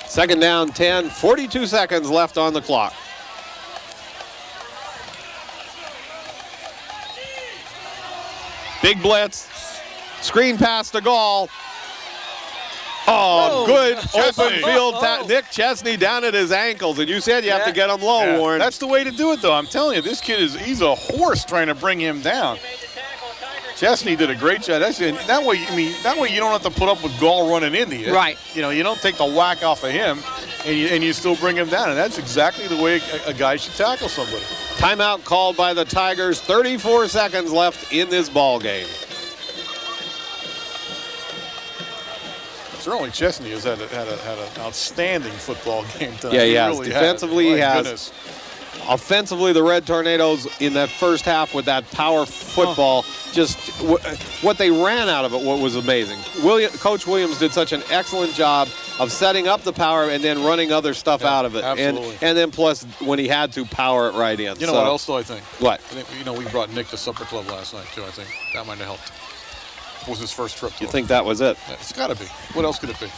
Second down, 10, 42 seconds left on the clock. Big blitz, screen pass to Gall. Oh, good open field. Nick Chesney down at his ankles, and you said you have to get him low, Warren. That's the way to do it, though. I'm telling you, this kid he's a horse trying to bring him down. Chesney did a great job. That way you don't have to put up with Gall running into you. Right. You don't take the whack off of him. and you still bring him down. And that's exactly the way a guy should tackle somebody. Timeout called by the Tigers. 34 seconds left in this ball game. Certainly Chesney has had an outstanding football game tonight. Yeah, he has. Really Defensively, he has. Goodness. Offensively, the Red Tornadoes in that first half with that power football, just what they ran out of it, what was amazing. Coach Williams did such an excellent job of setting up the power and then running other stuff out of it. Absolutely. And then plus, when he had to, power it right in. You know what else, though, I think? What? I think, we brought Nick to Supper Club last night, too, I think. That might have helped. It was his first trip to You think that was it? Yeah, it's got to be. What else could it be?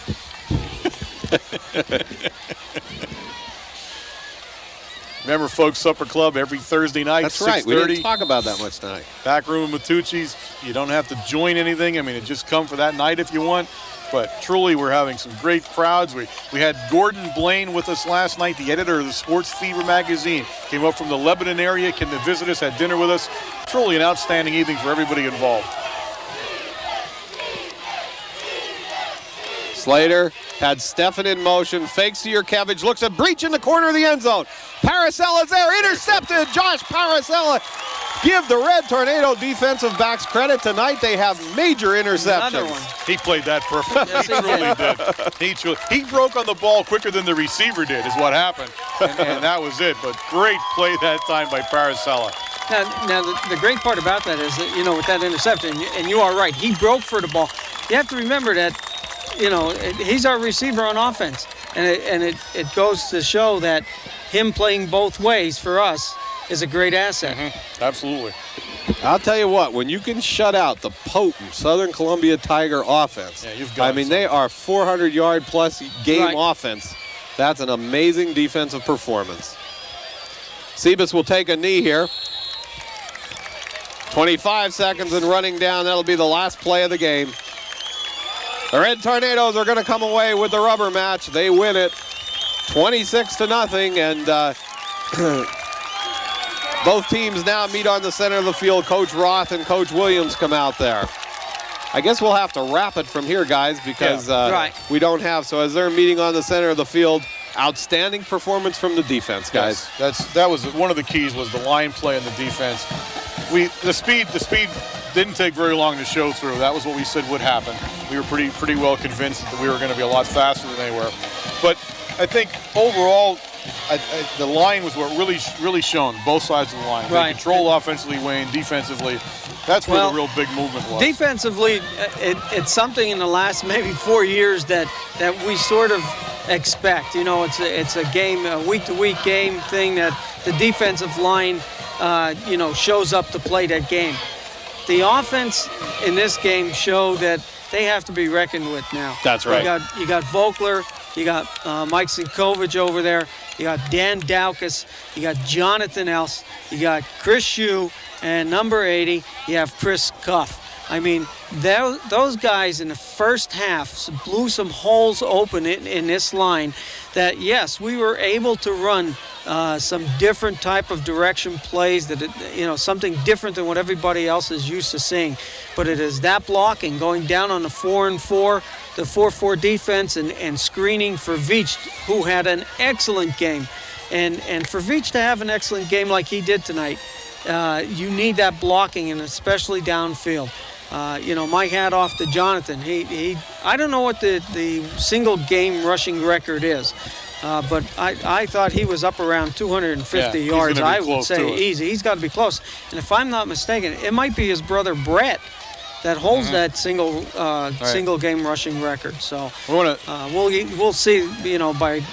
Remember, folks, Supper Club every Thursday night, That's 6:30. right. We didn't talk about that much tonight. Back room of Matucci's. You don't have to join anything. I mean, just come for that night if you want. But truly, we're having some great crowds. We had Gordon Blaine with us last night, the editor of the Sports Fever magazine. Came up from the Lebanon area, came to visit us, had dinner with us. Truly an outstanding evening for everybody involved. Slater had Stefan in motion, fakes to Yurkevich, looks at breach in the corner of the end zone. Paracella's there, intercepted. Josh Paracella. Give the Red Tornado defensive backs credit tonight. They have major interceptions. Another one. He played that perfectly. Yes, he He truly did. He broke on the ball quicker than the receiver did, is what happened. And that was it. But great play that time by Paracella. Now the great part about that is that, with that interception, and you are right, he broke for the ball. You have to remember that, he's our receiver on offense. And it goes to show that him playing both ways for us is a great asset. Mm-hmm. Absolutely. I'll tell you what, when you can shut out the potent Southern Columbia Tiger offense, you've got they are 400-yard plus game Right. offense. That's an amazing defensive performance. Sebas will take a knee here. 25 seconds and running down. That'll be the last play of the game. The Red Tornadoes are going to come away with the rubber match. They win it 26-0, and both teams now meet on the center of the field. Coach Roth and Coach Williams come out there. I guess we'll have to wrap it from here, guys, because we don't have. So as they're meeting on the center of the field, outstanding performance from the defense, guys. Yes, that was one of the keys, was the line play and the defense. The speed didn't take very long to show through. That was what we said would happen. We were pretty well convinced that we were going to be a lot faster than they were. But I think overall, the line was what really shone, both sides of the line. Right. They controlled offensively, Wayne, defensively. That's where the real big movement was. Defensively, it's something in the last maybe 4 years that we sort of expect. It's a game, a week-to-week game thing that the defensive line, shows up to play that game. The offense in this game showed that they have to be reckoned with now. That's right. You got Vogler, you got Mike Sinkovich over there, you got Dan Daukus, you got Jonathan Else, you got Chris Shue, and number 80, you have Chris Cuff. I mean, those guys in the first half blew some holes open in this line that, yes, we were able to run some different type of direction plays, something different than what everybody else is used to seeing. But it is that blocking, going down on the 4-4, the 4-4 defense, and screening for Veach, who had an excellent game. And for Veach to have an excellent game like he did tonight, you need that blocking, and especially downfield. My hat off to Jonathan. I don't know what the single game rushing record is, but I thought he was up around 250 yards. I would say easy. He's got to be close. And if I'm not mistaken, it might be his brother Brett that holds that single game rushing record. So we'll see.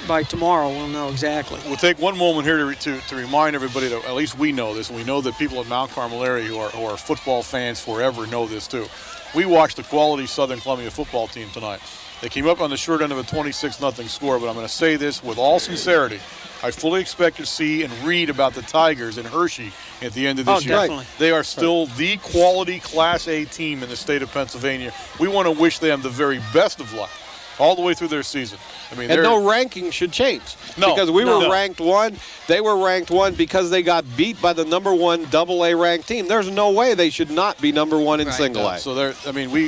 By tomorrow we'll know exactly. We'll take one moment here to remind everybody that at least we know this, and we know that people at Mount Carmel area who are football fans forever know this too. We watched the quality Southern Columbia football team tonight. They came up on the short end of a 26-0 score, but I'm going to say this with all sincerity. I fully expect to see and read about the Tigers in Hershey at the end of this year. Definitely. They are still the quality Class A team in the state of Pennsylvania. We want to wish them the very best of luck. all the way through their season. I mean, and no ranking should change. No, because we were no. ranked 1. They were ranked 1 because they got beat by the number 1 AA ranked team. There's no way they should not be number 1 in single A. So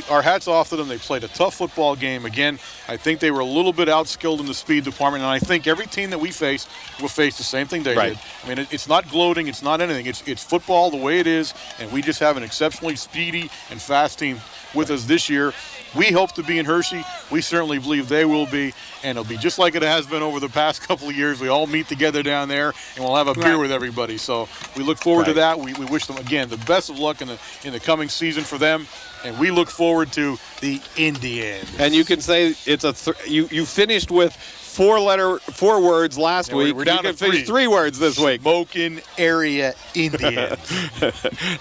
our hats off to them. They played a tough football game. Again, I think they were a little bit outskilled in the speed department, and I think every team that we face will face the same thing they did. I mean, it's not gloating. It's not anything. It's football the way it is, and we just have an exceptionally speedy and fast team with us this year. We hope to be in Hershey. We certainly believe they will be, and it'll be just like it has been over the past couple of years. We all meet together down there, and we'll have a beer with everybody. So we look forward to that. We wish them, again, the best of luck in the coming season for them, and we look forward to the Indians. And you can say it's you finished with 4 words last week. We're down to to 3. 3 words this week. Smoking Area Indians.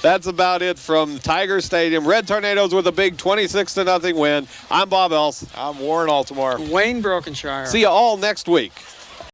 That's about it from Tiger Stadium. Red Tornadoes with a big 26-0 win. I'm Bob Else. I'm Warren Altamar. Wayne Brokenshire. See you all next week.